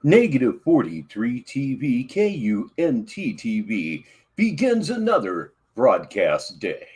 Negative 43 TV KUNT TV begins another broadcast day.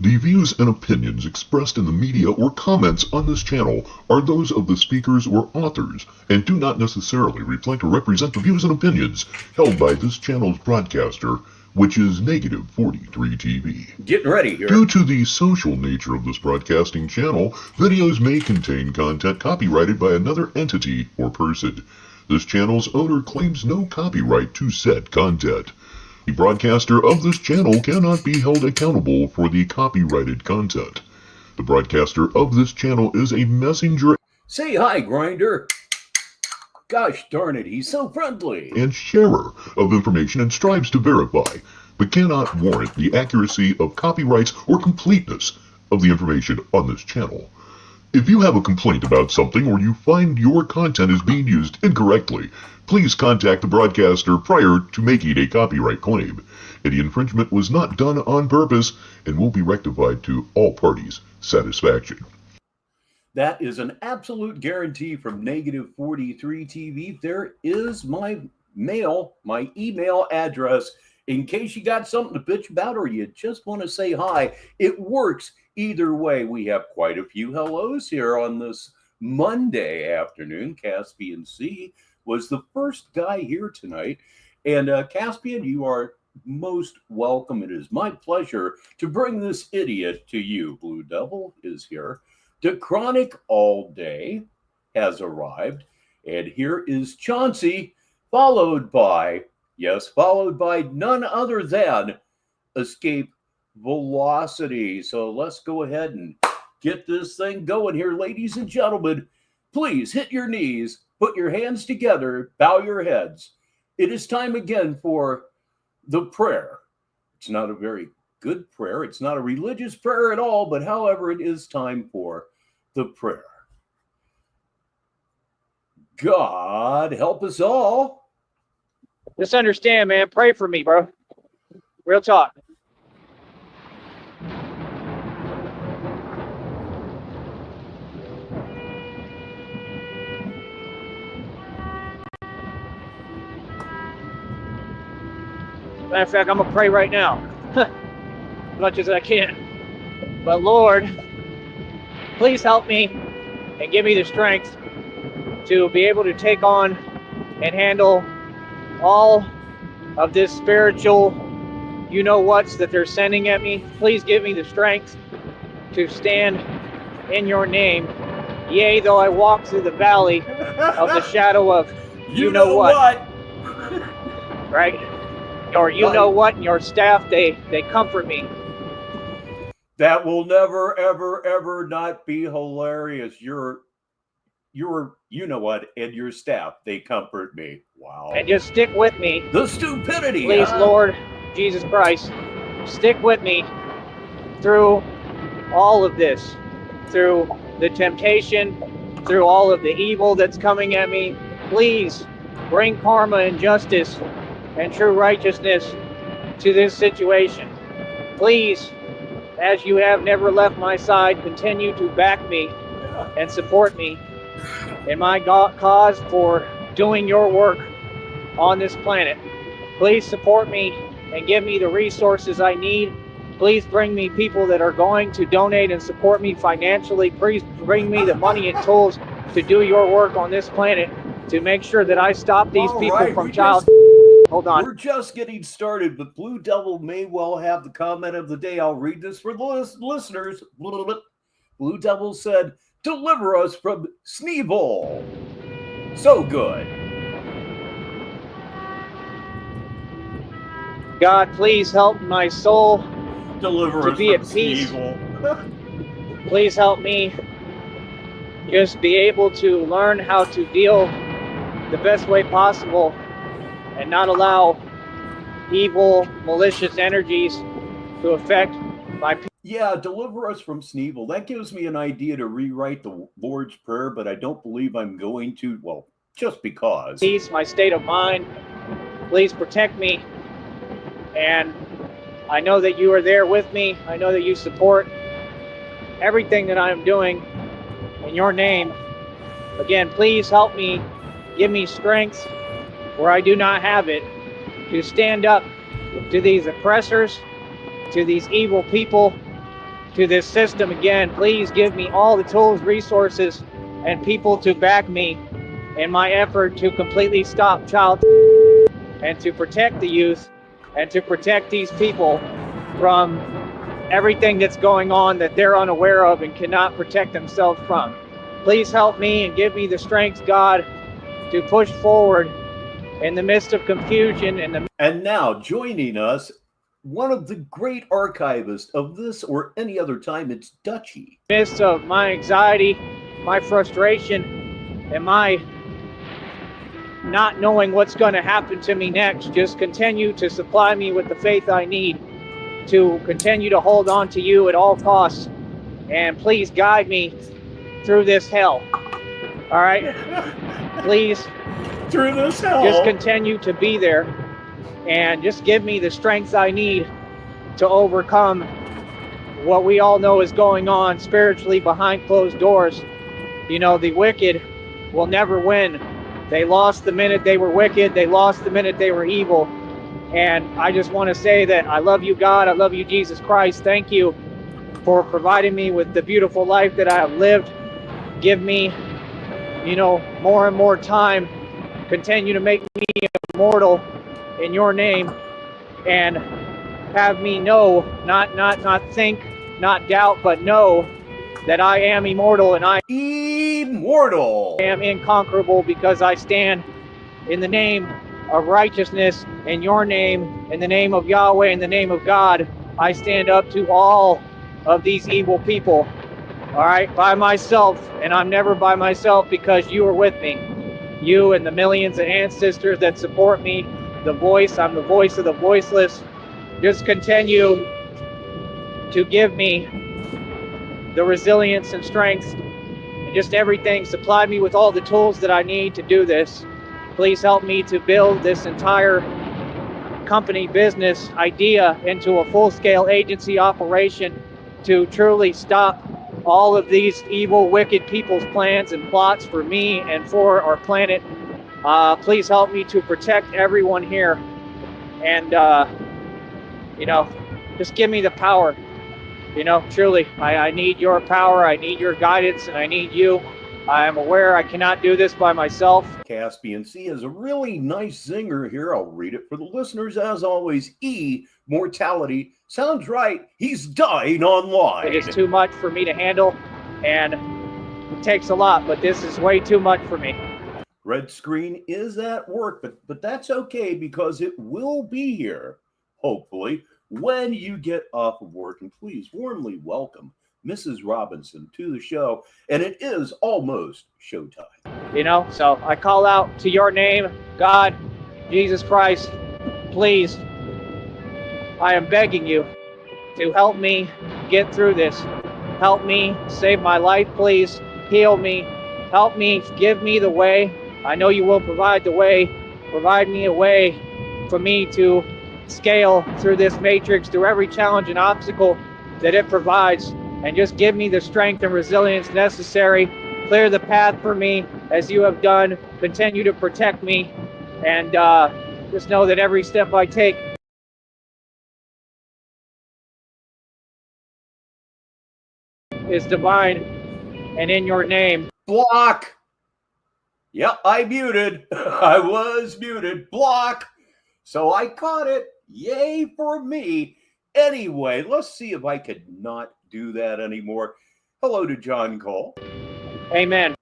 The views and opinions expressed in the media or comments on this channel are those of the speakers or authors and do not necessarily reflect or represent the views and opinions held by this channel's broadcaster, which is Negative 43 TV. Getting ready here. Due to the social nature of this broadcasting channel, videos may contain content copyrighted by another entity or person. This channel's owner claims no copyright to said content. The broadcaster of this channel cannot be held accountable for the copyrighted content. The broadcaster of this channel is a messenger. Say hi, Grinder. Gosh darn it, he's so friendly. And sharer of information and strives to verify, but cannot warrant the accuracy of copyrights or completeness of the information on this channel. If you have a complaint about something or you find your content is being used incorrectly, please contact the broadcaster prior to making a copyright claim. Any infringement was not done on purpose and will be rectified to all parties' satisfaction. That is an absolute guarantee from Negative 43 TV. There is my email address in case you got something to bitch about or you just want to say hi. It works either way. We have quite a few hellos here on this Monday afternoon. Caspian C was the first guy here tonight. And Caspian, you are most welcome. It is my pleasure to bring this idiot to you. Blue Devil is here. The Chronic All Day has arrived. And here is Chauncey, followed by none other than Escape Velocity. So let's go ahead and get this thing going here, ladies and gentlemen. Please hit your knees, put your hands together, bow your heads. It is time again for the prayer. It's not a very good prayer. It's not a religious prayer at all, but however, it is time for the prayer. God help us all. Just understand, man. Pray for me, bro. Real talk. Matter of fact, I'm going to pray right now. As much as I can. But Lord, please help me and give me the strength to be able to take on and handle all of this spiritual you-know-whats that they're sending at me. Please give me the strength to stand in your name. Yea, though I walk through the valley of the shadow of you-know-what. Right? Or you-know-what, and your staff, they comfort me. That will never, ever, ever not be hilarious. Your you-know-what and your staff, they comfort me. Wow. And just stick with me. The stupidity. Please, Lord Jesus Christ, stick with me through all of this, through the temptation, through all of the evil that's coming at me. Please bring karma and justice and true righteousness to this situation. Please, as you have never left my side, continue to back me and support me in my cause for doing your work on this planet. Please support me and give me the resources I need. Please bring me people that are going to donate and support me financially. Please bring me the money and tools to do your work on this planet to make sure that I stop these people from child... Hold on. We're just getting started, but Blue Devil may well have the comment of the day. I'll read this for the listeners. Blue Devil said, "Deliver us from Sneed. So good." God, please help my soul Deliver to be at peace. Please help me just be able to learn how to deal the best way possible and not allow evil, malicious energies to affect my people. Yeah, deliver us from Sneed. That gives me an idea to rewrite the Lord's Prayer, but I don't believe I'm going to. Well, just because. Peace, my state of mind. Please protect me. And I know that you are there with me. I know that you support everything that I am doing in your name. Again, please help me, give me strength where I do not have it, to stand up to these oppressors, to these evil people, to this system. Again, please give me all the tools, resources, and people to back me in my effort to completely stop child and to protect the youth and to protect these people from everything that's going on that they're unaware of and cannot protect themselves from. Please help me and give me the strength, God, to push forward in the midst of confusion And now joining us, one of the great archivists of this or any other time, it's Dutchie. midst of my anxiety, my frustration, and my not knowing what's going to happen to me next. Just continue to supply me with the faith I need to continue to hold on to you at all costs. And please guide me through this hell. All right? Please. Through this hell. Just continue to be there and just give me the strength I need to overcome what we all know is going on spiritually behind closed doors. You know, the wicked will never win. They lost the minute they were wicked. They lost the minute they were evil. And I just want to say that I love you, God. I love you, Jesus Christ. Thank you for providing me with the beautiful life that I have lived. Give me, more and more time. Continue to make me immortal in your name, and have me know, not think, not doubt, but know that I am immortal and I am inconquerable, because I stand in the name of righteousness, in your name, in the name of Yahweh, in the name of God. I stand up to all of these evil people, all right, by myself, and I'm never by myself because you are with me. You and the millions of ancestors that support me, the voice, I'm the voice of the voiceless. Just continue to give me the resilience and strength and just everything. Supply me with all the tools that I need to do this. Please help me to build this entire company business idea into a full-scale agency operation to truly stop all of these evil, wicked people's plans and plots for me and for our planet. Please help me to protect everyone here. And, just give me the power. Truly, I need your power. I need your guidance, and I need you. I am aware I cannot do this by myself. Caspian C has a really nice zinger here. I'll read it for the listeners. As always, mortality. Sounds right. He's dying online. It is too much for me to handle, and it takes a lot, but this is way too much for me. Red screen is at work, but that's okay, because it will be here, hopefully, when you get off of work. And please warmly welcome Mrs. Robinson to the show. And it is almost showtime. So I call out to your name, God, Jesus Christ, please, I am begging you to help me get through this. Help me save my life, please. Heal me. Help me, give me the way. I know you will provide the way. Provide me a way for me to scale through this matrix, through every challenge and obstacle that it provides, and just give me the strength and resilience necessary. Clear the path for me as you have done. Continue to protect me, and just know that every step I take is divine and in your name. Block. Yep, I muted. I was muted. Block. So I caught it. Yay for me. Anyway, let's see if I could not do that anymore. Hello to John Cole. Amen.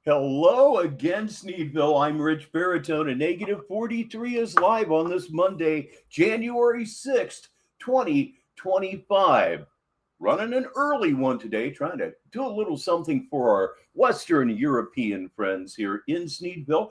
Hello again, Sneedville. I'm Richbartone, and Negative 43 is live on this Monday, January 6th, 2025. Running an early one today, trying to do a little something for our Western European friends here in Sneedville.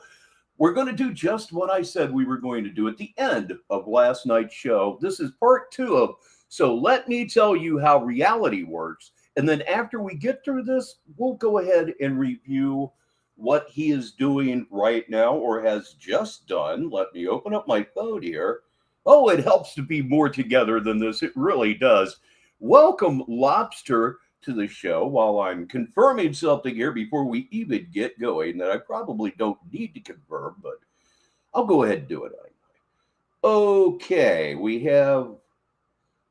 We're going to do just what I said we were going to do at the end of last night's show. This is part 2 of So Let Me Tell You How Reality Works. And then after we get through this, we'll go ahead and review what he is doing right now or has just done. Let me open up my phone here. Oh, it helps to be more together than this. It really does. Welcome, Lobster, to the show. While I'm confirming something here before we even get going that I probably don't need to confirm, but I'll go ahead and do it anyway. Okay, we have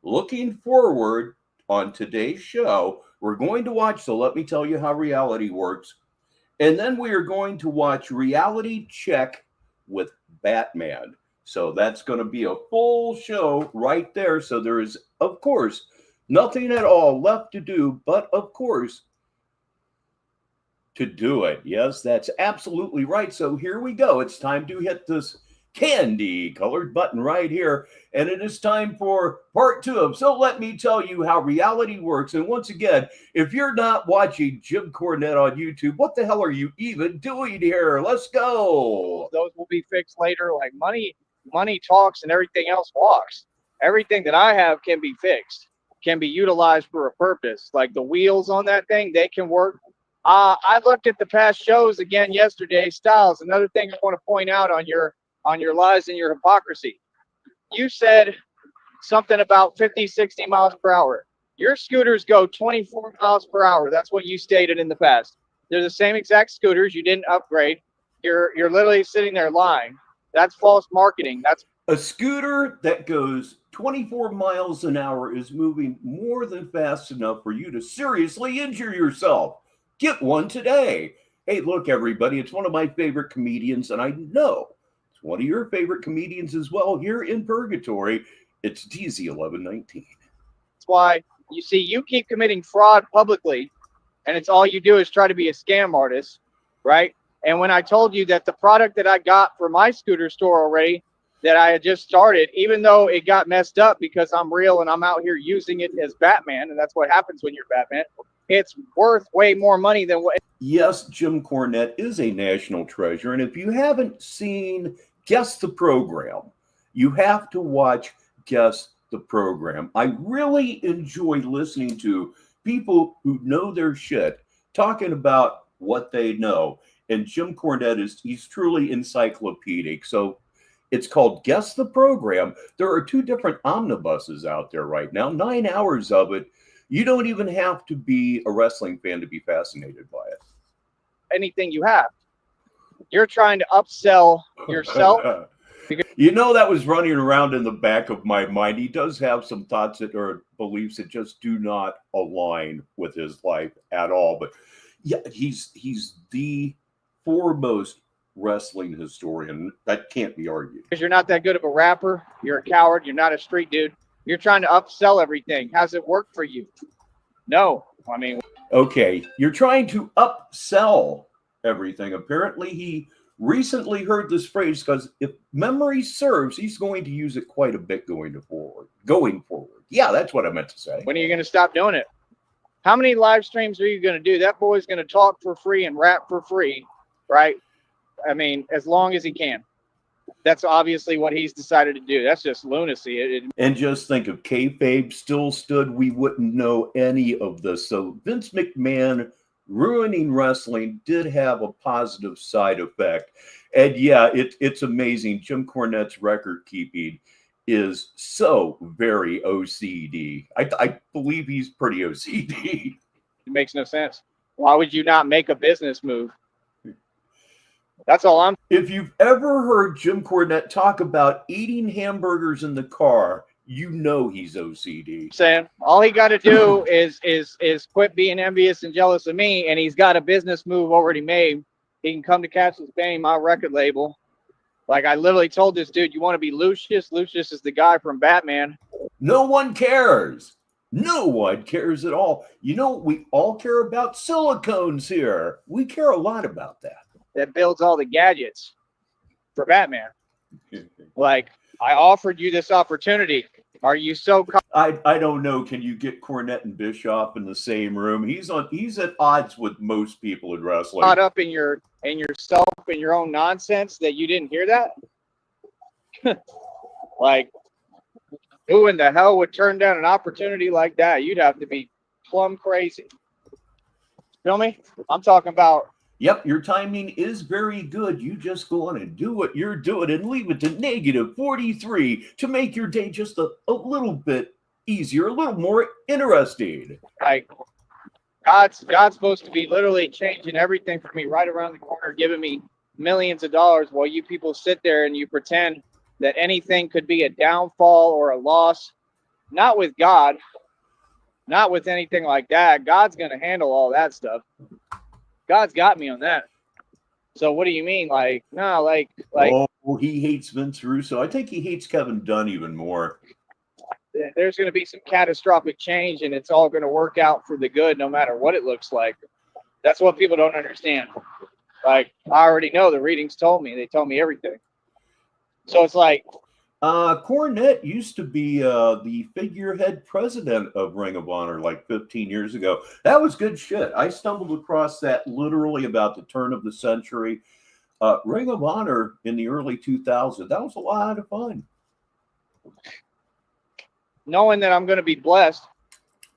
looking forward on today's show. We're going to watch, so let me tell you how reality works. And then we are going to watch Reality Check with Batman. So that's going to be a full show right there. So there is, of course, nothing at all left to do, but of course, to do it. Yes, that's absolutely right. So here we go. It's time to hit this candy colored button right here. And it is time for part 2 of So Let Me Tell You How Reality Works. And once again, if you're not watching Jim Cornette on YouTube, what the hell are you even doing here? Let's go. Those will be fixed later. Like money talks and everything else walks. Everything that I have can be fixed, can be utilized for a purpose. Like the wheels on that thing, they can work. I looked at the past shows again yesterday. Styles, another thing I want to point out on your lies and your hypocrisy. You said something about 50, 60 miles per hour. Your scooters go 24 miles per hour. That's what you stated in the past. They're the same exact scooters. You didn't upgrade. You're literally sitting there lying. That's false marketing. That's a scooter that goes 24 miles an hour is moving more than fast enough for you to seriously injure yourself. Get one today. Hey, look, everybody, it's one of my favorite comedians, and I know it's one of your favorite comedians as well here in Purgatory. It's DZ1119. That's why, you see, you keep committing fraud publicly, and it's all you do is try to be a scam artist, right? And when I told you that the product that I got for my scooter store already, that I had just started, even though it got messed up because I'm real and I'm out here using it as Batman, and that's what happens when you're Batman, it's worth way more money than what. Yes, Jim Cornette is a national treasure. And if you haven't seen Guess the Program, you have to watch Guess the Program. I really enjoy listening to people who know their shit talking about what they know. And Jim Cornette he's truly encyclopedic. So it's called Guess the Program. There are 2 different omnibuses out there right now, 9 hours of it. You don't even have to be a wrestling fan to be fascinated by it. Anything you have. You're trying to upsell yourself. You know, that was running around in the back of my mind. He does have some thoughts that or beliefs that just do not align with his life at all. But yeah, he's the foremost wrestling historian. That can't be argued. Because you're not that good of a rapper. You're a coward. You're not a street dude. You're trying to upsell everything. How's it work for you? No. I mean, okay, you're trying to upsell everything. Apparently, he recently heard this phrase because if memory serves, he's going to use it quite a bit going forward. Yeah, that's what I meant to say. When are you going to stop doing it? How many live streams are you going to do? That boy's going to talk for free and rap for free, right? I mean, as long as he can. That's obviously what he's decided to do. That's just lunacy. And just think, if kayfabe still stood, we wouldn't know any of this. So Vince McMahon ruining wrestling did have a positive side effect. And yeah, it's amazing. Jim Cornette's record keeping is so very OCD. I believe he's pretty OCD. It makes no sense. Why would you not make a business move? That's all I'm. If you've ever heard Jim Cornette talk about eating hamburgers in the car, you know he's OCD. Saying all he got to do is quit being envious and jealous of me, and he's got a business move already made. He can come to Cash's Bane, my record label. Like I literally told this dude, you want to be Lucius? Lucius is the guy from Batman. No one cares. No one cares at all. You know, we all care about silicones here. We care a lot about that. That builds all the gadgets for Batman. Like, I offered you this opportunity. Are you so? I don't know. Can you get Cornette and Bischoff in the same room? He's at odds with most people in wrestling. Caught up in yourself and your own nonsense that you didn't hear that. Like, who in the hell would turn down an opportunity like that? You'd have to be plumb crazy. Feel me? I'm talking about. Yep, your timing is very good. You just go on and do what you're doing and leave it to negative 43 to make your day just a little bit easier, a little more interesting. Like God's supposed to be literally changing everything for me right around the corner, giving me millions of dollars, while you people sit there and you pretend that anything could be a downfall or a loss. Not with God, not with anything like that. God's going to handle all that stuff. God's got me on that. So what do you mean? Like, no, like. Oh, he hates Vince Russo. I think he hates Kevin Dunn even more. There's going to be some catastrophic change, and it's all going to work out for the good, no matter what it looks like. That's what people don't understand. Like, I already know, the readings told me. They told me everything. So it's like. Cornette used to be the figurehead president of Ring of Honor like 15 years ago. That was good shit. I stumbled across that literally about the turn of the century. Ring of Honor in the early 2000s. That was a lot of fun. Knowing that I'm going to be blessed,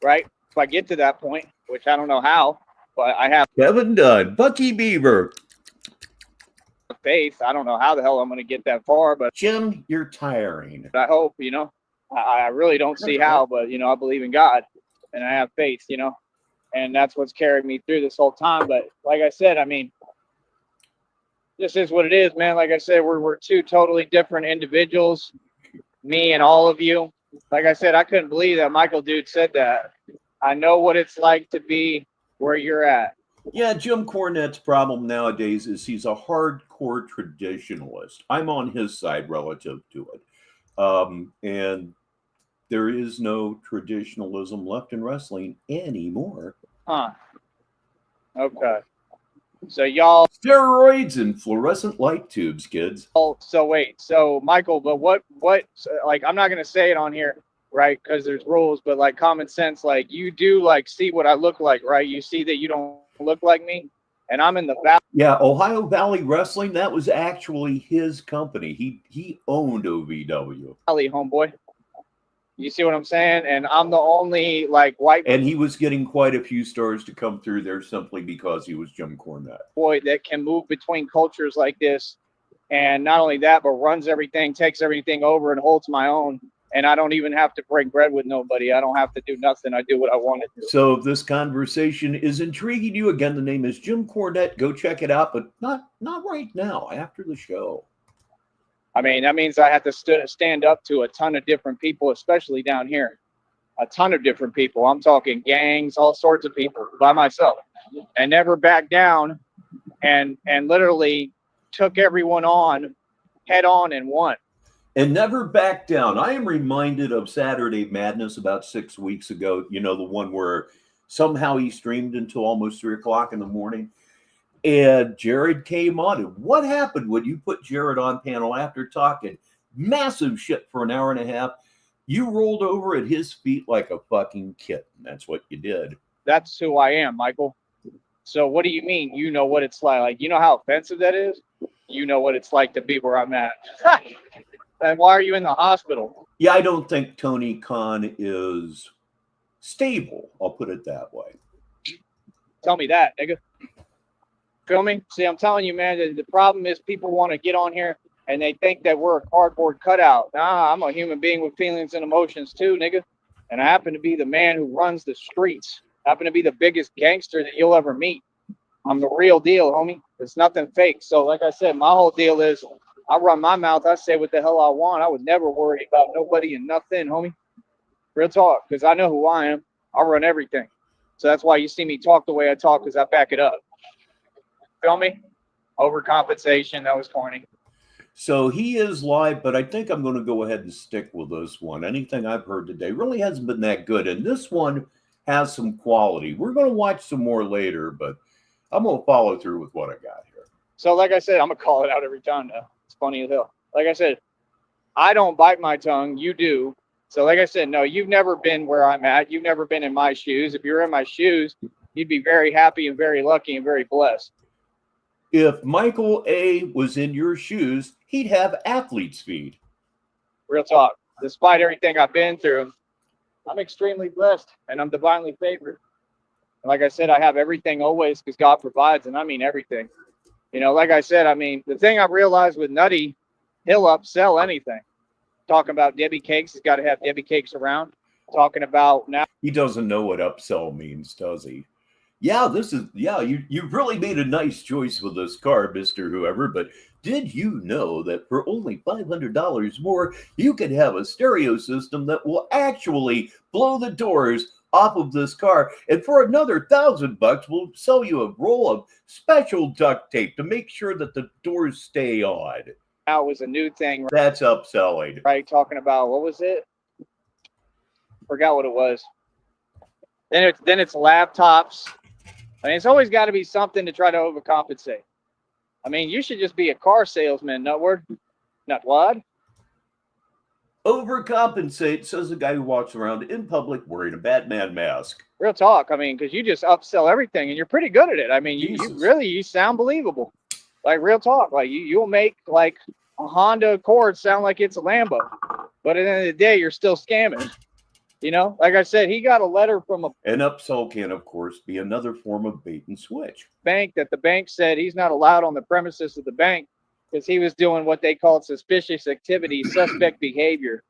right? If I get to that point, which I don't know how, but I have Kevin Dunn, Bucky Beaver. Faith. I don't know how the hell I'm going to get that far, but Jim, you're tiring. I hope, I really don't see how, but, I believe in God and I have faith, and that's what's carried me through this whole time. But like I said, I mean, this is what it is, man. Like I said, we're two totally different individuals, me and all of you. Like I said, I couldn't believe that Michael Dude said that. I know what it's like to be where you're at. Yeah, Jim Cornette's problem nowadays is he's a hardcore traditionalist. I'm on his side relative to it. And there is no traditionalism left in wrestling anymore. Huh. Okay. So y'all. Steroids and fluorescent light tubes, kids. So wait. So Michael, but what, like, I'm not going to say it on here, right? Because there's rules, but like common sense, like you do like see what I look like, right? You see that you don't look like me, and I'm in the valley. Yeah, Ohio Valley Wrestling, that was actually his company. He owned OVW. Valley, homeboy. You see what I'm saying? And I'm the only like white. And he was getting quite a few stars to come through there simply because he was Jim Cornette. Boy, that can move between cultures like this, and not only that, but runs everything, takes everything over, and holds my own. And I don't even have to break bread with nobody. I don't have to do nothing. I do what I want to do. So if this conversation is intriguing you, again, the name is Jim Cornette. Go check it out, but not right now, after the show. I mean, that means I have to stand up to a ton of different people, especially down here. A ton of different people. I'm talking gangs, all sorts of people by myself. And never back down and literally took everyone on head on and won. And never back down. I am reminded of Saturday Madness about 6 weeks ago. You know, the one where somehow he streamed until almost 3 o'clock in the morning. And Jared came on. And what happened when you put Jared on panel after talking massive shit for an hour and a half? You rolled over at his feet like a fucking kitten. That's what you did. That's who I am, Michael. So what do you mean? You know what it's like? Like, you know how offensive that is? You know what it's like to be where I'm at. And why are you in the hospital? Yeah, I don't think Tony Khan is stable. I'll put it that way. Tell me that, nigga. Feel me? See, I'm telling you, man, the problem is people want to get on here and they think that we're a cardboard cutout. Nah, I'm a human being with feelings and emotions too, nigga. And I happen to be the man who runs the streets. I happen to be the biggest gangster that you'll ever meet. I'm the real deal, homie. It's nothing fake. So like I said, my whole deal is I run my mouth. I say what the hell I want. I would never worry about nobody and nothing, homie. Real talk, because I know who I am. I run everything. So that's why you see me talk the way I talk, because I back it up. Feel me? Overcompensation. That was corny. So he is live, but I think I'm going to go ahead and stick with this one. Anything I've heard today really hasn't been that good. And this one has some quality. We're going to watch some more later, but I'm going to follow through with what I got here. So like I said, I'm going to call it out every time now. It's funny as hell. Like I said, I don't bite my tongue. You do. So like I said, no, you've never been where I'm at. You've never been in my shoes. If you're in my shoes, you'd be very happy and very lucky and very blessed. If Michael A. was in your shoes, he'd have athlete's feet. Real talk. Despite everything I've been through, I'm extremely blessed and I'm divinely favored. Like I said, I have everything always because God provides, and I mean everything. You know, like I said, I mean, the thing I've realized with Nutty, he'll upsell anything. Talking about Debbie cakes, he's got to have Debbie cakes around. Talking about now. He doesn't know what upsell means, does he? Yeah, you really made a nice choice with this car, Mr. Whoever, but did you know that for only $500 more, you could have a stereo system that will actually blow the doors off of this car? And for another $1,000, we'll sell you a roll of special duct tape to make sure that the doors stay on. Now was a new thing. Right? That's upselling. Right, talking about, what was it? Forgot what it was. Then it's laptops. I mean, it's always got to be something to try to overcompensate. I mean, you should just be a car salesman, Nutward. Not what? Overcompensate, says the guy who walks around in public wearing a Batman mask. Real talk. I mean, because you just upsell everything, and you're pretty good at it. I mean, you sound believable. Like, real talk. Like, you'll make, like, a Honda Accord sound like it's a Lambo. But at the end of the day, you're still scamming. You know, like I said, he got a letter from an upsell can, of course, be another form of bait and switch. Bank that the bank said he's not allowed on the premises of the bank because he was doing what they called suspicious activity, suspect behavior.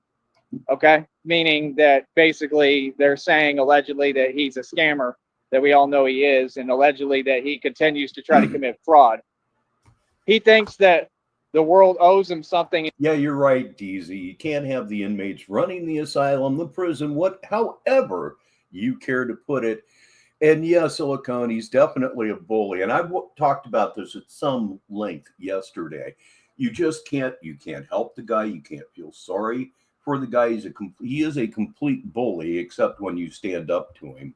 Okay, meaning that basically they're saying allegedly that he's a scammer, that we all know he is, and allegedly that he continues to try to commit fraud. He thinks that the world owes him something. Yeah, you're right, DZ. You can't have the inmates running the asylum, the prison, however you care to put it. And yeah, Silicone, he's definitely a bully. And I've talked about this at some length yesterday. You can't help the guy. You can't feel sorry for the guy. He is a complete bully, except when you stand up to him.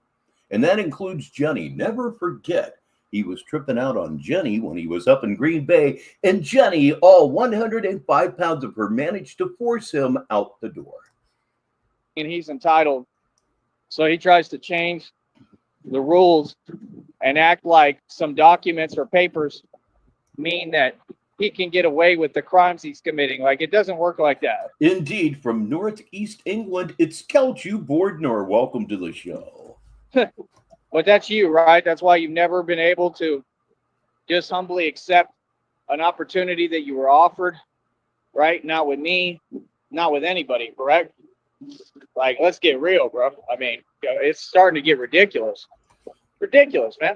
And that includes Jenny. Never forget, he was tripping out on Jenny when he was up in Green Bay, and Jenny, all 105 pounds of her, managed to force him out the door. And he's entitled. So he tries to change the rules and act like some documents or papers mean that he can get away with the crimes he's committing. Like, it doesn't work like that. Indeed, from Northeast England, it's Kelchu Bordner. Welcome to the show. But that's you, right? That's why you've never been able to just humbly accept an opportunity that you were offered, right? Not with me, not with anybody, correct? Like, let's get real, bro. I mean, it's starting to get ridiculous. Ridiculous, man.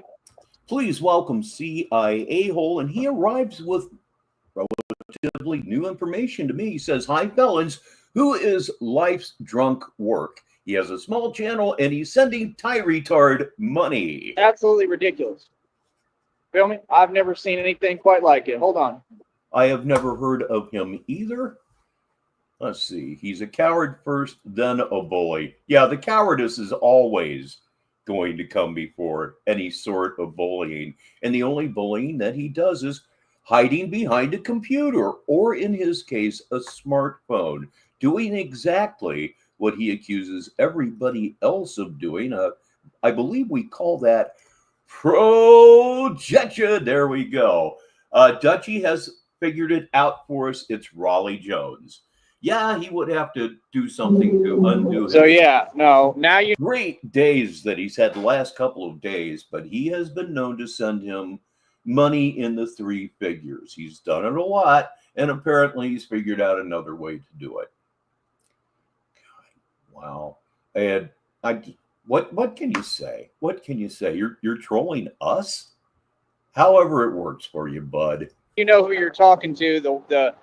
Please welcome CIA Hole, and he arrives with relatively new information to me. He says, "Hi, felons. Who is Life's Drunk Work? He has a small channel, and he's sending Tyree money." Absolutely ridiculous. Feel me? I've never seen anything quite like it. Hold on. I have never heard of him either. Let's see. He's a coward first, then a bully. Yeah, the cowardice is always going to come before any sort of bullying. And the only bullying that he does is hiding behind a computer, or in his case, a smartphone, doing exactly what he accuses everybody else of doing. I believe we call that projection. There we go. Dutchie has figured it out for us. It's Raleigh Jones. Yeah, he would have to do something to undo So yeah, no, now you great days that he's had the last couple of days, but he has been known to send him money in the 3 figures. He's done it a lot, and apparently he's figured out another way to do it. Wow. And what can you say? What can you say? You're trolling us? However it works for you, bud. You know who you're talking to, the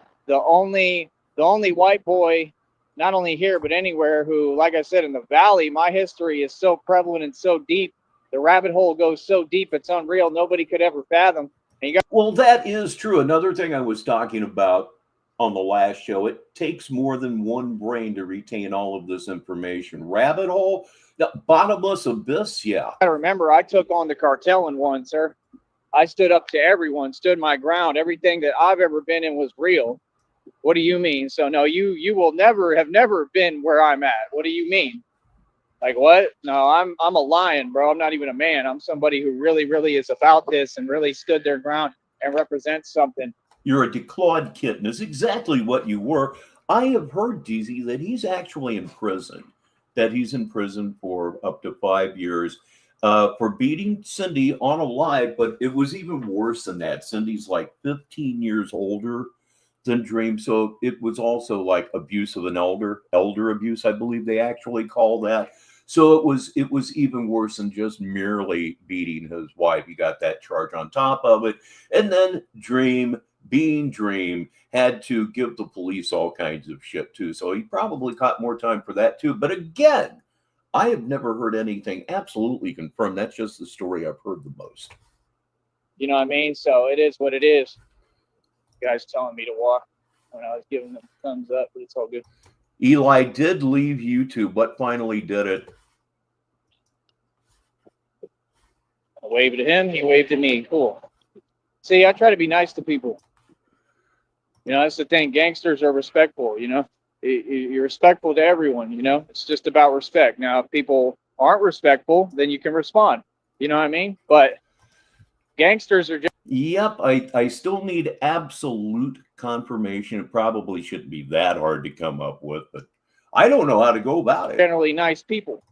only white boy, not only here but anywhere, who, like I said, in the valley, my history is so prevalent and so deep. The rabbit hole goes so deep, it's unreal. Nobody could ever fathom. Well, that is true. Another thing I was talking about on the last show, it takes more than one brain to retain all of this information. Rabbit hole, the bottomless abyss, yeah. I remember I took on the cartel in one, sir. I stood up to everyone, stood my ground. Everything that I've ever been in was real. What do you mean? So no, you will never been where I'm at. What do you mean? Like what? No, I'm a lion, bro. I'm not even a man. I'm somebody who really, really is about this and really stood their ground and represents something. You're a declawed kitten. Is exactly what you were. I have heard, DZ, that he's actually in prison, that he's in prison for up to 5 years. for beating Cindy on a lie, but it was even worse than that. Cindy's like 15 years older than Dream, so it was also like abuse of an elder abuse, I believe they actually call that. So it was even worse than just merely beating his wife. He got that charge on top of it, and then Dream, being Dream, had to give the police all kinds of shit too. So he probably caught more time for that too. But again, I have never heard anything absolutely confirmed. That's just the story I've heard the most. You know what I mean? So it is what it is. The guy's telling me to walk when I was giving them a thumbs up, but it's all good. Eli did leave YouTube. What finally did it? I waved at him. He waved at me. Cool. See, I try to be nice to people. You know, that's the thing. Gangsters are respectful, you know. You're respectful to everyone, you know. It's just about respect. Now, if people aren't respectful, then you can respond. You know what I mean? But gangsters are just... Yep, I still need absolute confirmation. It probably shouldn't be that hard to come up with, but I don't know how to go about it. Generally nice people.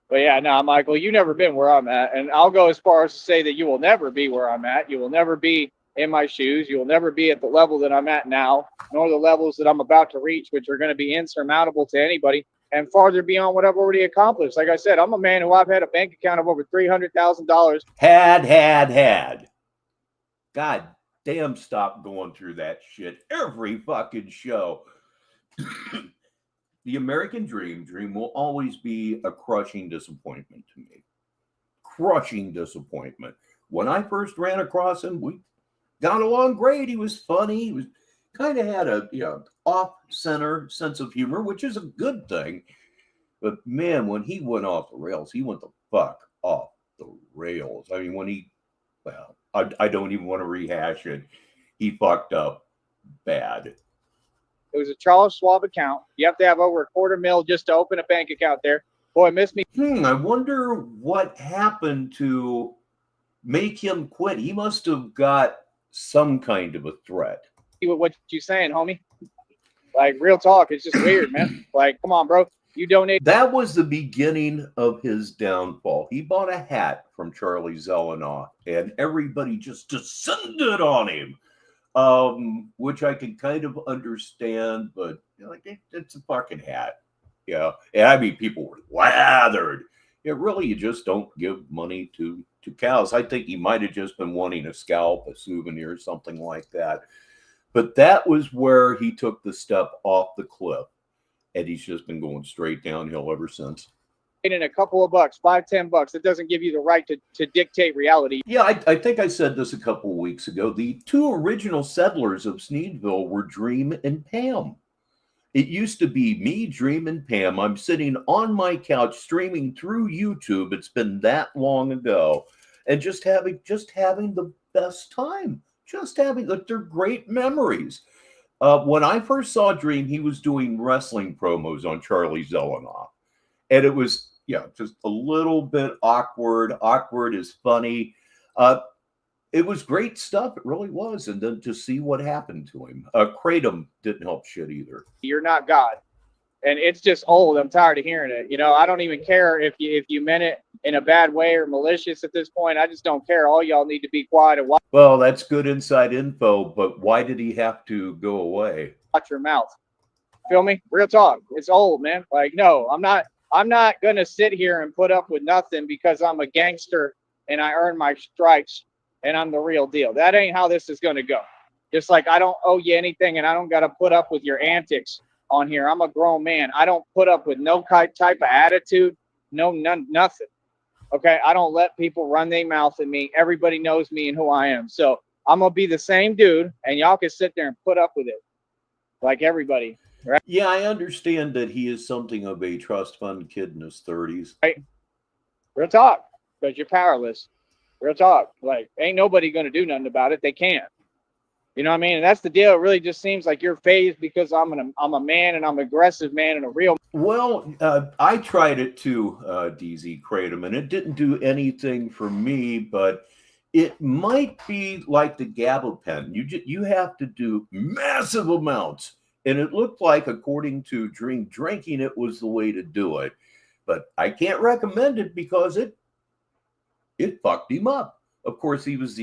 But yeah, no, Michael, you've never been where I'm at. And I'll go as far as to say that you will never be where I'm at. You will never be in my shoes. You will never be at the level that I'm at now, nor the levels that I'm about to reach, which are going to be insurmountable to anybody and farther beyond what I've already accomplished. Like I said, I'm a man who I've had a bank account of over $300,000. Had. God damn, stop going through that shit every fucking show. The American dream will always be a crushing disappointment to me. Crushing disappointment. When I first ran across him, we got along great. He was funny. He was kind of had a off-center sense of humor, which is a good thing. But man, when he went off the rails, he went the fuck off the rails. I mean, I don't even want to rehash it. He fucked up bad. It was a Charles Schwab account. You have to have over $250,000 just to open a bank account there. Boy, miss me. I wonder what happened to make him quit. He must have got some kind of a threat. What you saying, homie? Like, real talk. It's just weird, man. Like, come on, bro. You donate. That was the beginning of his downfall. He bought a hat from Charlie Zelenoff, and everybody just descended on him. Which I can kind of understand, but it's a fucking hat. Yeah. I mean, people were lathered. Yeah, really, you just don't give money to cows. I think he might have just been wanting a scalp, a souvenir, something like that. But that was where he took the step off the cliff, and he's just been going straight downhill ever since. In a couple of bucks, $5-10, it doesn't give you the right to dictate reality. Yeah, I think I said this a couple of weeks ago. The two original settlers of Sneedville were Dream and Pam. It used to be me, Dream, and Pam. I'm sitting on my couch streaming through YouTube. It's been that long ago, and just having the best time. They're great memories. When I first saw Dream, he was doing wrestling promos on Charlie Zelenoff. And it was, just a little bit awkward. Awkward is funny. It was great stuff. It really was. And then to see what happened to him. Kratom didn't help shit either. You're not God. And it's just old. I'm tired of hearing it. I don't even care if you meant it in a bad way or malicious at this point. I just don't care. All y'all need to be quiet and watch. Well, that's good inside info, but why did he have to go away? Watch your mouth. Feel me? Real talk. It's old, man. Like, no, I'm not going to sit here and put up with nothing because I'm a gangster and I earn my stripes and I'm the real deal. That ain't how this is going to go. Just like I don't owe you anything and I don't got to put up with your antics on here. I'm a grown man. I don't put up with no type of attitude. Nothing. Okay. I don't let people run their mouth at me. Everybody knows me and who I am. So I'm going to be the same dude and y'all can sit there and put up with it like everybody. Right? Yeah, I understand that he is something of a trust fund kid in his 30s. Right. Real talk, because you're powerless. Real talk. Like, ain't nobody going to do nothing about it. They can't. You know what I mean? And that's the deal. It really just seems like you're phased because I'm a man and I'm an aggressive man and a real. Well, I tried it too, DZ Kratom, and it didn't do anything for me, but it might be like the gabapentin. You have to do massive amounts. And it looked like, according to drinking it was the way to do it. But I can't recommend it because it it fucked him up. Of course, he was,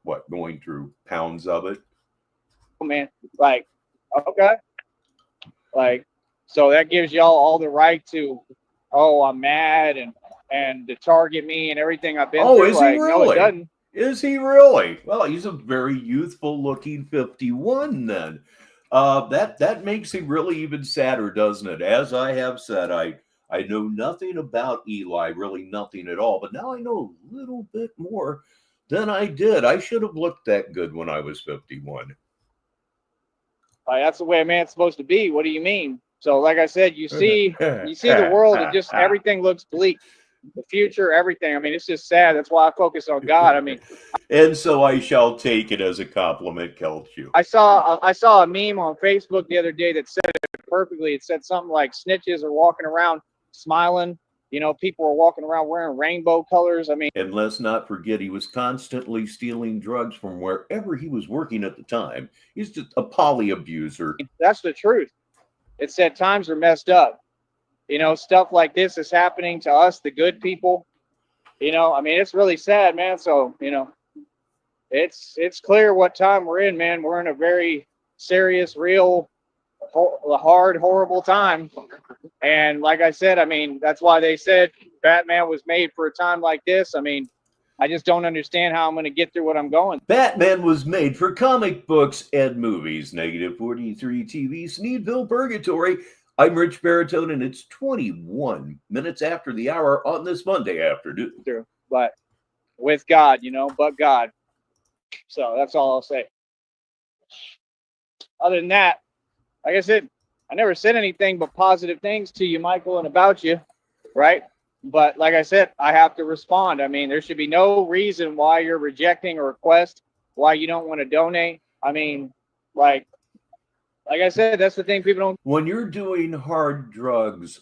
what, going through pounds of it. Oh, man, like, okay. Like, so that gives y'all all the right to, oh, I'm mad and to target me and everything I've been through. Is like, he really? No, it doesn't. Is he really? Well, he's a very youthful looking 51 then. That makes him really even sadder, doesn't it? As I have said, I know nothing about Eli, really nothing at all, but now I know a little bit more than I did. I should have looked that good when I was 51. That's the way a man's supposed to be. What do you mean? So, like I said, you see the world, and just everything looks bleak. The future, everything. I mean, it's just sad. That's why I focus on God. I mean, and so I shall take it as a compliment, Kelchu. I saw a meme on Facebook the other day that said it perfectly. It said something like snitches are walking around smiling. You know, people are walking around wearing rainbow colors. I mean, and let's not forget he was constantly stealing drugs from wherever he was working at the time. He's just a poly abuser. That's the truth. It said times are messed up. You know, stuff like this is happening to us, the good people. You know, I mean, it's really sad, man. So, you know, it's clear what time we're in, man. We're in a very serious, real, hard, horrible time. And like I said, I mean, that's why they said Batman was made for a time like this. I mean, I just don't understand how I'm going to get through what I'm going. Batman was made for comic books and movies. Negative 43 TV, Sneedville Purgatory. I'm Richbartone, and it's 21 minutes after the hour on this Monday afternoon. True, but with God, you know, but God. So that's all I'll say. Other than that, like I said, I never said anything but positive things to you, Michael, and about you, right? But like I said, I have to respond. I mean, there should be no reason why you're rejecting a request, why you don't want to donate. I mean, like I said, that's the thing people don't. When you're doing hard drugs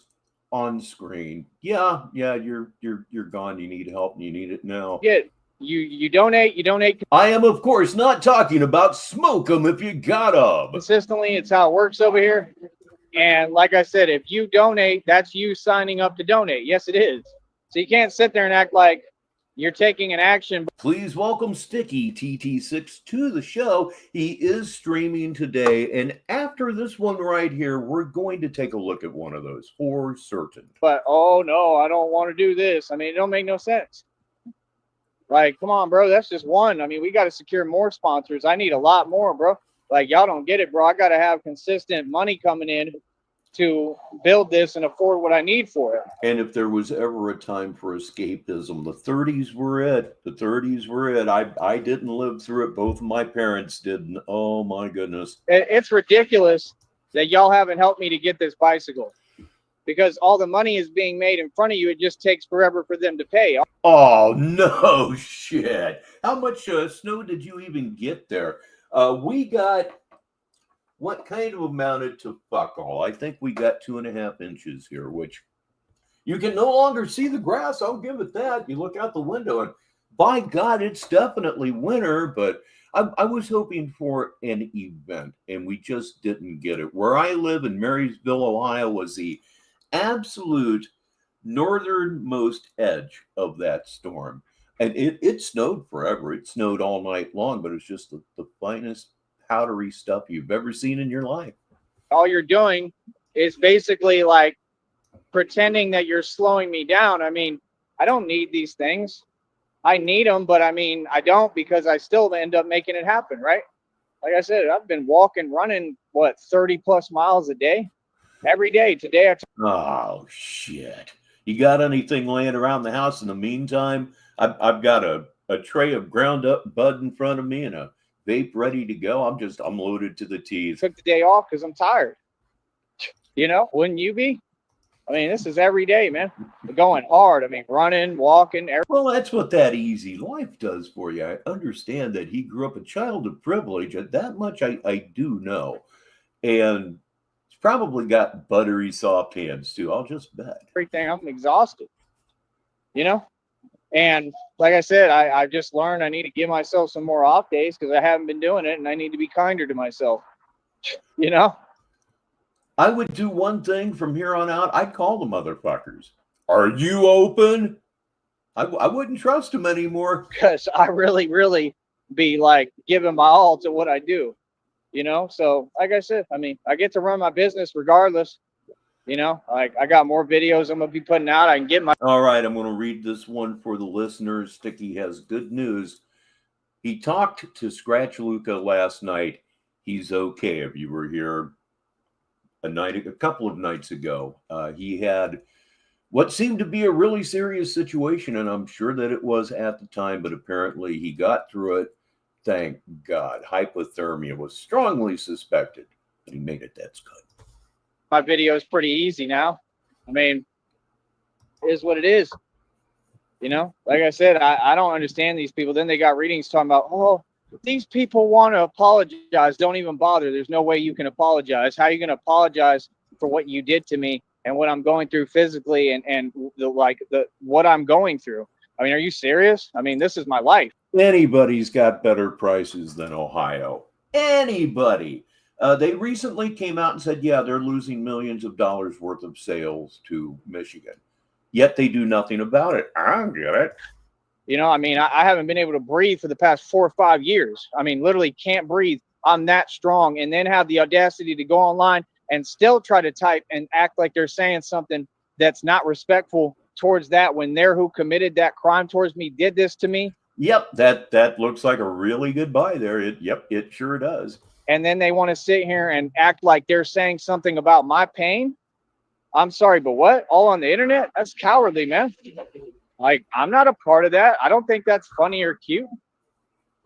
on screen, yeah, you're gone. You need help, and you need it now. Yeah, you donate. I am, of course, not talking about smoke 'em if you got 'em. Consistently, it's how it works over here. And like I said, if you donate, that's you signing up to donate. Yes, it is. So you can't sit there and act like you're taking an action. Please welcome Sticky TT6 to the show. He is streaming today. And after this one right here, we're going to take a look at one of those for certain. But, oh, no, I don't want to do this. I mean, it don't make no sense. Like, come on, bro. That's just one. I mean, we got to secure more sponsors. I need a lot more, bro. Like, y'all don't get it, bro. I got to have consistent money coming in to build this and afford what I need for it. And if there was ever a time for escapism, the 30s were it. The 30s were it. I didn't live through it. Both of my parents didn't. Oh, my goodness. It's ridiculous that y'all haven't helped me to get this bicycle. Because all the money is being made in front of you. It just takes forever for them to pay. Oh, no shit. How much snow did you even get there? We got what kind of amounted to fuck all. I think we got 2.5 inches here, which you can no longer see the grass. I'll give it that. You look out the window and by God, it's definitely winter, but I was hoping for an event and we just didn't get it. Where I live in Marysville, Ohio was the absolute northernmost edge of that storm. And it snowed forever. It snowed all night long, but it's just the finest powdery stuff you've ever seen in your life. All you're doing is basically like pretending that you're slowing me down. I mean, I don't need these things. I need them, but I mean, I don't because I still end up making it happen, right? Like I said, I've been running, 30 plus miles a day? Every day. Today, oh, shit. You got anything laying around the house in the meantime? I've got a tray of ground up bud in front of me and a vape ready to go. I'm loaded to the teeth. Took the day off because I'm tired. You know, wouldn't you be? I mean, this is every day, man. We're going hard. I mean, running, walking. Well, that's what that easy life does for you. I understand that he grew up a child of privilege. That much I do know. And he's probably got buttery soft hands too. I'll just bet. Everything. I'm exhausted. You know? And like I said, I just learned I need to give myself some more off days because I haven't been doing it, and I need to be kinder to myself. You know? I would do one thing from here on out. I'd call the motherfuckers. Are you open? I wouldn't trust him anymore. because I really be like giving my all to what I do, So like I said, I mean, I get to run my business regardless, like I got more videos I'm gonna be putting out. I can get my. All right, I'm going to read this one for the listeners. Sticky has good news. He talked to Scratch Luca last night. He's okay. If you were here a couple of nights ago, he had what seemed to be a really serious situation, and I'm sure that it was at the time, but apparently he got through it. Thank God. Hypothermia was strongly suspected, but he made it. That's good. My video is pretty easy now. I mean, it is what it is. Like I said, I don't understand these people. Then they got readings talking about, oh, these people want to apologize. Don't even bother. There's no way you can apologize. How are you going to apologize for what you did to me and what I'm going through physically and what I'm going through? I mean, are you serious? I mean, this is my life. Anybody's got better prices than Ohio. Anybody. They recently came out and said, yeah, they're losing millions of dollars worth of sales to Michigan. Yet they do nothing about it. I don't get it. I mean, I haven't been able to breathe for the past 4 or 5 years. I mean, literally can't breathe. I'm that strong. And then have the audacity to go online and still try to type and act like they're saying something that's not respectful towards that when they're who committed that crime towards me, did this to me. Yep, that looks like a really good buy there. It sure does. And then they want to sit here and act like they're saying something about my pain. I'm sorry, but what? All on the internet? That's cowardly, man. Like, I'm not a part of that. I don't think that's funny or cute.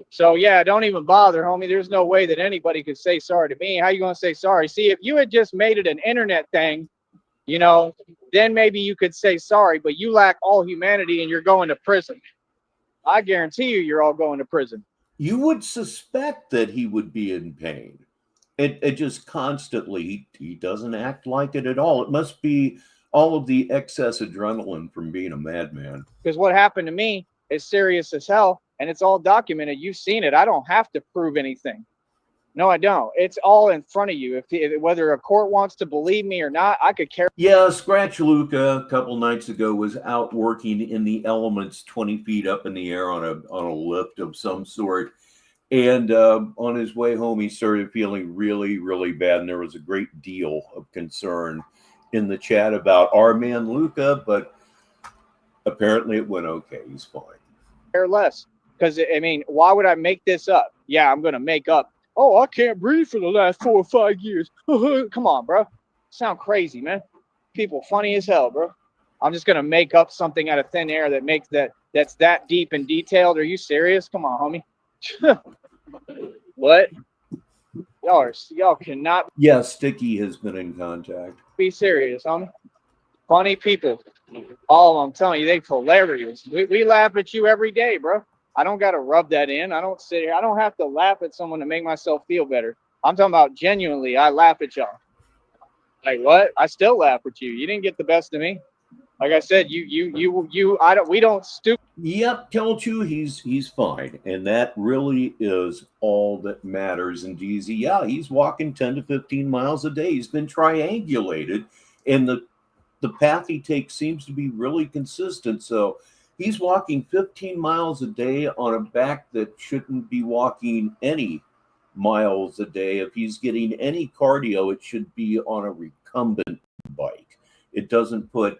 So, yeah, don't even bother, homie. There's no way that anybody could say sorry to me. How you going to say sorry? See, if you had just made it an internet thing, then maybe you could say sorry, but you lack all humanity and you're going to prison. I guarantee you're all going to prison. You would suspect that he would be in pain. It just constantly, he doesn't act like it at all. It must be all of the excess adrenaline from being a madman. Because what happened to me is serious as hell, and it's all documented. You've seen it. I don't have to prove anything. No, I don't. It's all in front of you. If whether a court wants to believe me or not, I could care. Yeah, Scratch Luca a couple nights ago was out working in the elements 20 feet up in the air on a lift of some sort. And on his way home, he started feeling really, really bad. And there was a great deal of concern in the chat about our man Luca, but apparently it went okay. He's fine. Care less. Because, I mean, why would I make this up? Yeah, I'm going to make up. Oh, I can't breathe for the last 4 or 5 years. Come on, bro. Sound crazy, man. People funny as hell, bro. I'm just going to make up something out of thin air that makes that's that deep and detailed. Are you serious? Come on, homie. What? Y'all cannot. Yeah, Sticky has been in contact. Be serious, homie. Funny people. All I'm telling you, they hilarious. We laugh at you every day, bro. I don't got to rub that in. I don't sit here. I don't have to laugh at someone to make myself feel better. I'm talking about genuinely. I laugh at y'all. Like what? I still laugh at you. You didn't get the best of me. Like I said, we don't stoop. Yep, tells you he's fine. And that really is all that matters in DZ. Yeah, he's walking 10 to 15 miles a day. He's been triangulated. And the path he takes seems to be really consistent. So he's walking 15 miles a day on a back that shouldn't be walking any miles a day. If he's getting any cardio, it should be on a recumbent bike. It doesn't put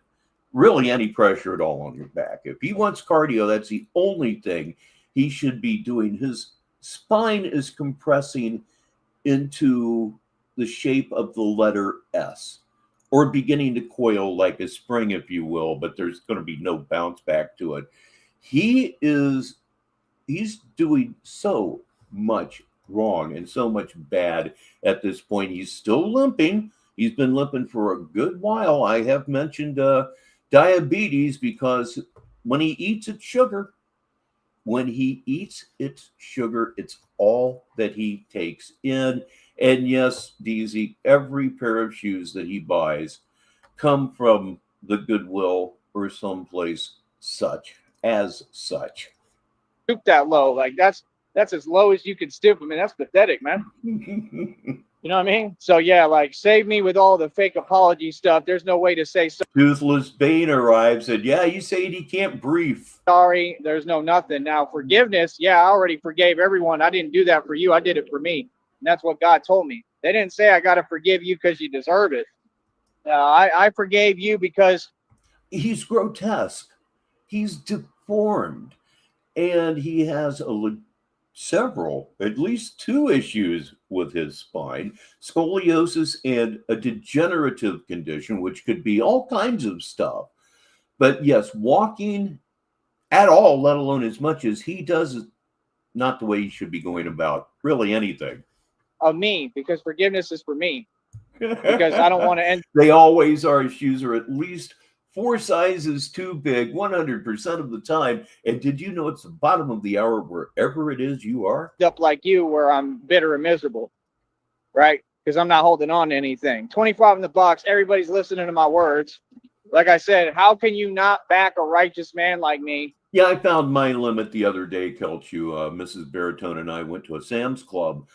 really any pressure at all on your back. If he wants cardio, that's the only thing he should be doing. His spine is compressing into the shape of the letter S, or beginning to coil like a spring, if you will, but there's going to be no bounce back to it. He's doing so much wrong and so much bad at this point. He's still limping. He's been limping for a good while. I have mentioned diabetes because when he eats its sugar, it's all that he takes in. And yes, DZ, every pair of shoes that he buys come from the Goodwill or someplace such. Stoop that low. Like that's as low as you can stoop. I mean, that's pathetic, man. You know what I mean? So yeah, like save me with all the fake apology stuff. There's no way to say Toothless Bane arrives and yeah, you say he can't brief. sorry. There's no nothing. Now forgiveness, yeah, I already forgave everyone. I didn't do that for you. I did it for me. And that's what God told me. They didn't say I got to forgive you because you deserve it. I forgave you because He's grotesque. He's deformed. And he has several, at least two issues with his spine, scoliosis and a degenerative condition, which could be all kinds of stuff. But yes, walking at all, let alone as much as he does, is not the way he should be going about really anything. of me, because forgiveness is for me. Because I don't want to end. They always are. His shoes are at least 4 sizes too big 100% of the time. And did you know it's the bottom of the hour wherever it is you are? Up like you, where I'm bitter and miserable, right? Because I'm not holding on to anything. 25 in the box. Everybody's listening to my words. Like I said, how can you not back a righteous man like me? Yeah, I found my limit the other day, Kelchu. Mrs. Baritone and I went to a Sam's Club,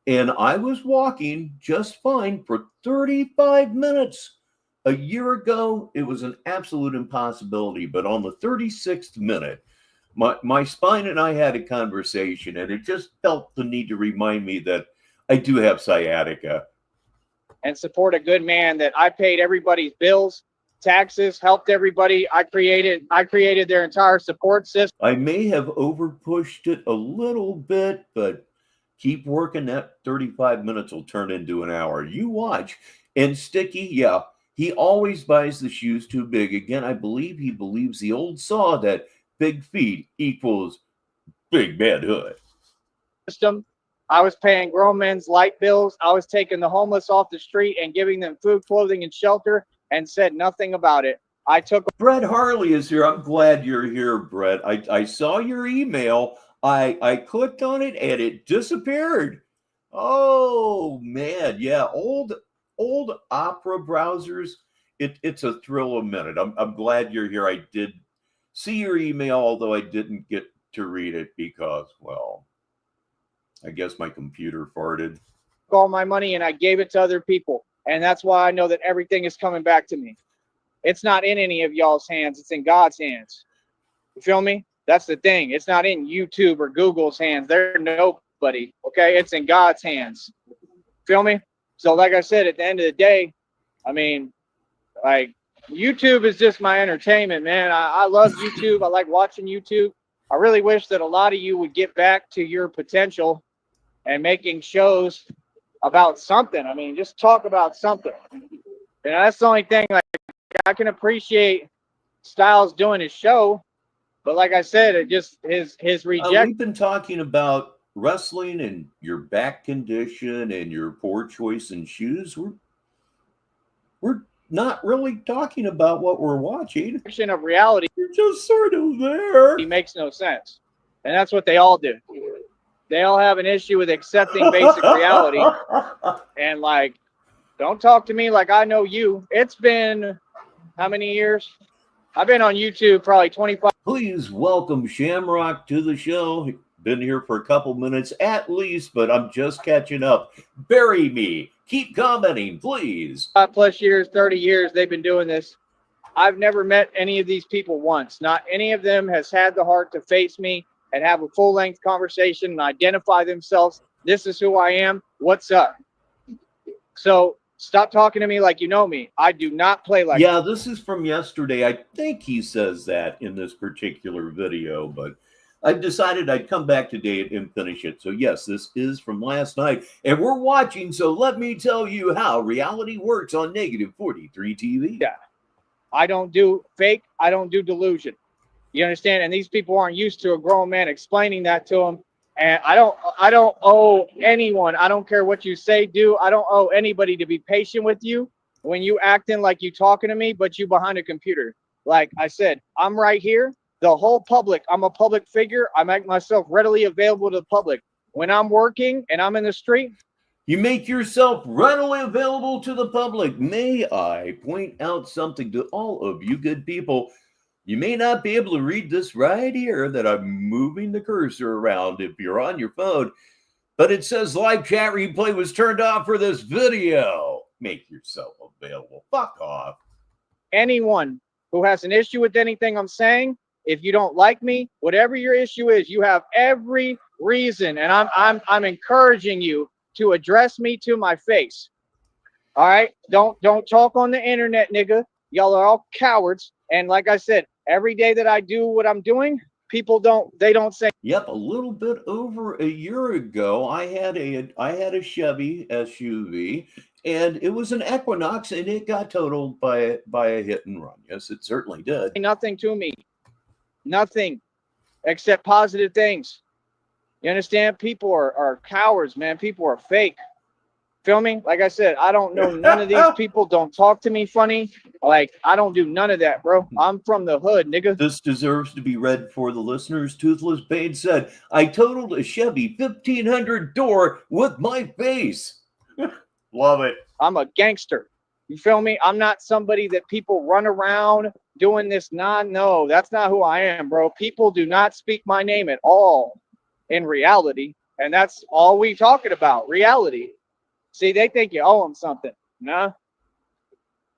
and I was walking just fine for 35 minutes. A year ago, it was an absolute impossibility. But on the 36th minute, my spine and I had a conversation, and it just felt the need to remind me that I do have sciatica. And support a good man that I paid everybody's bills, taxes, helped everybody. I created their entire support system. I may have overpushed it a little bit, but keep working. That 35 minutes will turn into an hour. You watch. And Sticky, yeah, he always buys the shoes too big. Again, I believe he believes the old saw that big feet equals big manhood. I was paying grown men's light bills. I was taking the homeless off the street and giving them food, clothing, and shelter, and said nothing about it. I took. Brett Harley is here. I'm glad you're here, Brett. I saw your email. I clicked on it and it disappeared. Oh man, yeah, old opera browsers. It's a thrill a minute. I'm glad you're here. I did see your email, although I didn't get to read it because, well, I guess my computer farted. All my money and I gave it to other people. And that's why I know that everything is coming back to me. It's not in any of y'all's hands. It's in God's hands. You feel me? That's the thing. It's not in YouTube or Google's hands. They're nobody. Okay. It's in God's hands. Feel me? So like I said, at the end of the day, I mean, like YouTube is just my entertainment, man. I love YouTube. I like watching YouTube. I really wish that a lot of you would get back to your potential and making shows about something. I mean, just talk about something. That's the only thing. Like, I can appreciate Styles doing his show, but like I said, it just his reject. We've been talking about wrestling and your back condition and your poor choice in shoes. We're not really talking about what we're watching. Of reality. You're just sort of there. He makes no sense, and that's what they all do. They all have an issue with accepting basic reality. And like, don't talk to me like I know you. It's been how many years? I've been on YouTube probably 25. Please welcome Shamrock to the show. Been here for a couple minutes at least, but I'm just catching up. Bury me. Keep commenting, please. 5+ years, 30 years, they've been doing this. I've never met any of these people once. Not any of them has had the heart to face me and have a full-length conversation and identify themselves. This is who I am. What's up? So stop talking to me like you know me. I do not play like. Yeah, this is from yesterday. I think he says that in this particular video, but I've decided I'd come back today and finish it. So yes, this is from last night, and we're watching. So let me tell you how reality works on Negative 43 TV. Yeah, I don't do fake. I don't do delusion. You understand? And these people aren't used to a grown man explaining that to them. And I don't owe anyone. I don't care what you say, do. I don't owe anybody to be patient with you when you acting like you talking to me, but you behind a computer. Like I said, I'm right here. The whole public, I'm a public figure. I make myself readily available to the public. When I'm working and I'm in the street. You make yourself readily available to the public. May I point out something to all of you good people? You may not be able to read this right here that I'm moving the cursor around if you're on your phone, But it says live chat replay was turned off for this video. Make yourself available. Fuck off. Anyone who has an issue with anything I'm saying, if you don't like me, whatever your issue is, you have every reason, and I'm encouraging you to address me to my face. All right? Don't talk on the internet, nigga. Y'all are all cowards. And like I said, every day that I do what I'm doing, people don't say. Yep, a little bit over a year ago, I had a Chevy SUV, and it was an Equinox, and it got totaled by a hit and run. Yes, it certainly did. Nothing to me. Nothing except positive things. You understand? People are cowards, man. People are fake. Feel me? Like I said, I don't know none of these people. Don't talk to me funny. Like, I don't do none of that, bro. I'm from the hood, nigga. This deserves to be read for the listeners. Toothless Bane said, I totaled a Chevy 1500 door with my face. Love it. I'm a gangster. You feel me? I'm not somebody that people run around doing this. No, that's not who I am, bro. People do not speak my name at all in reality. And that's all we talking about, reality. See, they think you owe them something. Nah.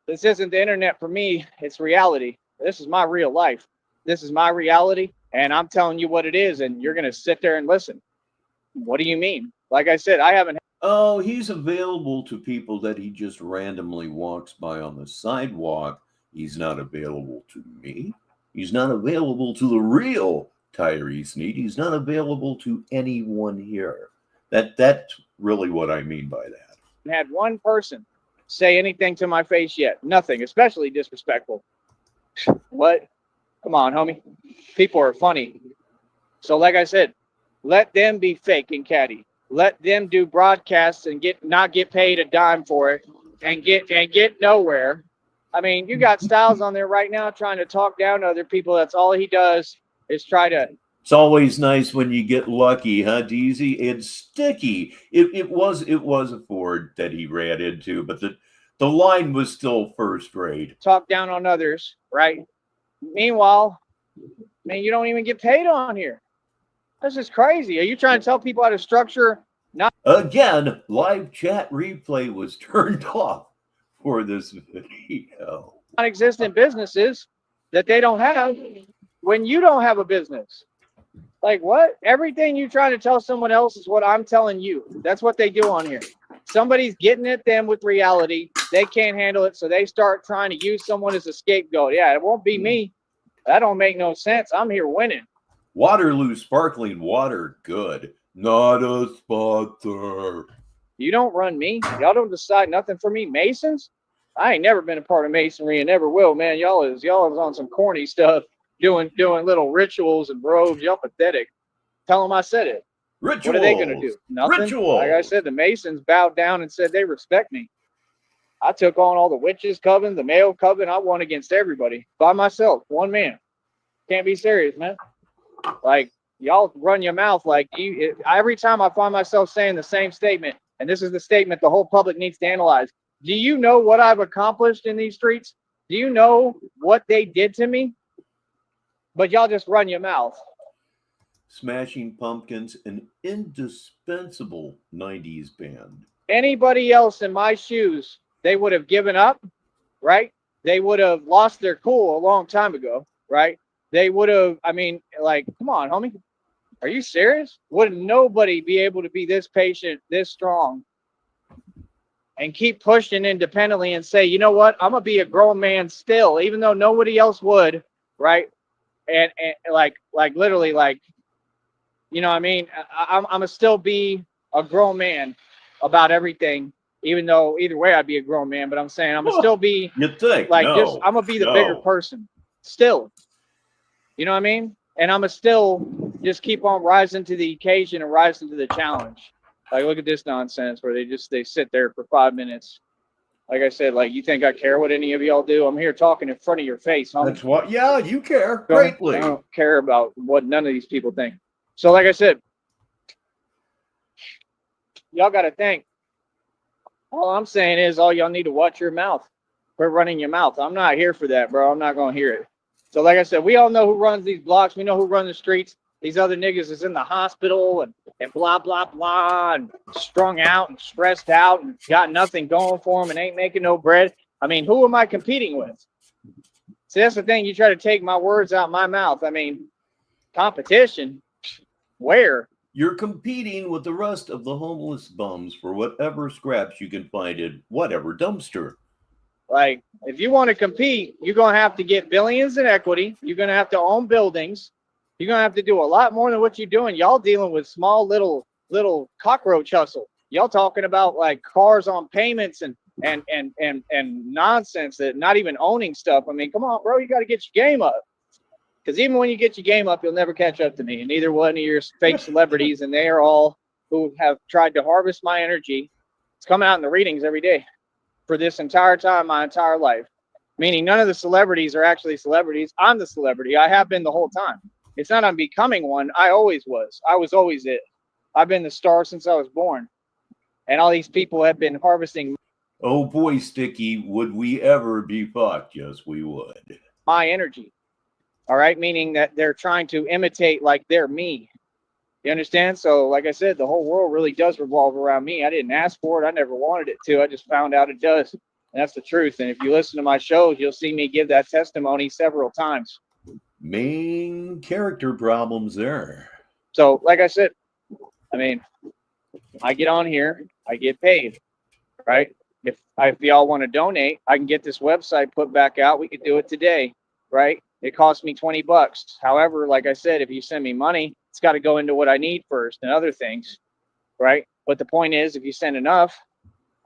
This isn't the internet for me. It's reality. This is my real life. This is my reality. And I'm telling you what it is. And you're going to sit there and listen. What do you mean? Like I said, I haven't. Oh, he's available to people that he just randomly walks by on the sidewalk. He's not available to me. He's not available to the real Tyree Sneed. He's not available to anyone here. That's really what I mean by that. Had one person say anything to my face yet. Nothing, especially disrespectful. What? Come on, homie. People are funny. So like I said, let them be fake and catty. Let them do broadcasts and not get paid a dime for it and get nowhere. I mean, you got Styles on there right now trying to talk down to other people. That's all he does is try to. It's always nice when you get lucky, huh, DZ? It's sticky. It was a Ford that he ran into, but the line was still first rate. Talk down on others, right? Meanwhile, man, you don't even get paid on here. This is crazy. Are you trying to tell people how to structure? Again, live chat replay was turned off for this video. Non-existent businesses that they don't have when you don't have a business. Like what? Everything you try to tell someone else is what I'm telling you. That's what they do on here. Somebody's getting at them with reality. They can't handle it, so they start trying to use someone as a scapegoat. Yeah, it won't be me. That don't make no sense. I'm here winning. Waterloo sparkling water, good. Not a sponsor. You don't run me. Y'all don't decide nothing for me. Masons? I ain't never been a part of masonry and never will, man. Y'all is on some corny stuff. Doing little rituals and robes. Y'all pathetic. Tell them I said it. Rituals. What are they going to do? Nothing. Rituals. Like I said, the Masons bowed down and said they respect me. I took on all the witches' coven, the male coven. I won against everybody by myself, one man. Can't be serious, man. Like, y'all run your mouth like you. Every time I find myself saying the same statement, and this is the statement the whole public needs to analyze. Do you know what I've accomplished in these streets? Do you know what they did to me? But y'all just run your mouth. Smashing Pumpkins, an indispensable 90s band. Anybody else in my shoes, they would have given up, right? They would have lost their cool a long time ago, right? They would have, I mean, like, come on, homie. Are you serious? Would nobody be able to be this patient, this strong, and keep pushing independently and say, you know what? I'm going to be a grown man still, even though nobody else would, right? And like literally, like, you know what I mean? I'm going to still be a grown man about everything, even though either way I'd be a grown man. But I'm saying I'm going to still be, You'd think, like, no, just, I'm going to be the bigger person still. You know what I mean? And I'm going to still just keep on rising to the occasion and rising to the challenge. Like, look at this nonsense where they sit there for 5 minutes. Like I said, like, you think I care what any of y'all do? I'm here talking in front of your face, homie. That's what, yeah, you care greatly. I don't care about what none of these people think. So, like I said, y'all got to think. All I'm saying is all y'all need to watch your mouth. Quit running your mouth. I'm not here for that, bro. I'm not going to hear it. So, like I said, we all know who runs these blocks. We know who runs the streets. these other niggas is in the hospital and blah, blah, blah, and strung out and stressed out and got nothing going for them and ain't making no bread. I mean, who am I competing with? See, that's the thing. You try to take my words out my mouth. I mean, competition, where? You're competing with the rest of the homeless bums for whatever scraps you can find in whatever dumpster. Like, if you want to compete, you're going to have to get billions in equity. You're going to have to own buildings. You're going to have to do a lot more than what you're doing. Y'all dealing with small little cockroach hustle. Y'all talking about like cars on payments and nonsense, that not even owning stuff. I mean, come on, bro, you got to get your game up. Because even when you get your game up, you'll never catch up to me. And neither one of your fake celebrities, and they are all who have tried to harvest my energy. It's coming out in the readings every day for this entire time, my entire life. Meaning none of the celebrities are actually celebrities. I'm the celebrity. I have been the whole time. It's not I'm becoming one. I always was. I was always it. I've been the star since I was born. And all these people have been harvesting. Oh boy, Sticky, would we ever be fucked? Yes, we would. My energy. All right, meaning that they're trying to imitate like they're me. You understand? So, like I said, the whole world really does revolve around me. I didn't ask for it. I never wanted it to. I just found out it does. And that's the truth. And if you listen to my shows, you'll see me give that testimony several times. Main character problems there. So, like I said, I mean, I get on here, I get paid, right? If y'all want to donate, I can get this website put back out. We could do it today, right? It cost me $20. However, like I said, if you send me money, it's got to go into what I need first and other things, right? But the point is, if you send enough,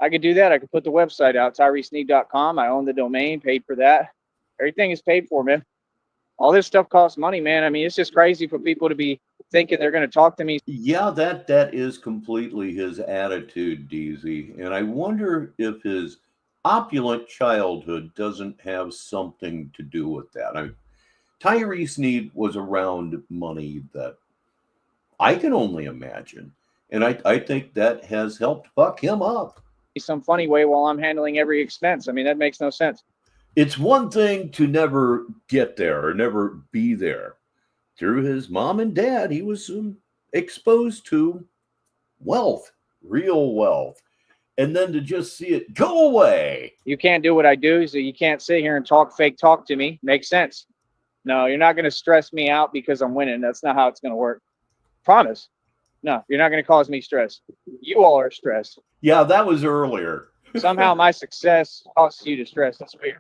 I could do that. I could put the website out, TyreeSneed.com. I own the domain, paid for that. Everything is paid for, man. All this stuff costs money, man. I mean, it's just crazy for people to be thinking they're going to talk to me. Yeah, that is completely his attitude, DZ. And I wonder if his opulent childhood doesn't have something to do with that. I mean, Tyree Sneed was around money that I can only imagine. And I think that has helped fuck him up. Some funny way while I'm handling every expense. I mean, that makes no sense. It's one thing to never get there or never be there. Through his mom and dad, he was exposed to wealth, real wealth. And then to just see it go away. You can't do what I do, so you can't sit here and fake talk to me. Makes sense. No, you're not going to stress me out because I'm winning. That's not how it's going to work. Promise. No, you're not going to cause me stress. You all are stressed. Yeah, that was earlier. Somehow my success causes you to stress. That's weird.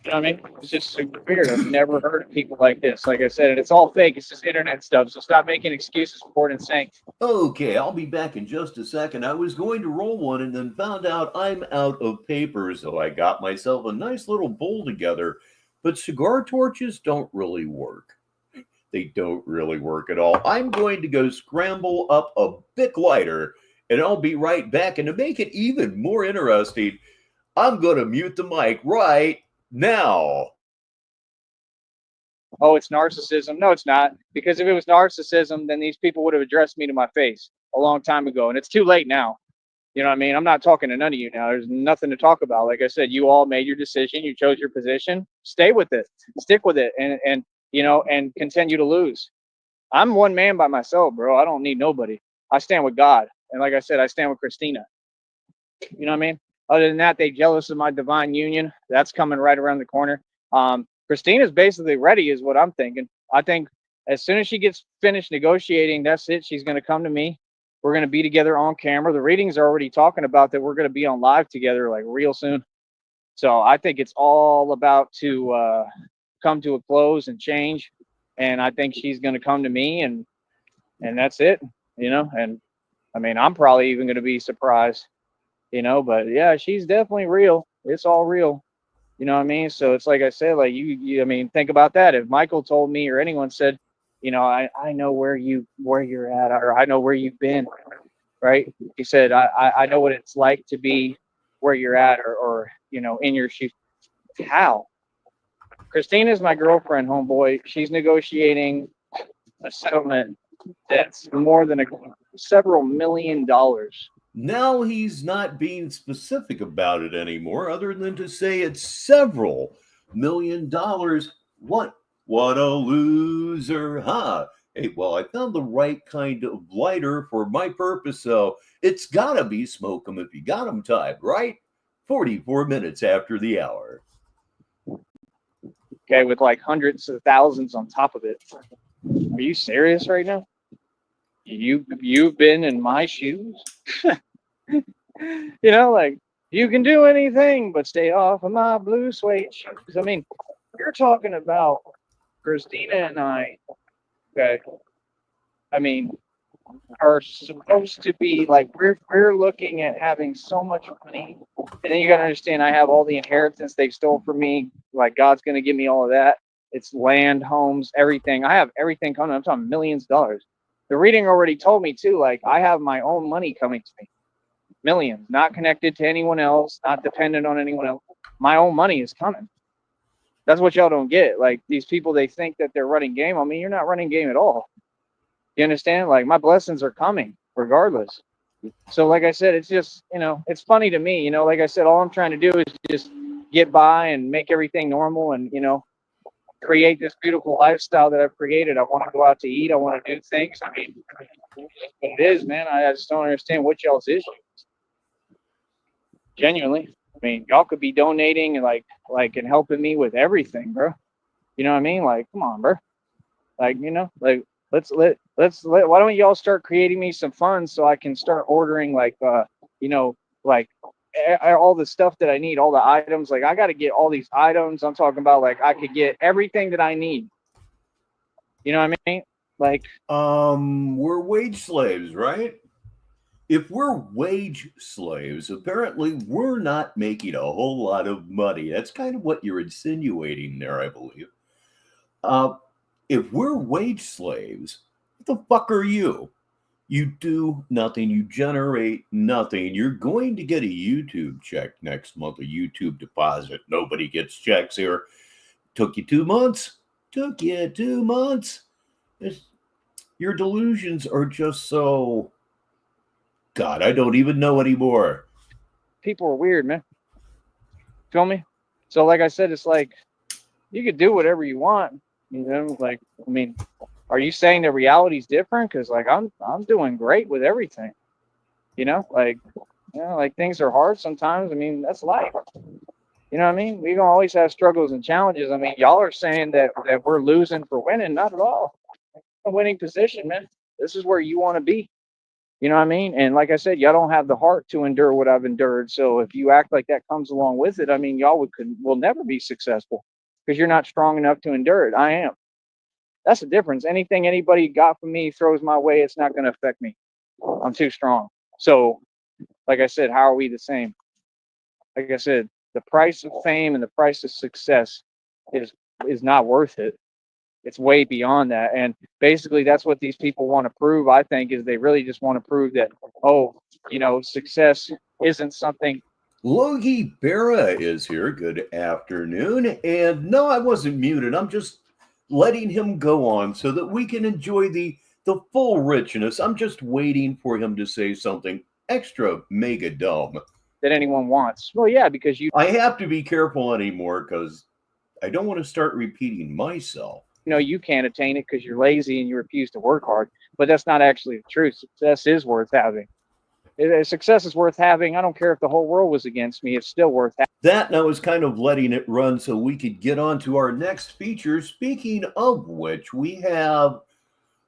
You know what I mean? It's just super weird. I've never heard of people like this. Like I said, and it's all fake. It's just internet stuff. So stop making excuses for it and saying. Okay, I'll be back in just a second. I was going to roll one and then found out I'm out of paper. So I got myself a nice little bowl together. But cigar torches don't really work. They don't really work at all. I'm going to go scramble up a Bic lighter and I'll be right back. And to make it even more interesting, I'm going to mute the mic right now. Oh, it's narcissism. No, it's not. Because if it was narcissism, then these people would have addressed me to my face a long time ago. And it's too late now. You know what I mean? I'm not talking to none of you now. There's nothing to talk about. Like I said, you all made your decision. You chose your position. Stay with it. Stick with it. And you know, and continue to lose. I'm one man by myself, bro. I don't need nobody. I stand with God. And like I said, I stand with Christina. You know what I mean? Other than that, they jealous of my divine union. That's coming right around the corner. Christina's basically ready is what I'm thinking. I think as soon as she gets finished negotiating, that's it. She's going to come to me. We're going to be together on camera. The readings are already talking about that we're going to be on live together like real soon. So I think it's all about to come to a close and change. And I think she's going to come to me and that's it, you know? And I mean, I'm probably even going to be surprised, you know, but yeah, she's definitely real. It's all real. You know what I mean? So it's like I said, like you I mean, think about that. If Michael told me or anyone said, you know, I know where you're at, or I know where you've been, right? He said, I know what it's like to be where you're at or you know, in your shoes. How? Christina's my girlfriend, homeboy. She's negotiating a settlement that's more than several $1 million. Now he's not being specific about it anymore, other than to say it's several $1 million. What What a loser, huh? Hey, well, I found the right kind of lighter for my purpose, so it's gotta be smoke 'em if you got 'em type, right? 44 minutes after the hour. Okay, with like hundreds of thousands on top of it. Are you serious right now? You've been in my shoes? Like you can do anything but stay off of my blue suede shoes. I mean, you're talking about Christina and I, okay? I mean, are supposed to be like we're looking at having so much money, and then you gotta understand I have all the inheritance they stole from me. Like God's gonna give me all of that. It's land, homes, everything. I have everything coming. I'm talking millions of dollars. The reading already told me too. Like I have my own money coming to me, millions, not connected to anyone else, not dependent on anyone else. My own money is coming. That's what y'all don't get. Like these people, they think that they're running game. I mean, you're not running game at all. You understand? Like my blessings are coming regardless. So like I said, it's just, it's funny to me, like I said, all I'm trying to do is just get by and make everything normal and, create this beautiful lifestyle that I've created. I want to go out to eat. I want to do things. I mean, it is, man. I just don't understand what y'all's issue is. Genuinely. I mean, y'all could be donating and and helping me with everything, bro. You know what I mean? Like, come on, bro. Like, let's why don't y'all start creating me some funds so I can start ordering like all the stuff that I need, all the items. Like I got to get all these items. I'm talking about like I could get everything that I need. You know what I mean? Like we're wage slaves, right? If we're wage slaves, apparently we're not making a whole lot of money. That's kind of what you're insinuating there, I believe. Uh, if we're wage slaves, what the fuck are you? You do nothing, you generate nothing. You're going to get a YouTube check next month, a YouTube deposit. Nobody gets checks here. Took you 2 months. Took you 2 months. Your delusions are just so. God, I don't even know anymore. people are weird, man. Feel me? So like I said, it's like you could do whatever you want. Like I mean, are you saying the reality's different? Because like I'm doing great with everything. Like things are hard sometimes. I mean, that's life. You know what I mean? We gonna always have struggles and challenges. I mean, y'all are saying that we're losing for winning. Not at all. A winning position, man. This is where you want to be. You know what I mean? And like I said, y'all don't have the heart to endure what I've endured. So if you act like that comes along with it, I mean, y'all will never be successful because you're not strong enough to endure it. I am. That's the difference. Anything anybody got from me throws my way, it's not going to affect me. I'm too strong. So, like I said, how are we the same? Like I said, the price of fame and the price of success is not worth it. It's way beyond that. And basically that's what these people want to prove, I think, is they really just want to prove that, success isn't something. Logie Berra is here. Good afternoon. And no, I wasn't muted. I'm just letting him go on so that we can enjoy the full richness. I'm just waiting for him to say something extra mega dumb that anyone wants. Well, yeah, because I have to be careful anymore because I don't want to start repeating myself. You can't attain it because you're lazy and you refuse to work hard. But that's not actually the truth. Success is worth having. Success is worth having. I don't care if the whole world was against me. It's still worth having. That, and I was kind of letting it run so we could get on to our next feature. Speaking of which, we have,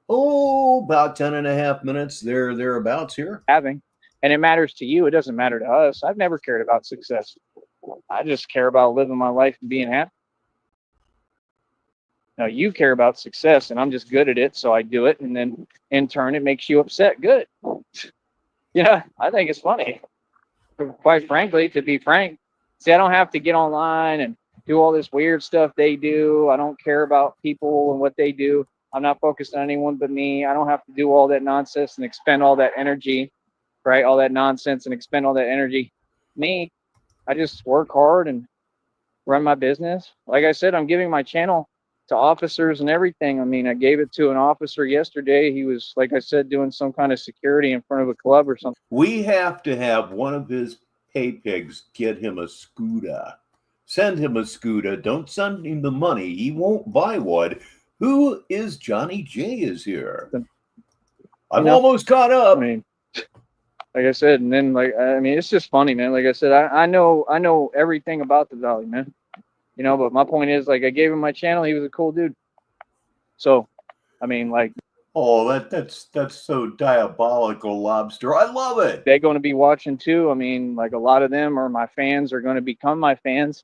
about 10 and a half minutes thereabouts here. Having. And it matters to you. It doesn't matter to us. I've never cared about success. I just care about living my life and being happy. Now you care about success, and I'm just good at it, so I do it, and then in turn it makes you upset. Good. Yeah, I think it's funny. Quite frankly, to be frank, see, I don't have to get online and do all this weird stuff they do. I don't care about people and what they do. I'm not focused on anyone but me. I don't have to do all that nonsense and expend all that energy, right? All that nonsense and expend all that energy. Me, I just work hard and run my business. Like I said, I'm giving my channel to officers and everything. I mean, I gave it to an officer yesterday. He was, like I said, doing some kind of security in front of a club or something. We have to have one of his pay pigs get him a scooter. Send him a scooter. Don't send him the money. He won't buy one. Who is Johnny J is here? I'm almost caught up. I mean, like I said, and then I mean, it's just funny, man. Like I said, I know everything about the Valley, man. But my point is, like, I gave him my channel. He was a cool dude. So, I mean, like, oh, that's so diabolical, Lobster. I love it. They're going to be watching too. I mean, like, a lot of them are my fans, are going to become my fans,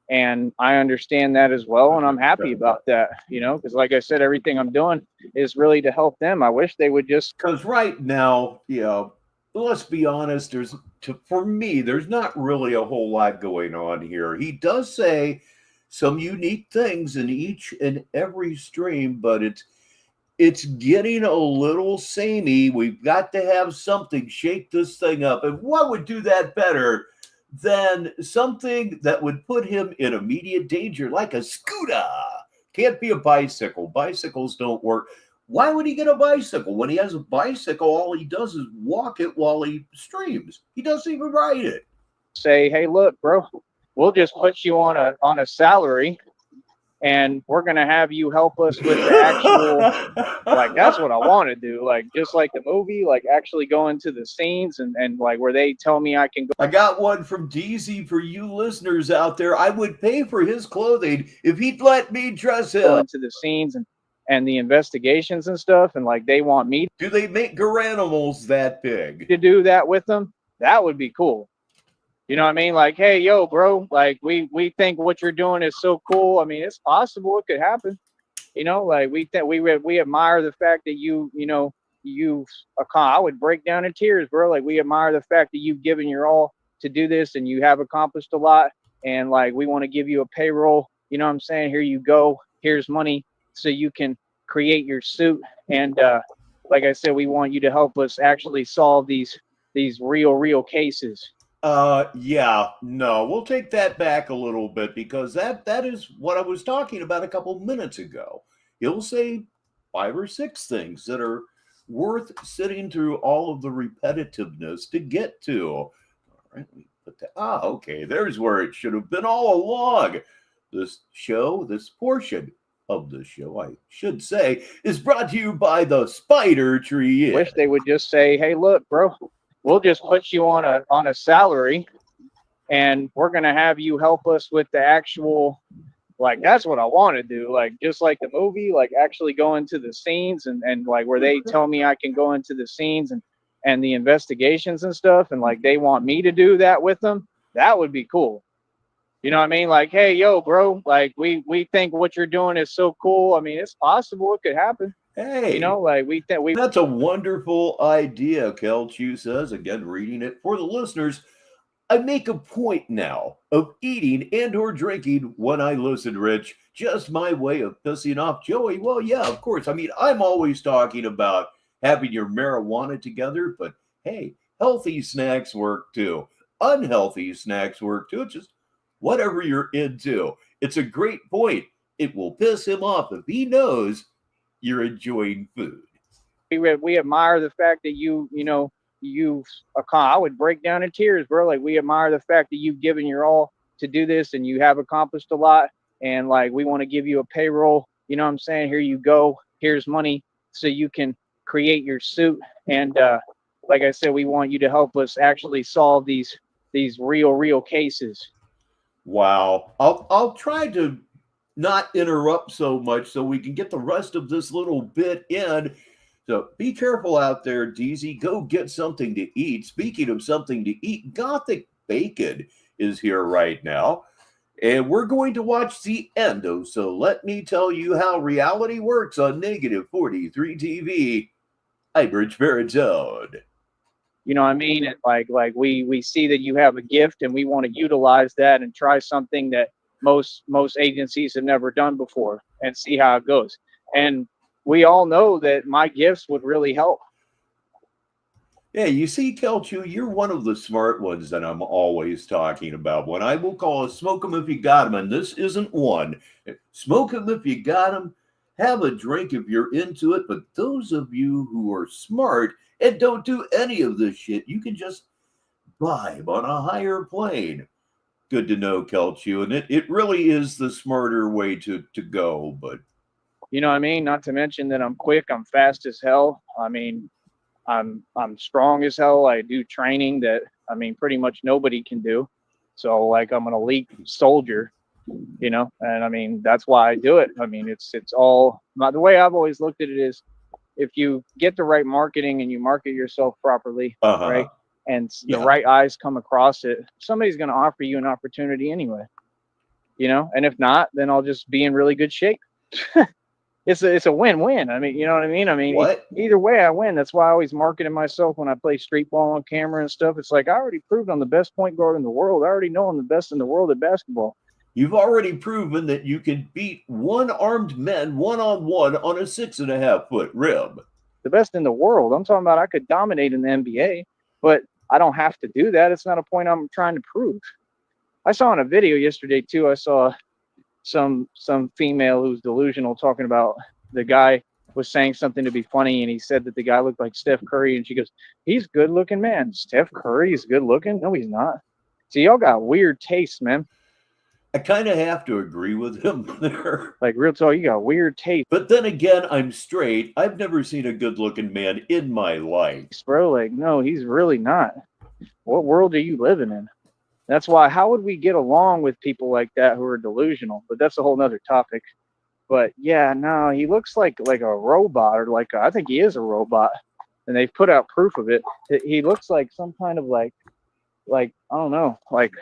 and I understand that as well, and I'm happy about that. Because like I said, everything I'm doing is really to help them. I wish they would just. Because right now, let's be honest. For me, there's not really a whole lot going on here. He does say some unique things in each and every stream, but it's getting a little samey. We've got to have something shake this thing up. And what would do that better than something that would put him in immediate danger, like a scooter? Can't be a bicycle. Bicycles don't work. Why would he get a bicycle? When he has a bicycle, all he does is walk it while he streams. He doesn't even ride it. Say, hey, look, bro, we'll just put you on a salary, and we're going to have you help us with the actual, like, that's what I want to do. Like, just like the movie, like, actually go into the scenes and like, where they tell me I can go. I got one from DZ for you listeners out there. I would pay for his clothing if he'd let me dress him. Go into the scenes and the investigations and stuff, and like, they want me. Do they make garanimals that big? To do that with them? That would be cool. You know what I mean? Like, hey, yo, bro, like, we think what you're doing is so cool. I mean, it's possible it could happen. Like, we admire the fact that I would break down in tears, bro. Like, we admire the fact that you've given your all to do this, and you have accomplished a lot. And like, we want to give you a payroll. You know what I'm saying? Here you go. Here's money so you can create your suit. And like I said, we want you to help us actually solve these real cases. We'll take that back a little bit, because that is what I was talking about a couple minutes ago. He'll say 5 or 6 things that are worth sitting through all of the repetitiveness to get to. All right, let me put that. Okay, there's where it should have been all along. This portion of the show, I should say, is brought to you by the Spider Tree. Wish they would just say, hey, look, bro, we'll just put you on a salary, and we're going to have you help us with the actual, like, that's what I want to do. Like, just like the movie, like, actually go into the scenes and like, where they tell me I can go into the scenes and the investigations and stuff, and like, they want me to do that with them. That would be cool. You know what I mean? Like, hey, yo, bro, like, we think what you're doing is so cool. I mean, it's possible it could happen. Hey, like, that's a wonderful idea, Kelchu says, again, reading it for the listeners. I make a point now of eating and or drinking when I listen, Rich. Just my way of pissing off Joey. Well, yeah, of course. I mean, I'm always talking about having your marijuana together, but hey, healthy snacks work too. Unhealthy snacks work too. It's just whatever you're into. It's a great point. It will piss him off if he knows you're enjoying food. We admire the fact that I would break down in tears, bro. Like, we admire the fact that you've given your all to do this, and you have accomplished a lot. And like, we want to give you a payroll. You know what I'm saying? Here you go. Here's money so you can create your suit. And like I said, we want you to help us actually solve these real cases. Wow. I'll try to not interrupt so much so we can get the rest of this little bit in. So be careful out there, DZ. Go get something to eat. Speaking of something to eat, Gothic Bacon is here right now. And we're going to watch the end of So Let Me Tell You How Reality Works on Negative 43 TV. I'm Richbartone. You know what I mean? And like we see that you have a gift, and we want to utilize that and try something that most agencies have never done before, and see how it goes. And we all know that my gifts would really help. Yeah, you see, Kelchu, you're one of the smart ones that I'm always talking about. When I will call a smoke 'em if you got 'em, and this isn't one. Smoke 'em if you got 'em. Have a drink if you're into it. But those of you who are smart and don't do any of this shit, you can just vibe on a higher plane. Good to know, Kelchu. And it really is the smarter way to go. But you know what I mean? Not to mention that I'm quick, I'm fast as hell. I mean, I'm strong as hell. I do training that pretty much nobody can do. So like I'm an elite soldier, you know, and I mean that's why I do it. I mean it's all the way I've always looked at it is if you get the right marketing and you market yourself properly, right? And the right eyes come across it, somebody's going to offer you an opportunity anyway, you know, and if not, then I'll just be in really good shape. It's a win-win. I mean, you know what I mean? I mean, what? Either way I win. That's why I always marketed myself when I play street ball on camera and stuff. It's like I already proved I'm the best point guard in the world. I already know I'm the best in the world at basketball. You've already proven that you can beat one-armed men one-on-one on a 6.5-foot rib. The best in the world. I'm talking about I could dominate in the NBA, but I don't have to do that. It's not a point I'm trying to prove. I saw in a video yesterday too, I saw some female who's delusional talking about the guy was saying something to be funny, and he said that the guy looked like Steph Curry, and she goes, he's a good looking man. Steph Curry is good looking? No, he's not. See, y'all got weird taste, man. I kind of have to agree with him there. Like, real talk, you got weird taste. But then again, I'm straight. I've never seen a good-looking man in my life. Bro, like, no, he's really not. What world are you living in? That's why, how would we get along with people like that who are delusional? But that's a whole nother topic. But yeah, no, he looks like a robot, or I think he is a robot. And they've put out proof of it. He looks like some kind of like, I don't know, like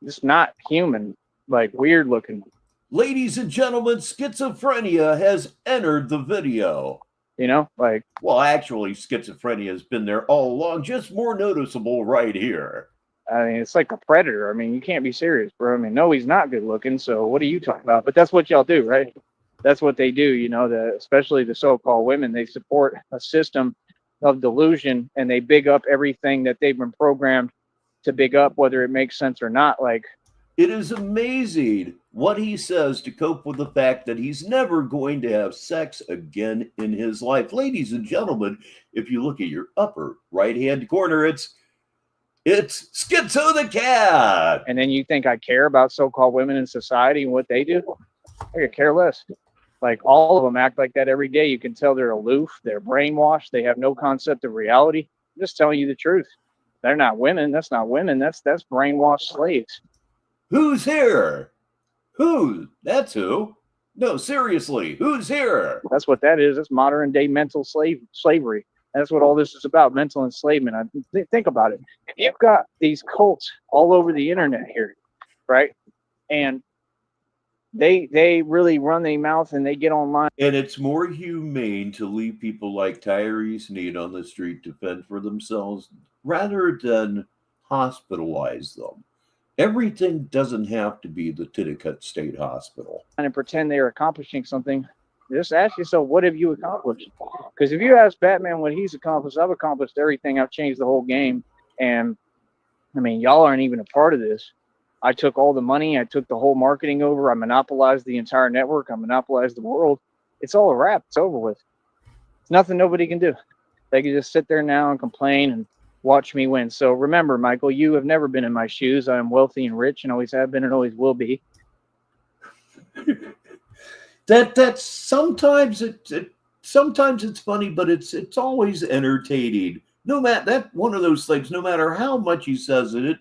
just not human, like weird looking. Ladies and gentlemen, schizophrenia has entered the video. You know, like. Well, actually, schizophrenia has been there all along, just more noticeable right here. I mean, it's like a predator. I mean, you can't be serious, bro. I mean, no, he's not good looking. So what are you talking about? But that's what y'all do, right? That's what they do. You know, especially the so-called women, they support a system of delusion, and they big up everything that they've been programmed to big up, whether it makes sense or not. Like, it is amazing what he says to cope with the fact that he's never going to have sex again in his life. Ladies and gentlemen, if you look at your upper right-hand corner, it's Schizo the Cat. And then you think I care about so-called women in society and what they do? I could care less. Like, all of them act like that every day. You can tell they're aloof, they're brainwashed, they have no concept of reality. I'm just telling you the truth. They're not women. That's not women. That's brainwashed slaves. Who's here? Who? That's who. No, seriously, who's here? That's what that is. It's modern day mental slavery. That's what all this is about, mental enslavement. Think about it. You've got these cults all over the internet here, right? And they really run their mouth and they get online. And it's more humane to leave people like Tyree Sneed on the street to fend for themselves rather than hospitalize them. Everything doesn't have to be the Titicut State Hospital. And pretend they're accomplishing something. Just ask yourself, what have you accomplished? Because if you ask Batman what he's accomplished, I've accomplished everything. I've changed the whole game. And, I mean, y'all aren't even a part of this. I took all the money. I took the whole marketing over. I monopolized the entire network. I monopolized the world. It's all a wrap. It's over with. It's nothing nobody can do. They can just sit there now and complain and watch me win. So remember, Michael, you have never been in my shoes. I am wealthy and rich and always have been and always will be. That's sometimes it's funny, but it's always entertaining. No matter that one of those things, no matter how much he says it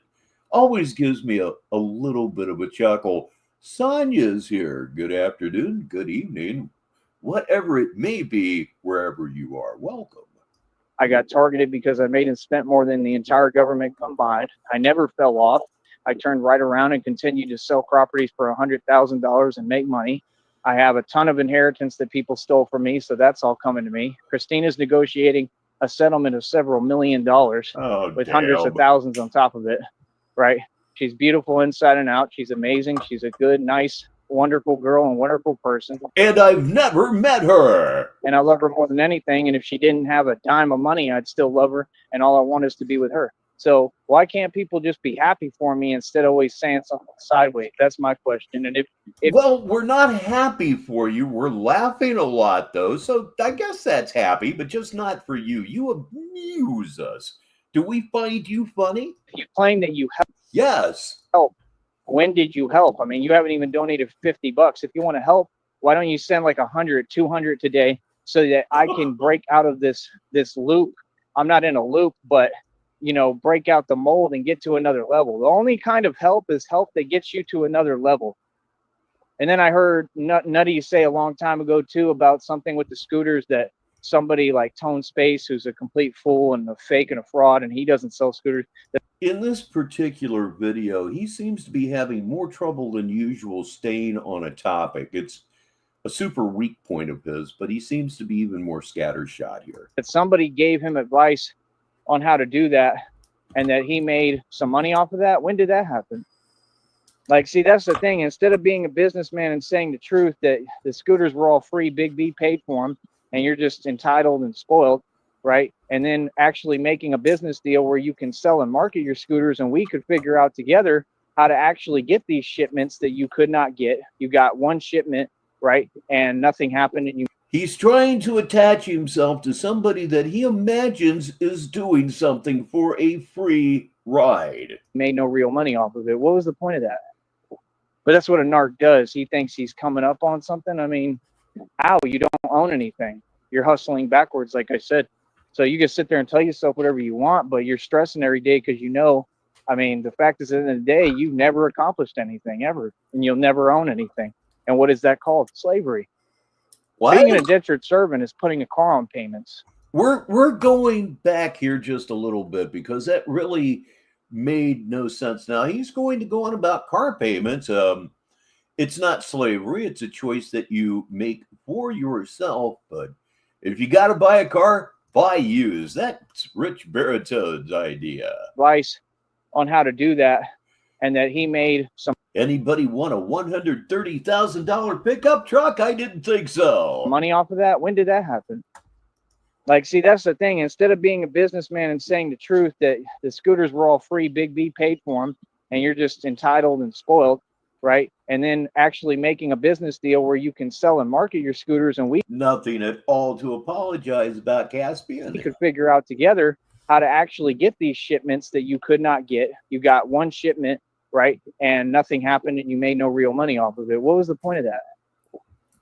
always gives me a little bit of a chuckle. Sonia's here. Good afternoon, good evening, whatever it may be, wherever you are. Welcome. I got targeted because I made and spent more than the entire government combined. I never fell off. I turned right around and continued to sell properties for $100,000 and make money. I have a ton of inheritance that people stole from me, so that's all coming to me. Christina's negotiating a settlement of several $1 million with hundreds of thousands on top of it, right? She's beautiful inside and out. She's amazing. She's a good, nice, wonderful girl and wonderful person. And I've never met her. And I love her more than anything. And if she didn't have a dime of money, I'd still love her. And all I want is to be with her. So why can't people just be happy for me instead of always saying something sideways? That's my question. And if well, we're not happy for you. We're laughing a lot, though. So I guess that's happy, but just not for you. You amuse us. Do we find you funny? You claim that you help. Yes. Help when did you help? I mean, you haven't even donated $50. If you want to help, why don't you send like 100, 200 today so that I can break out of this loop? I'm not in a loop, but break out the mold and get to another level. The only kind of help is help that gets you to another level. And then I heard Nutty say a long time ago too about something with the scooters, that somebody like Tone Space, who's a complete fool and a fake and a fraud, and he doesn't sell scooters. In this particular video, he seems to be having more trouble than usual staying on a topic. It's a super weak point of his, but he seems to be even more scattershot here. That somebody gave him advice on how to do that, and that he made some money off of that. When did that happen? Like, see, that's the thing. Instead of being a businessman and saying the truth that the scooters were all free, Big B paid for them, and you're just entitled and spoiled, right? And then actually making a business deal where you can sell and market your scooters, and we could figure out together how to actually get these shipments that you could not get. You got one shipment, right? And nothing happened, and you... He's trying to attach himself to somebody that he imagines is doing something for a free ride. Made no real money off of it. What was the point of that? But that's what a narc does. He thinks he's coming up on something. I mean, how? You don't own anything. You're hustling backwards, like I said. So you can sit there and tell yourself whatever you want, but you're stressing every day because I mean, the fact is, at the end of the day, you've never accomplished anything ever, and you'll never own anything. And what is that called? Slavery. What? Being an indentured servant is putting a car on payments. We're going back here just a little bit because that really made no sense. Now he's going to go on about car payments. It's not slavery. It's a choice that you make for yourself. But if you got to buy a car, buy used. That's Richbartone's idea. Advice on how to do that, and that he made some... Anybody want a $130,000 pickup truck? I didn't think so. Money off of that? When did that happen? Like, see, that's the thing. Instead of being a businessman and saying the truth that the scooters were all free, Big B paid for them, and you're just entitled and spoiled, right? And then actually making a business deal where you can sell and market your scooters, and we... Nothing at all to apologize about, Caspian. We could figure out together how to actually get these shipments that you could not get. You got one shipment, right? And nothing happened, and you made no real money off of it. What was the point of that?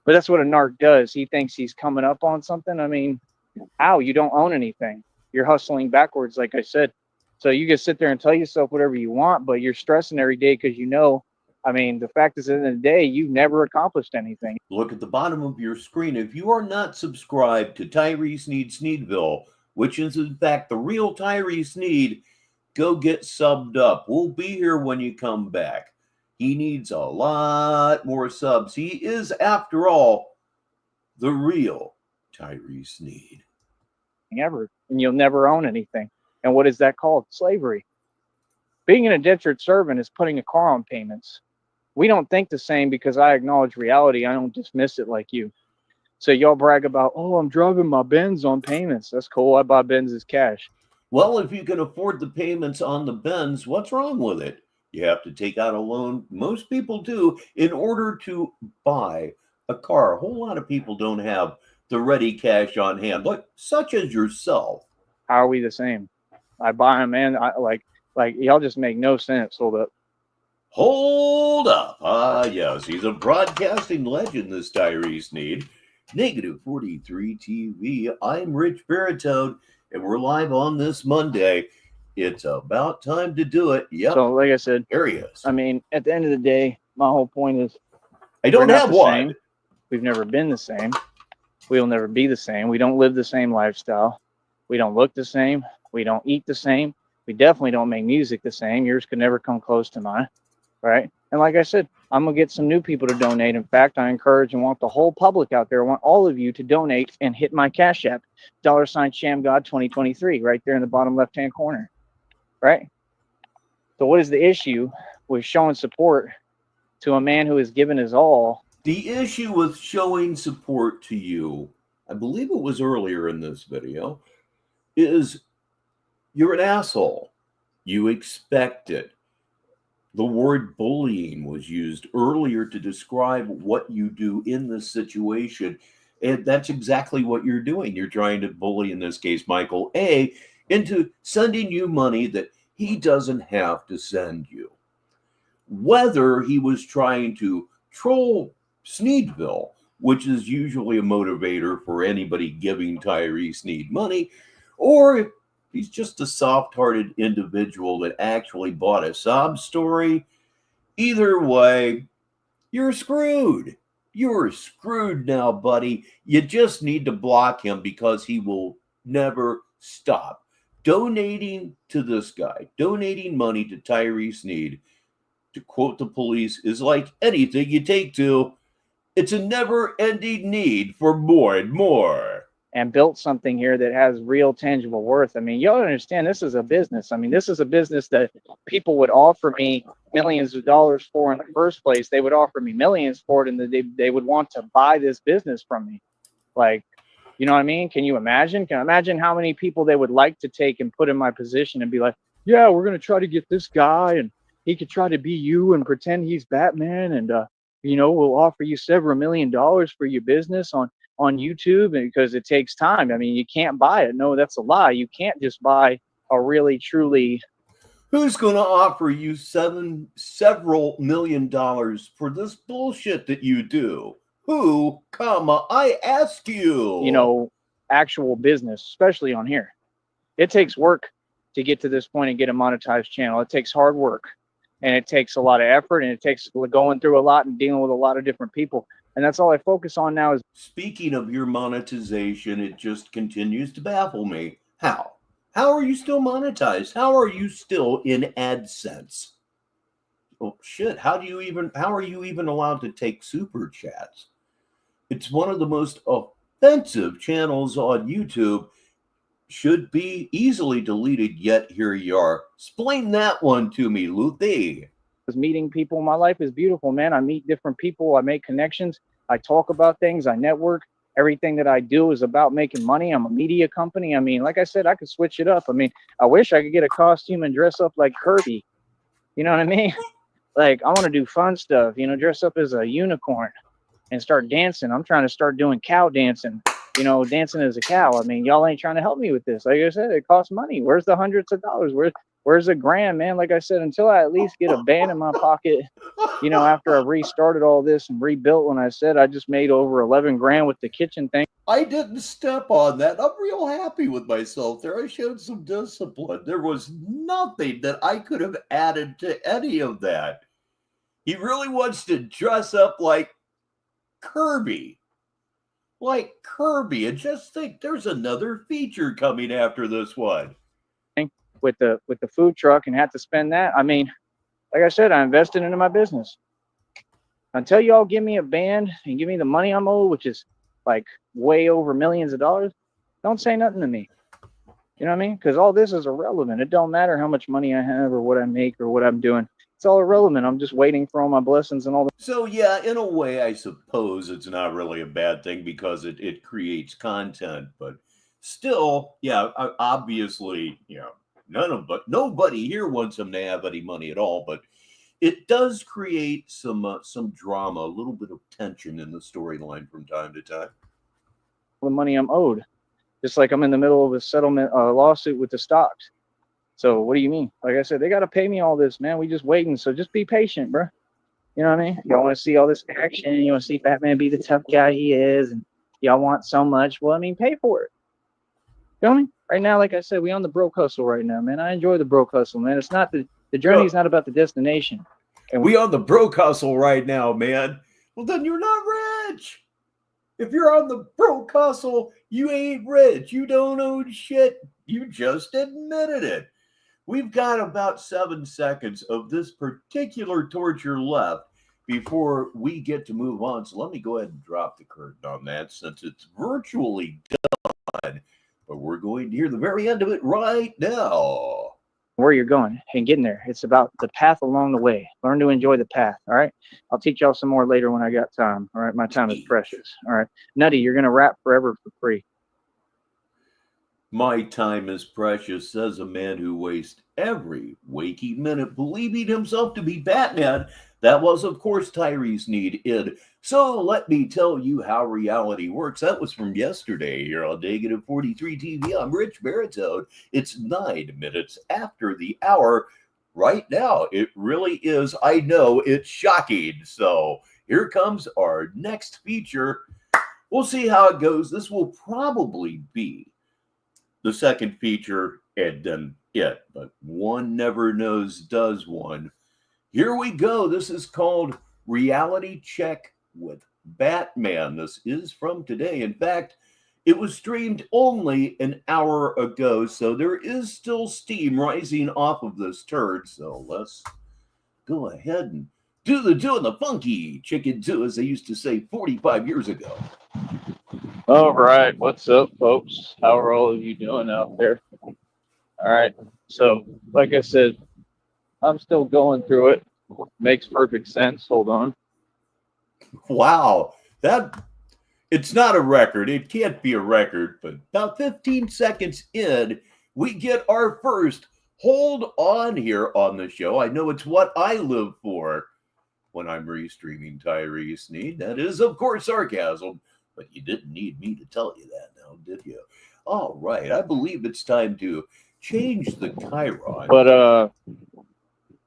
But that's what a narc does. He thinks he's coming up on something. I mean, how? You don't own anything. You're hustling backwards, like I said. So you can sit there and tell yourself whatever you want, but you're stressing every day because I mean, the fact is, at the end of the day, you've never accomplished anything. Look at the bottom of your screen. If you are not subscribed to Tyree Sneed Sneedville, which is in fact the real Tyree Sneed, go get subbed up. We'll be here when you come back. He needs a lot more subs. He is, after all, the real Tyree Sneed. Ever, and you'll never own anything. And what is that called? Slavery. Being an indentured servant is putting a car on payments. We don't think the same because I acknowledge reality. I don't dismiss it like you. So y'all brag about, oh, I'm driving my Benz on payments. That's cool. I buy Benz's cash. Well, if you can afford the payments on the Benz, what's wrong with it? You have to take out a loan. Most people do in order to buy a car. A whole lot of people don't have the ready cash on hand, such as yourself. How are we the same? I buy them, man. I like y'all just make no sense. Hold up. Ah, yes, he's a broadcasting legend, this Tyree Sneed. Negative 43 TV. I'm Richbartone, and we're live on this Monday. It's about time to do it. Yep. So, like I said, there he is. I mean, at the end of the day, my whole point is, I don't have one. Same. We've never been the same. We will never be the same. We don't live the same lifestyle. We don't look the same. We don't eat the same. We definitely don't make music the same. Yours could never come close to mine, right? And like I said, I'm going to get some new people to donate. In fact, I encourage and want the whole public out there, I want all of you to donate and hit my Cash App, $ShamGod 2023, right there in the bottom left-hand corner, right? So what is the issue with showing support to a man who has given his all? The issue with showing support to you, I believe it was earlier in this video, is you're an asshole. You expect it. The word bullying was used earlier to describe what you do in this situation. And that's exactly what you're doing. You're trying to bully, in this case, Michael A., into sending you money that he doesn't have to send you. whether he was trying to troll Sneedville, which is usually a motivator for anybody giving Tyree Sneed money, or if he's just a soft-hearted individual that actually bought a sob story. Either way, you're screwed. You're screwed now, buddy. You just need to block him because he will never stop donating to this guy. Donating money to Tyree Sneed, to quote the police, is like anything you take to. It's a never-ending need for more and more. And built something here that has real tangible worth. I mean, y'all understand this is a business. I mean, this is a business that people would offer me millions of dollars for in the first place. They would offer me millions for it, and they would want to buy this business from me. Like, you know what I mean? Can you imagine? Can I imagine how many people they would like to take and put in my position and be like, yeah, we're going to try to get this guy, and he could try to be you and pretend he's Batman, and we'll offer you several $1 million for your business on YouTube, because it takes time. I mean, you can't buy it. No, that's a lie. You can't just buy a really, truly. Who's going to offer you several $1 million for this bullshit that you do? Who, I ask you. Actual business, especially on here. It takes work to get to this point and get a monetized channel. It takes hard work, and it takes a lot of effort, and it takes going through a lot and dealing with a lot of different people. And that's all I focus on now. Is speaking of your monetization, it just continues to baffle me. How are you still monetized? How are you still in AdSense? Oh shit, how are you even allowed to take super chats? It's one of the most offensive channels on YouTube. Should be easily deleted, yet here you are. Explain that one to me, Luthi. Meeting people. My life is beautiful, man. I meet different people. I make connections. I talk about things. I network. Everything that I do is about making money. I'm a media company. I mean, like I said, I could switch it up. I mean, I wish I could get a costume and dress up like Kirby. You know what I mean? Like, I want to do fun stuff, dress up as a unicorn and start dancing. I'm trying to start doing cow dancing, dancing as a cow. I mean, y'all ain't trying to help me with this. Like I said, it costs money. Where's the hundreds of dollars? Where's a grand, man? Like I said, until I at least get a band in my pocket, after I restarted all this and rebuilt, when I said I just made over 11 grand with the kitchen thing. I didn't step on that. I'm real happy with myself there. I showed some discipline. There was nothing that I could have added to any of that. He really wants to dress up like Kirby. Like Kirby. And just think, there's another feature coming after this one. With the food truck, and had to spend that. I mean, like I said, I invested into my business. Until y'all give me a band and give me the money I'm owed, which is like way over millions of dollars, don't say nothing to me. You know what I mean? Because all this is irrelevant. It don't matter how much money I have or what I make or what I'm doing. It's all irrelevant. I'm just waiting for all my blessings and all that. So yeah, in a way, I suppose it's not really a bad thing because it creates content. But still, yeah, obviously, nobody here wants him to have any money at all, but it does create some drama, a little bit of tension in the storyline from time to time. The money I'm owed, just like I'm in the middle of a settlement lawsuit with the stocks. So what do you mean? Like I said, they got to pay me all this, man. We just waiting. So just be patient, bro. You know what I mean? Y'all want to see all this action. You want to see Batman be the tough guy he is, and y'all want so much. Well, I mean, pay for it. You know what I mean? Right now, like I said, we on the broke hustle right now, man. I enjoy the broke hustle, man. It's not the journey is not about the destination. And we on the broke hustle right now, man. Well, then you're not rich. If you're on the broke hustle, you ain't rich. You don't own shit. You just admitted it. We've got about 7 seconds of this particular torture left before we get to move on. So let me go ahead and drop the curtain on that since it's virtually done. But we're going to hear the very end of it right now. Where you're going and getting there. It's about the path along the way. Learn to enjoy the path. All right. I'll teach y'all some more later when I got time. All right. My time is precious. All right. Nutty, you're going to rap forever for free. My time is precious, says a man who wastes every waking minute believing himself to be Batman. That was, of course, Tyree Sneed id. So let me tell you how reality works. That was from yesterday here on Negative 43 TV. I'm Richbartone. It's 9 minutes after the hour. right now. It really is. I know it's shocking. So here comes our next feature. We'll see how it goes. This will probably be the second feature and then it, but one never knows, does one. Here we go. This is called Reality Check with Batman. This is from today. In fact, it was streamed only an hour ago, so there is still steam rising off of this turd. So let's go ahead and doing the funky chicken do, as they used to say 45 years ago. All right, what's up, folks? How are all of you doing out there? All right, so like I said, I'm still going through it. Makes perfect sense. Hold on. Wow, that it's not a record. It can't be a record, but about 15 seconds in, we get our first hold on here on the show. I know it's what I live for when I'm restreaming Tyree Sneed. That is, of course, sarcasm, but you didn't need me to tell you that now, did you? All right, I believe it's time to change the Chiron. But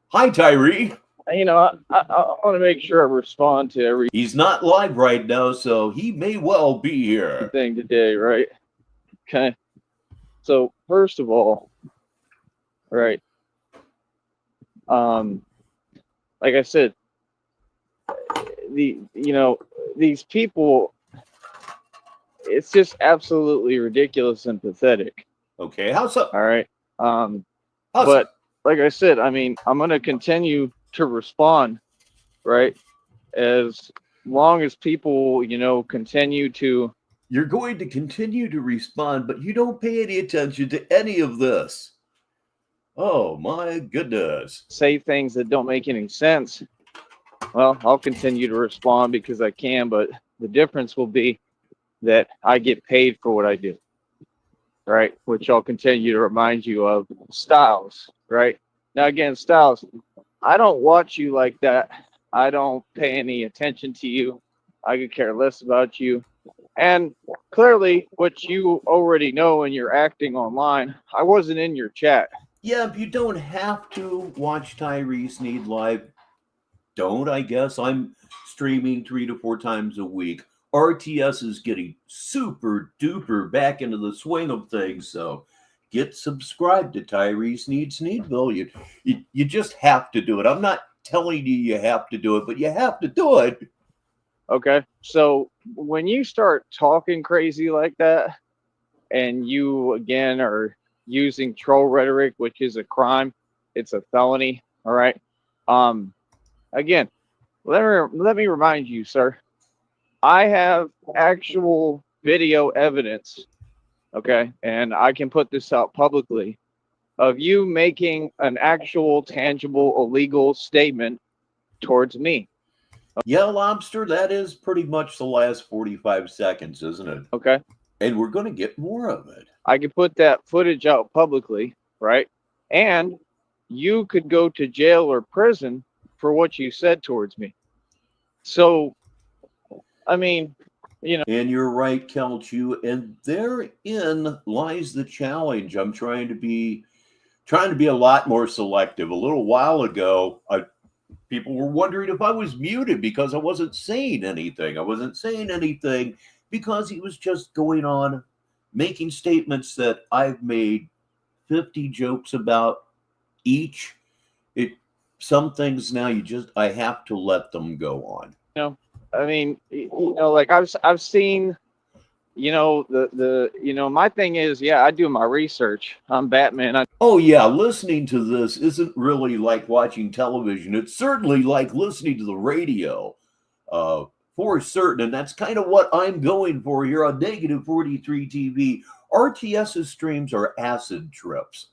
hi, Tyree. you know, I want to make sure I respond to everything He's not live right now, so he may well be here. today, right? Okay. So first of all, right. Like I said, these people, it's just absolutely ridiculous and pathetic. Okay, how's up? All right. But like I said, I mean, I'm going to continue to respond, right? As long as people, continue to. You're going to continue to respond, but you don't pay any attention to any of this. Oh, my goodness. Say things that don't make any sense. Well, I'll continue to respond because I can, but the difference will be that I get paid for what I do, right? Which I'll continue to remind you of. Styles, right? Now, again, Styles, I don't watch you like that. I don't pay any attention to you. I could care less about you. And clearly, what you already know when you're acting online, I wasn't in your chat. Yeah, you don't have to watch Tyree Sneed live. Don't, I guess. I'm streaming 3 to 4 times a week. RTS is getting super duper back into the swing of things, so get subscribed to Tyree Sneed Sneedville. You just have to do it. I'm not telling you have to do it, but you have to do it. Okay, so when you start talking crazy like that, and you again are using troll rhetoric, which is a crime, it's a felony. All right. Again, let me remind you, sir. I have actual video evidence, okay, and I can put this out publicly, of you making an actual, tangible, illegal statement towards me. Yeah, Lobster, that is pretty much the last 45 seconds, isn't it? Okay. And we're going to get more of it. I can put that footage out publicly, right? And you could go to jail or prison for what you said towards me. So, I mean, And you're right, Kelchu, and therein lies the challenge. I'm trying to be a lot more selective. A little while ago, people were wondering if I was muted because I wasn't saying anything. I wasn't saying anything because he was just going on making statements that I've made 50 jokes about each. Some things now I have to let them go on. I mean, like I've seen, my thing is, yeah, I do my research. I'm Batman. Oh yeah, listening to this isn't really like watching television. It's certainly like listening to the radio, for certain. And that's kind of what I'm going for here on Negative 43 TV. RTS's streams are acid trips.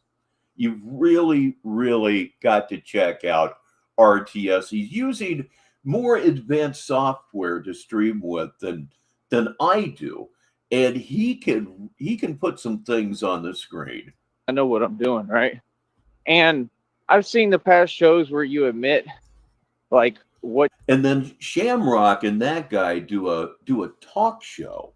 You've really, really got to check out RTS. He's using more advanced software to stream with than I do, and he can put some things on the screen. I know what I'm doing, right? And I've seen the past shows where you admit, like, what. And then Shamrock and that guy do a talk show.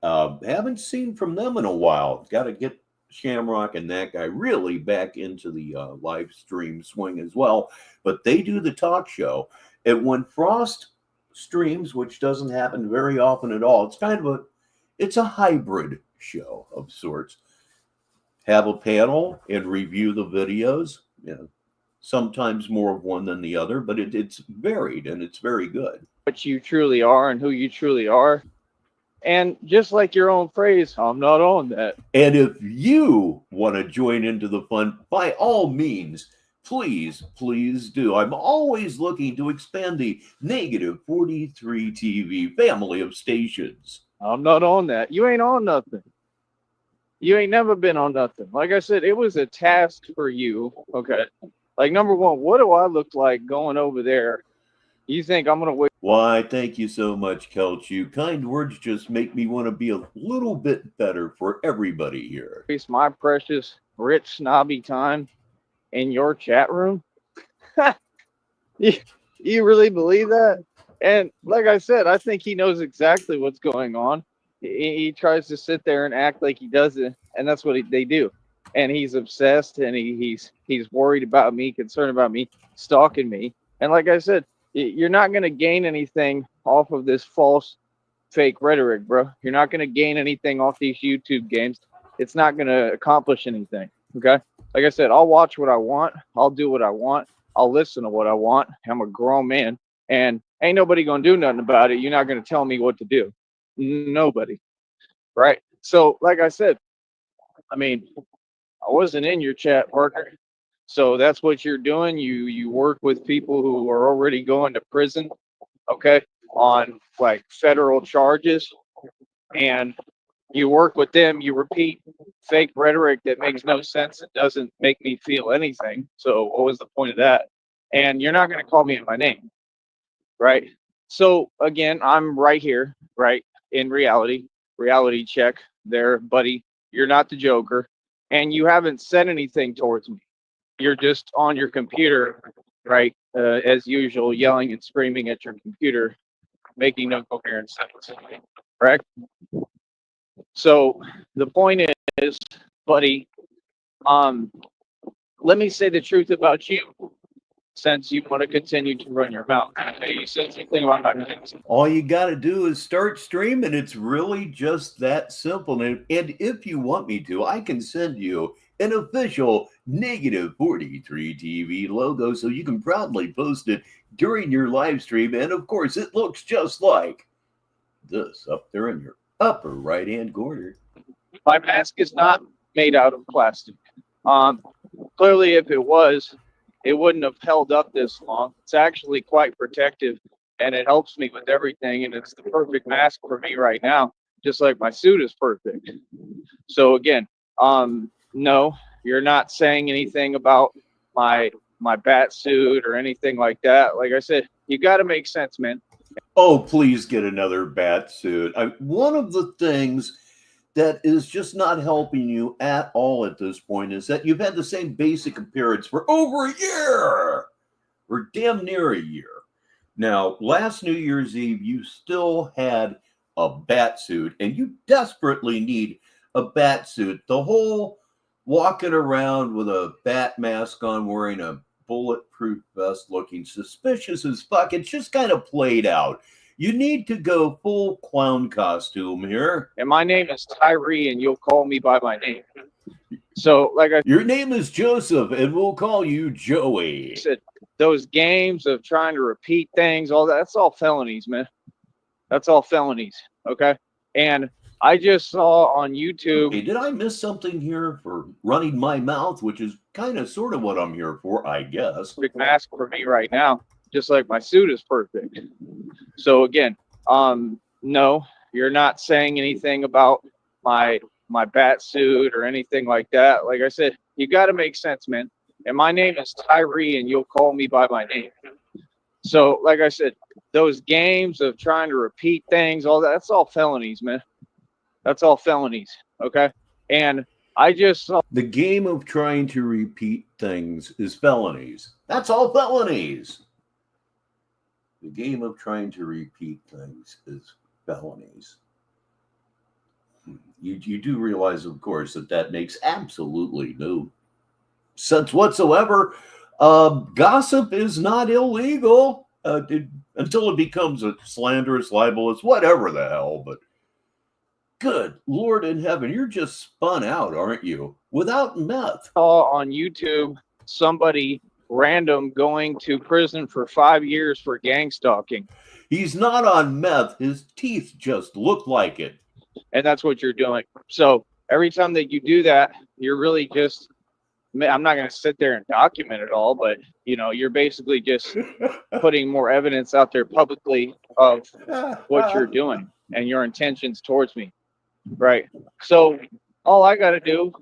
Haven't seen from them in a while. Got to get Shamrock and that guy really back into the live stream swing as well. But they do the talk show. And when Frost streams, which doesn't happen very often at all, it's a hybrid show of sorts. Have a panel and review the videos. Sometimes more of one than the other, but it's varied and it's very good. What you truly are and who you truly are. And just like your own phrase, I'm not on that. And if you want to join into the fun, by all means, please do. I'm always looking to expand the Negative 43 TV family of stations. I'm not on that. You ain't on nothing. You ain't never been on nothing. Like I said, it was a task for you. Okay. Like, number one, what do I look like going over there? You think I'm going to wait? Why, thank you so much, Kelch. You kind words just make me want to be a little bit better for everybody here. Waste my precious, rich, snobby time in your chat room? You really believe that? And like I said, I think he knows exactly what's going on. He tries to sit there and act like he doesn't, and that's what they do. And he's obsessed, and he's worried about me, concerned about me, stalking me. And like I said, you're not going to gain anything off of this false, fake rhetoric, bro. You're not going to gain anything off these YouTube games. It's not going to accomplish anything, okay? Like I said, I'll watch what I want. I'll do what I want. I'll listen to what I want. I'm a grown man, and ain't nobody going to do nothing about it. You're not going to tell me what to do. Nobody, right? So, like I said, I mean, I wasn't in your chat, Parker. So that's what you're doing. You work with people who are already going to prison, okay, on like federal charges, and you work with them. You repeat fake rhetoric that makes no sense. It doesn't make me feel anything. So what was the point of that? And you're not going to call me in my name, right? So again, I'm right here, right, in reality check there, buddy. You're not the Joker, and you haven't said anything towards me. You're just on your computer, right, as usual, yelling and screaming at your computer, making no coherent sense, correct? So the point is, buddy, let me say the truth about you, since you want to continue to run your mouth. Okay, you said something about my things. All you got to do is start streaming. It's really just that simple. And if you want me to, I can send you an official Negative 43 TV logo so you can proudly post it during your live stream. And of course, it looks just like this up there in your upper right-hand corner. My mask is not made out of plastic. Clearly, if it was, it wouldn't have held up this long. It's actually quite protective, and it helps me with everything, and it's the perfect mask for me right now, just like my suit is perfect. So again, no, you're not saying anything about my bat suit or anything like that. Like I said, you got to make sense, man. Oh, please get another bat suit. One of the things that is just not helping you at all at this point is that you've had the same basic appearance for over a year, or damn near a year. Now, last New Year's Eve, you still had a bat suit, and you desperately need a bat suit. The whole walking around with a bat mask on, wearing a bulletproof vest, looking suspicious as fuck, it's just kind of played out. You need to go full clown costume here. And my name is Tyree, and you'll call me by my name. So, your name is Joseph, and we'll call you Joey. Said, those games of trying to repeat things, all that's all felonies, man. That's all felonies, okay? And I just saw on YouTube. Hey, did I miss something here for running my mouth, which is kind of sort of what I'm here for, I guess. Big mask for me right now, just like my suit is perfect. So again, no, you're not saying anything about my bat suit or anything like that. Like I said, you got to make sense, man. And my name is Tyree, and you'll call me by my name. So, like I said, those games of trying to repeat things, all that's all felonies, man. That's all felonies, okay? And I just saw the game of trying to repeat things is felonies. That's all felonies. The game of trying to repeat things is felonies. You do realize, of course, that makes absolutely no sense whatsoever. Gossip is not illegal until it becomes a slanderous, libelous, whatever the hell. But good Lord in heaven, you're just spun out, aren't you? Without meth. On YouTube somebody random going to prison for 5 years for gang stalking. He's not on meth. His teeth just look like it. And that's what you're doing. So every time that you do that, you're really just, I'm not going to sit there and document it all, but you're basically just putting more evidence out there publicly of what you're doing and your intentions towards me. Right. So all I got to do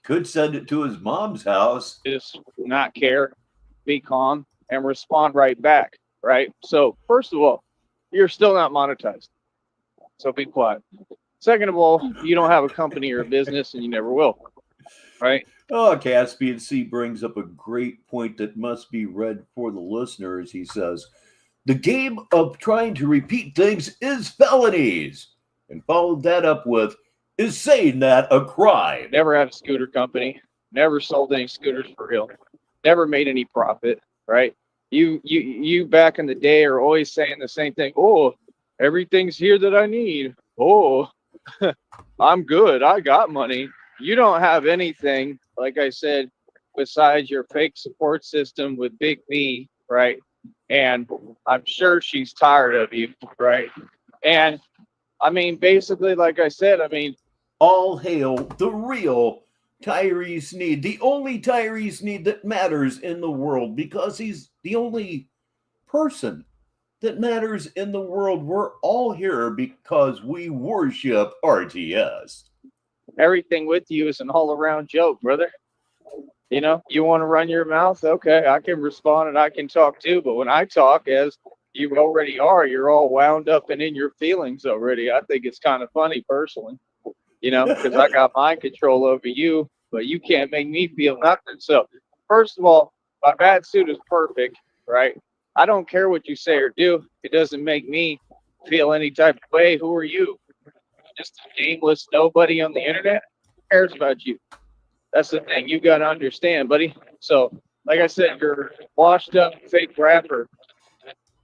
could send it to his mom's house. Is not care, be calm, and respond right back. Right. So first of all, you're still not monetized. So be quiet. Second of all, you don't have a company or a business, and you never will. Right. Oh, Caspian C brings up a great point that must be read for the listeners. He says, the game of trying to repeat things is felonies. And followed that up with, is saying that a crime? Never had a scooter company. Never sold any scooters for real. Never made any profit. Right. You back in the day are always saying the same thing. Oh, everything's here that I need. Oh, I'm good. I got money. You don't have anything, like I said, besides your fake support system with Big Me, right? And I'm sure she's tired of you, right? And I mean, basically, like I said, I mean, all hail the real Tyree Sneed, the only Tyree Sneed that matters in the world, because he's the only person that matters in the world. We're all here because we worship RTS. Everything with you is an all-around joke, brother. You want to run your mouth? Okay, I can respond and I can talk too. But when I talk, as you already are, you're all wound up and in your feelings already. I think it's kind of funny personally, because I got mind control over you, but you can't make me feel nothing. So first of all, my bad suit is perfect, right? I don't care what you say or do. It doesn't make me feel any type of way. Who are you? Just a nameless nobody on the internet. Who cares about you? That's the thing you got to understand, buddy. So, like I said, you're a washed up fake rapper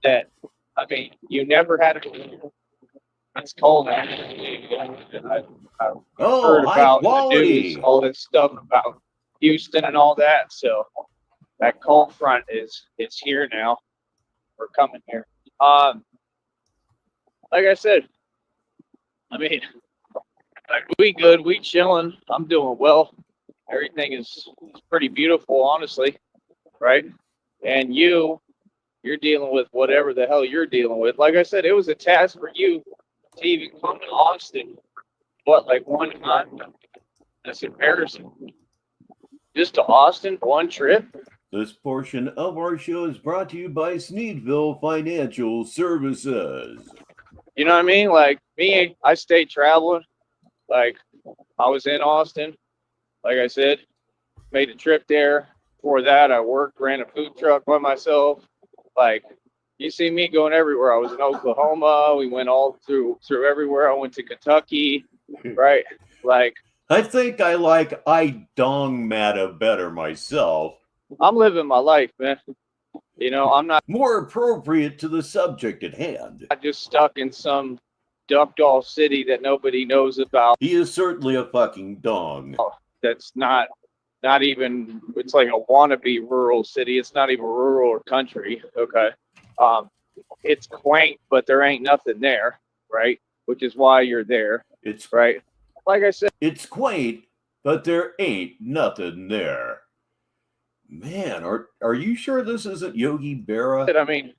that, I mean, you never had a. It's cold. I've heard about the news, all this stuff about Houston and all that. So that cold front it's here now. We're coming here. Like I said, I mean, we good, we chilling. I'm doing well. Everything is pretty beautiful, honestly, right? And you're dealing with whatever the hell you're dealing with. Like I said, it was a task for you to even come to Austin. What, like one time? That's embarrassing. Just to Austin, one trip? This portion of our show is brought to you by Sneedville Financial Services. You know what I mean? Like me, I stayed traveling. Like I was in Austin. Like I said, made a trip there. Before that, I worked, ran a food truck by myself. Like you see me going everywhere. I was in Oklahoma. We went all through everywhere. I went to Kentucky, right? Like I think I like I Dong Matta better myself. I'm living my life, man. I'm not more appropriate to the subject at hand. I'm just stuck in some duck doll city that nobody knows about. He is certainly a fucking dong. That's not even, it's like a wannabe rural city. It's not even rural or country. Okay. It's quaint, but there ain't nothing there, right? Which is why you're there. It's right. Like I said, it's quaint, but there ain't nothing there. Man, are you sure this isn't Yogi Berra? I mean,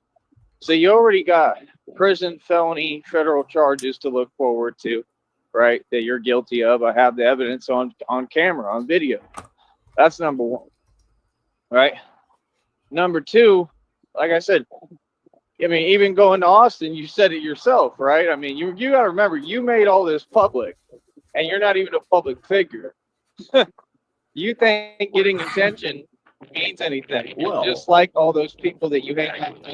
so you already got prison, felony, federal charges to look forward to, right? That you're guilty of. I have the evidence on camera, on video. That's number one, right? Number two, like I said, I mean, even going to Austin, you said it yourself, right? I mean, you got to remember, you made all this public, and you're not even a public figure. You think getting attention means anything? Well, just like all those people that you hang out with.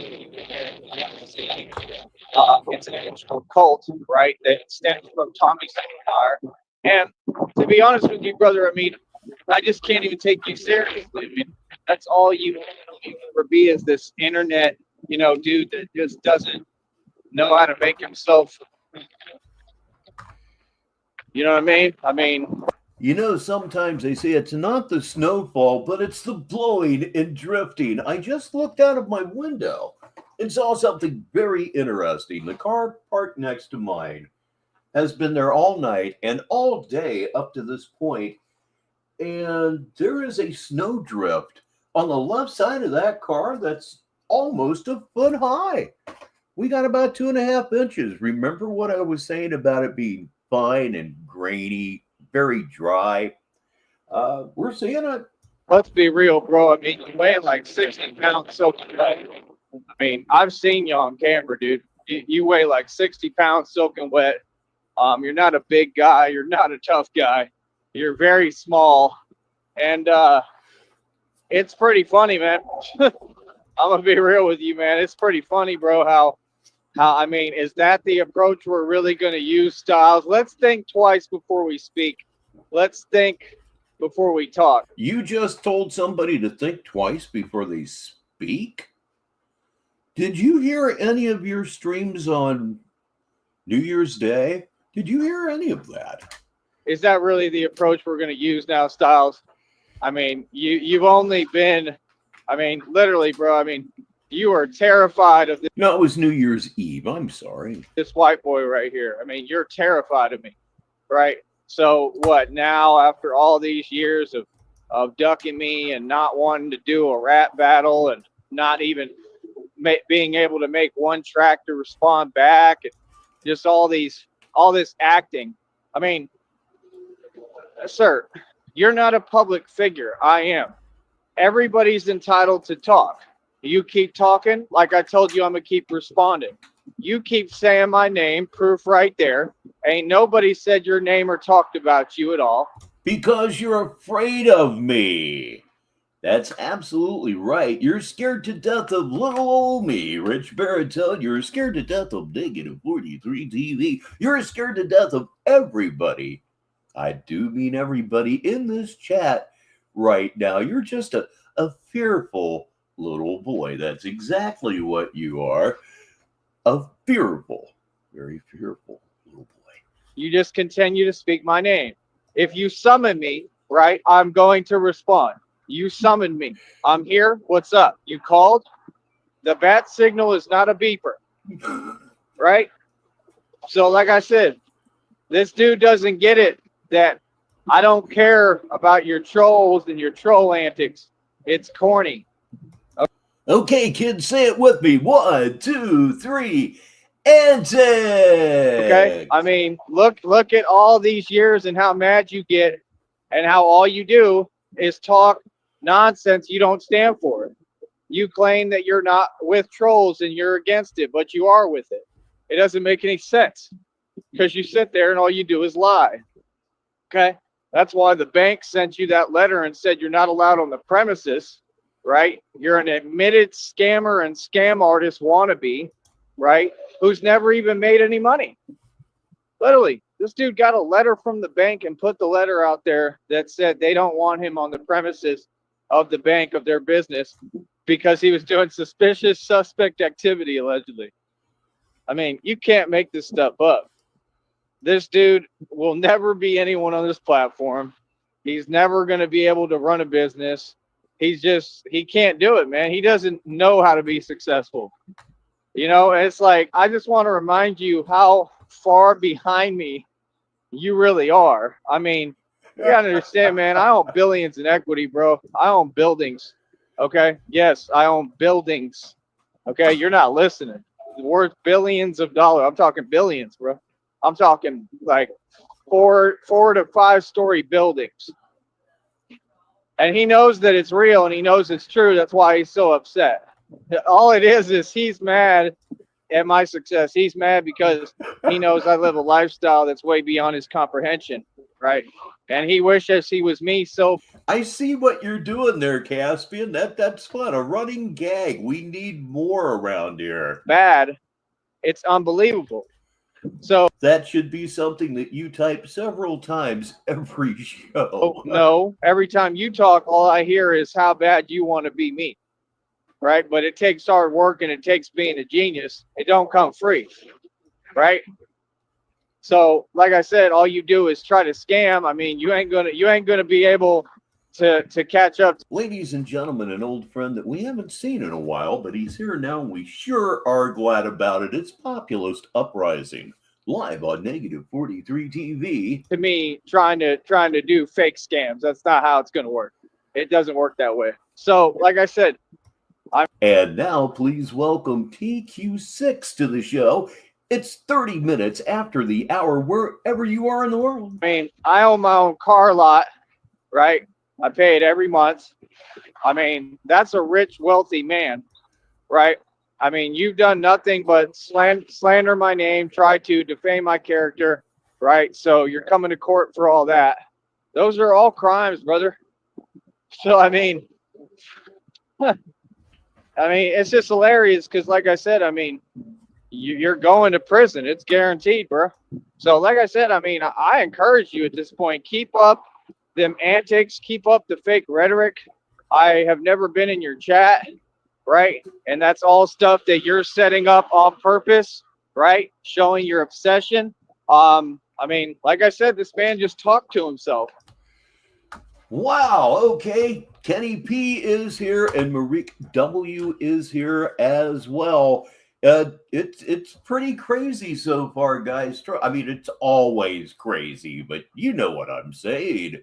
It's an actual cult, right? That stems from Tommy Car. And to be honest with you, brother, I mean, I just can't even take you seriously. I mean, that's all you ever be is this internet, dude that just doesn't know how to make himself. You know what I mean? I mean, Sometimes they say it's not the snowfall, but it's the blowing and drifting. I just looked out of my window and saw something very interesting. The car parked next to mine has been there all night and all day up to this point, and there is a snow drift on the left side of that car that's almost a foot high. We got about 2.5 inches. Remember what I was saying about it being fine and grainy, very dry? We're seeing it. let's be real, bro. I mean, you weigh like 60 pounds soaking wet. I mean, I've seen you on camera, dude. You weigh like 60 pounds soaking wet. You're not a big guy. You're not a tough guy. You're very small. And it's pretty funny, man. I'm going to be real with you, man. It's pretty funny, bro, how I mean, is that the approach we're really going to use, Styles? Let's think twice before we speak. Let's think before we talk. You just told somebody to think twice before they speak? Did you hear any of your streams on New Year's Day? Did you hear any of that? Is that really the approach we're going to use now, Styles? I mean, you've only been, I mean, literally, bro, I mean, you are terrified of this. No, it was New Year's Eve. I'm sorry. This white boy right here. I mean, you're terrified of me, right? So what now, after all these years of ducking me and not wanting to do a rap battle and not even being able to make one track to respond back and just all this acting. I mean, sir, you're not a public figure. I am. Everybody's entitled to talk. You keep talking, like I told you, I'm going to keep responding. You keep saying my name, proof right there. Ain't nobody said your name or talked about you at all. Because you're afraid of me. That's absolutely right. You're scared to death of little old me, Richbartone. You're scared to death of Negative 43 TV. You're scared to death of everybody. I do mean everybody in this chat right now. You're just a fearful little boy. That's exactly what you are. A fearful, very fearful little boy. You just continue to speak my name. If you summon me, right, I'm going to respond. You summoned me. I'm here. What's up? You called? The bat signal is not a beeper, right? So like I said, this dude doesn't get it that I don't care about your trolls and your troll antics. It's corny. Okay, kids, say it with me. 1, 2, 3, antics. Okay, I mean, look at all these years and how mad you get, and how all you do is talk nonsense you don't stand for. You claim that you're not with trolls and you're against it, but you are with it. It doesn't make any sense because you sit there and all you do is lie. Okay, that's why the bank sent you that letter and said you're not allowed on the premises. Right? You're an admitted scammer and scam artist wannabe, right? Who's never even made any money. Literally, this dude got a letter from the bank and put the letter out there that said they don't want him on the premises of the bank of their business because he was doing suspect activity, allegedly. I mean, you can't make this stuff up. This dude will never be anyone on this platform. He's never going to be able to run a business. He can't do it, man. He doesn't know how to be successful. It's like, I just want to remind you how far behind me you really are. I mean, you gotta understand, man, I own billions in equity, bro. I own buildings. Okay. Yes, I own buildings. Okay. You're not listening. Worth billions of dollars. I'm talking billions, bro. I'm talking like 4 to 5 story buildings. And he knows that it's real and he knows it's true. That's why he's so upset. All it is he's mad at my success. He's mad because he knows I live a lifestyle that's way beyond his comprehension, right? And he wishes he was me. So I see what you're doing there, Caspian. That's fun. A running gag. We need more around here. bad. It's unbelievable. So That should be something that you type several times every show. no, every time you talk, all I hear is how bad you want to be me. Right? But it takes hard work and it takes being a genius. It don't come free. Right? So, like I said, all you do is try to scam. I mean, you ain't gonna be able to catch up. Ladies and gentlemen, an old friend that we haven't seen in a while, but he's here now, and we sure are glad about it. It's Populist Uprising, live on Negative 43 TV. To me, trying to do fake scams. That's not how it's gonna work. It doesn't work that way. So, like I said, And now, please welcome TQ6 to the show. It's 30 minutes after the hour, wherever you are in the world. I mean, I own my own car lot, right? I pay it every month. I mean, that's a rich, wealthy man, right? I mean, you've done nothing but slander my name, try to defame my character, right? So you're coming to court for all that. Those are all crimes, brother. So, I mean, it's just hilarious because, like I said, I mean, you're going to prison. It's guaranteed, bro. So, like I said, I mean, I encourage you at this point, keep up them antics, keep up the fake rhetoric. I have never been in your chat, right? And that's all stuff that you're setting up on purpose, right? Showing your obsession. I mean, like I said, this man just talked to himself. Wow, okay. Kenny P is here and Marik W is here as well. It's pretty crazy so far, guys. I mean, it's always crazy, but you know what I'm saying.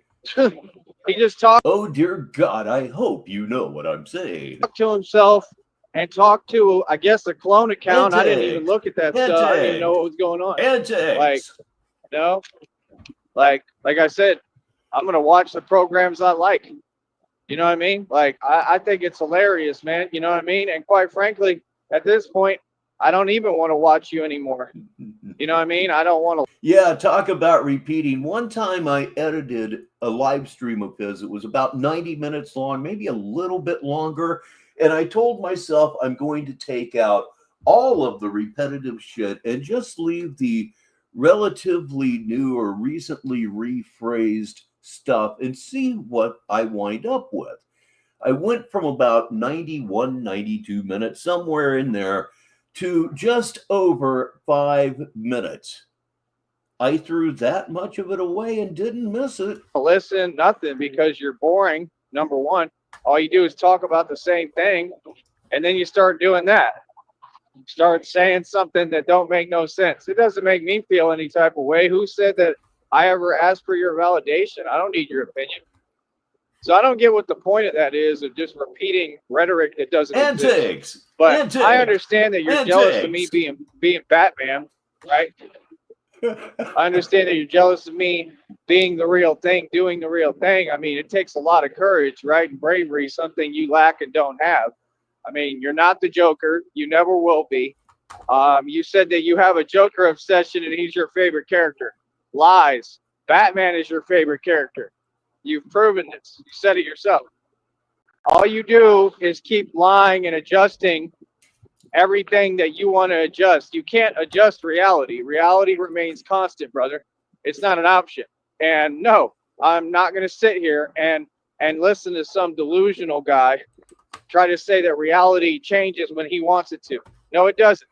He just talked. Oh dear God, I hope you know what I'm saying. To himself and talked to, I guess, a clone account. I didn't even look at that stuff. I didn't even know what was going on. Like, no, like I said, I'm gonna watch the programs I like. You know what I mean? Like, I think it's hilarious, man. You know what I mean? And quite frankly, at this point, I don't even want to watch you anymore. You know what I mean? I don't want to. Yeah, talk about repeating. One time I edited a live stream of his. It was about 90 minutes long, maybe a little bit longer. And I told myself I'm going to take out all of the repetitive shit and just leave the relatively new or recently rephrased stuff and see what I wind up with. I went from about 91, 92 minutes, somewhere in there, to just over 5 minutes. I threw that much of it away and didn't miss it. Listen, nothing, because you're boring, number one. All you do is talk about the same thing, and then you start doing that. Start saying something that don't make no sense. It doesn't make me feel any type of way. Who said that I ever asked for your validation? I don't need your opinion. So I don't get what the point of that is, of just repeating rhetoric that doesn't exist. But I understand that you're jealous of me being Batman, right? I understand that you're jealous of me being the real thing, doing the real thing. I mean, it takes a lot of courage, right? And bravery, something you lack and don't have. I mean, you're not the Joker. You never will be. You said that you have a Joker obsession and he's your favorite character. Lies. Batman is your favorite character. You've proven this. You said it yourself. All you do is keep lying and adjusting everything that you want to adjust. You can't adjust reality. Reality remains constant, brother. It's not an option. And no, I'm not going to sit here and listen to some delusional guy try to say that reality changes when he wants it to. No, it doesn't.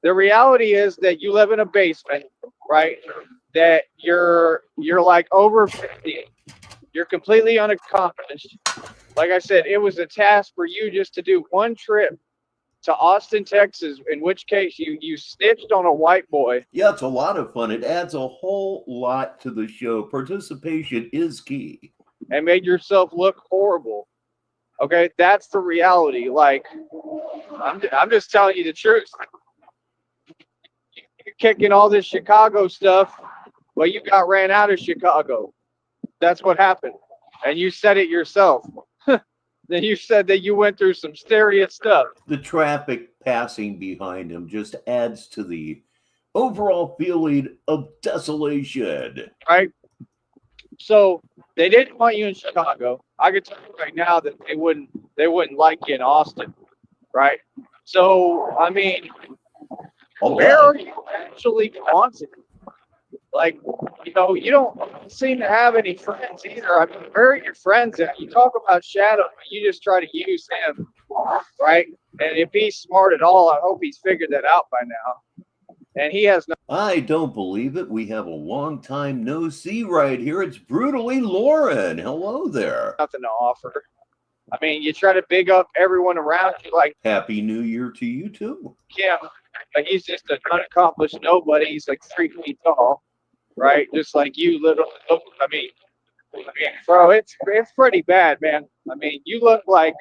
The reality is that you live in a basement, right? That you're like over 50. You're completely unaccomplished. Like I said, it was a task for you just to do one trip to Austin, Texas, in which case you snitched on a white boy. Yeah, it's a lot of fun. It adds a whole lot to the show. Participation is key. And made yourself look horrible. Okay, that's the reality. Like, I'm just telling you the truth. You're kicking all this Chicago stuff, well, you got ran out of Chicago. That's what happened. And you said it yourself. Then you said that you went through some serious stuff. The traffic passing behind him just adds to the overall feeling of desolation. Right? So they didn't want you in Chicago. I can tell you right now that they wouldn't like you in Austin. Right? So, I mean, where are you actually wanted? Like, you know, you don't seem to have any friends either. I mean, where are your friends at? You talk about Shadow, but you just try to use him, right? And if he's smart at all, I hope he's figured that out by now. And he has no. I don't believe it. We have a long time no see right here. It's brutally Lauren. Hello there. Nothing to offer. I mean, you try to big up everyone around you, like Happy New Year to you too. Kim. Like, he's just an unaccomplished nobody. He's like 3 feet tall, right? Just like you, little. I mean, bro, it's pretty bad, man. I mean, you look like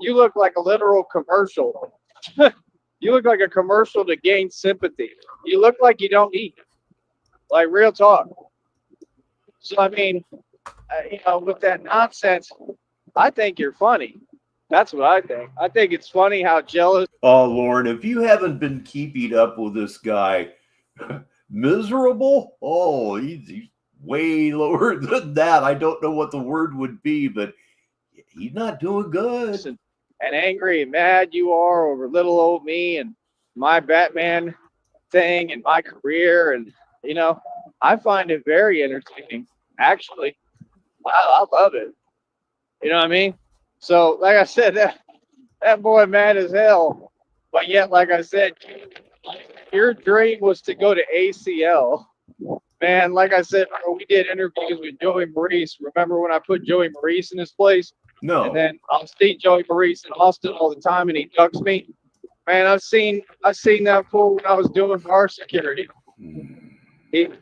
a literal commercial. You look like a commercial to gain sympathy. You look like you don't eat. Like, real talk. So, I mean, you know, with that nonsense, I think you're funny. That's what I think. I think it's funny how jealous. Oh, Lauren, if you haven't been keeping up with this guy, miserable? Oh, he's way lower than that. I don't know what the word would be, but he's not doing good. And angry and mad you are over little old me and my Batman thing and my career. And, you know, I find it very entertaining, actually. I love it. You know what I mean? So, like I said, that boy mad as hell. But yet, like I said, your dream was to go to ACL. Man, like I said, we did interviews with Joey Maurice. Remember when I put Joey Maurice in his place? No. And then I'll see Joey Maurice in Austin all the time, and he ducks me. Man, I've seen that fool when I was doing bar security.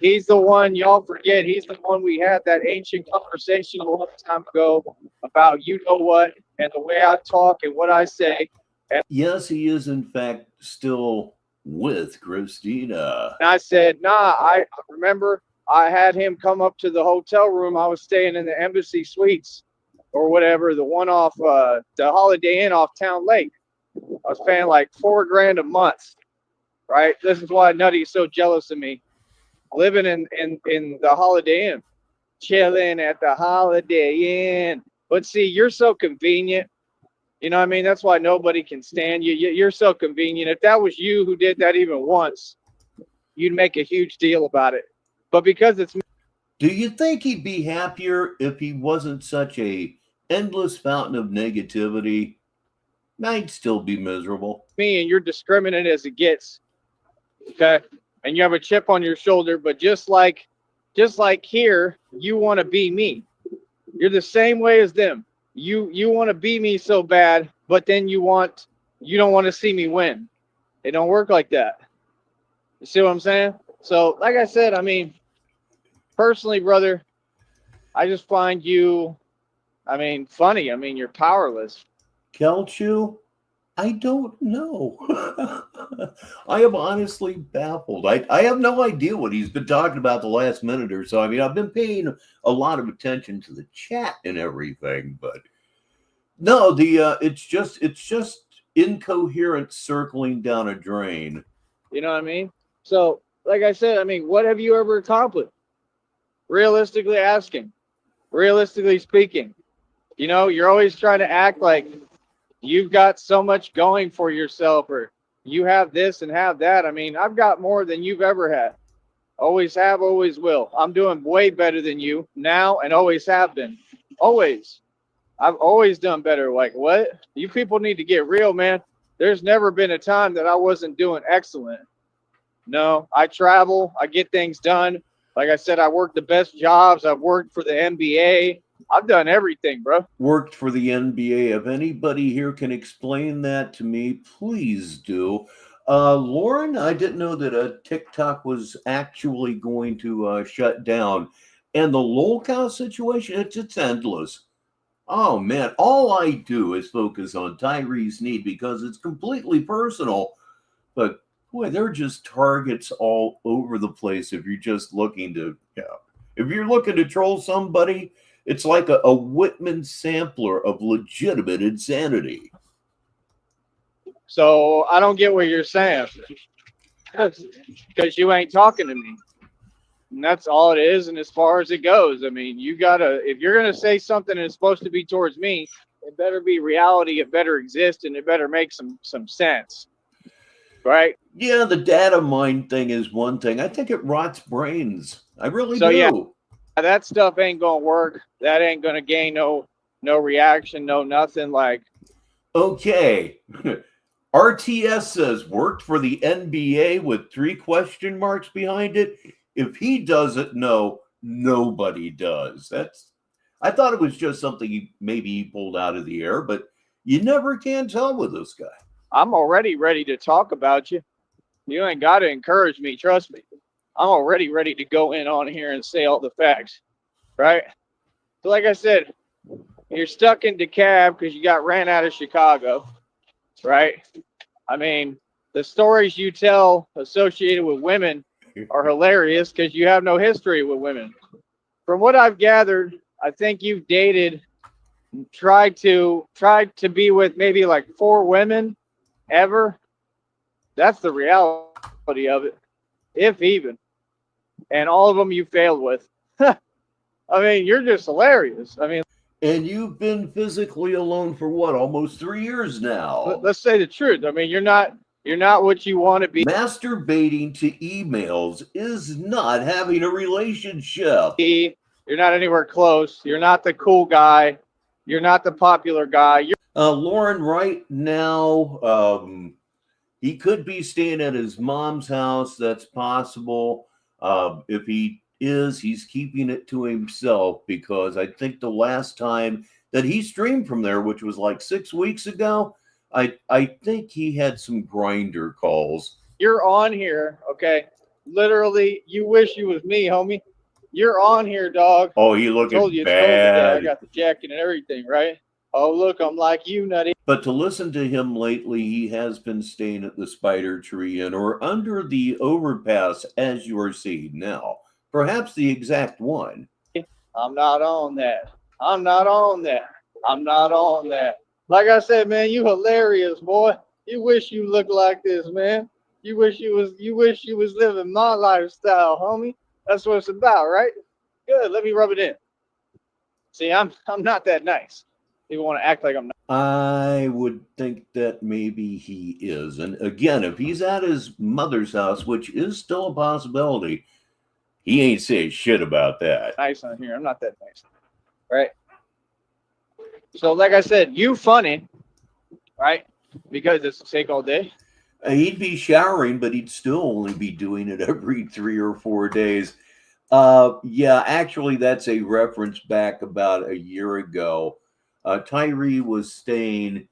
He's the one y'all forget. He's the one we had that ancient conversation a long time ago about you know what and the way I talk and what I say. And yes, he is in fact still with Christina. I said, nah. I remember I had him come up to the hotel room. I was staying in the Embassy Suites or whatever, the one off the Holiday Inn off Town Lake. I was paying like $4,000 a month, right? This is why Nutty's so jealous of me. Living in the Holiday Inn, chilling at the Holiday Inn. But see, you're so convenient. You know what I mean? That's why nobody can stand you. You're so convenient. If that was you who did that even once, you'd make a huge deal about it. But because it's me. Do you think he'd be happier if he wasn't such a endless fountain of negativity? I'd still be miserable. Me and you're discriminate as it gets. Okay? And you have a chip on your shoulder, but just like here, you want to be me. You're the same way as them. You want to be me so bad, but then you don't want to see me win. It don't work like that. You see what I'm saying? So, like I said, I mean, personally, brother, I just find you, I mean, funny. I mean, you're powerless. Kelchu? I don't know. I am honestly baffled. I have no idea what he's been talking about the last minute or so. I mean, I've been paying a lot of attention to the chat and everything, but no, it's just incoherent circling down a drain. You know what I mean? So, like I said, I mean, what have you ever accomplished? Realistically asking, realistically speaking, you know, you're always trying to act like you've got so much going for yourself, or you have this and have that. I mean, I've got more than you've ever had. Always have, always will. I'm doing way better than you now and always have been. Always. I've always done better. Like, what? You people need to get real, man. There's never been a time that I wasn't doing excellent. No, I travel. I get things done. Like I said, I work the best jobs. I've worked for the NBA. I've done everything, bro. Worked for the NBA. If anybody here can explain that to me, please do. Lauren, I didn't know that TikTok was actually going to shut down. And the lolcow situation, it's endless. Oh, man, all I do is focus on Tyree Sneed because it's completely personal. But, boy, they're just targets all over the place if you're just looking to, if you're looking to troll somebody. It's like a Whitman sampler of legitimate insanity. So I don't get what you're saying, because you ain't talking to me. And that's all it is. And as far as it goes, I mean, you gotta, if you're gonna say something and it's supposed to be towards me, it better be reality. It better exist, and it better make some sense. right? Yeah, the data mine thing is one thing. I think it rots brains. I really So do. yeah, that stuff ain't gonna work. That ain't gonna gain no reaction, no nothing. Like, Okay. RTS says worked for the NBA with 3 question marks behind it. If he doesn't know, nobody does. I thought it was just something he pulled out of the air, but you never can tell with this guy. I'm already ready to talk about you. You ain't got to encourage me. Trust me. I'm already ready to go in on here and say all the facts, right? So like I said, you're stuck in DeKalb because you got ran out of Chicago, right? I mean, the stories you tell associated with women are hilarious because you have no history with women. From what I've gathered, I think you've dated, tried to be with maybe like 4 women ever. That's the reality of it, if even. And all of them you failed with. I mean, you're just hilarious. I mean, And you've been physically alone for what, almost 3 years now? let's say the truth. I mean, you're not what you want to be. Masturbating to emails is not having a relationship. You're not anywhere close. You're not the cool guy. You're not the popular guy. Lauren, right now, he could be staying at his mom's house. That's possible. If he is, he's keeping it to himself because I think the last time that he streamed from there, which was like 6 weeks ago, I think he had some grinder calls. You're on here, okay? Literally, you wish you was me, homie. You're on here, dog. Oh, he looking told you it's bad. COVID. Yeah, I got the jacket and everything, right? Oh, look, I'm like you, nutty. But to listen to him lately, he has been staying at the Spider Tree Inn or under the overpass, as you are seeing now. Perhaps the exact one. I'm not on that. I'm not on that. I'm not on that. Like I said, man, you hilarious, boy. You wish you looked like this, man. You wish you was living my lifestyle, homie. That's what it's about, right? Good. Let me rub it in. See, I'm not that nice. People want to act like I'm not. I would think that maybe he is. And again, if he's at his mother's house, which is still a possibility, he ain't saying shit about that. Nice on here. I'm not that nice. Right? So, like I said, you funny, right? Because it's take all day. He'd be showering, but he'd still only be doing it every 3 or 4 days. Yeah, actually, that's a reference back about a year ago. Tyree was staying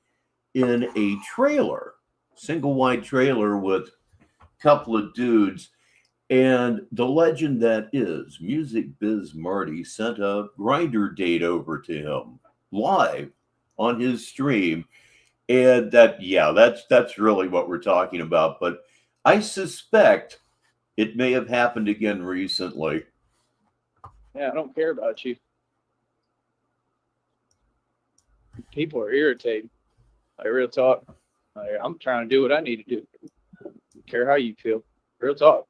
in a trailer, single wide trailer with a couple of dudes. And the legend that is, Music Biz Marty sent a grinder date over to him live on his stream. And that's really what we're talking about. But I suspect it may have happened again recently. Yeah, I don't care about you. People are irritated. Like, real talk. Like, I'm trying to do what I need to do. Don't care how you feel. Real talk.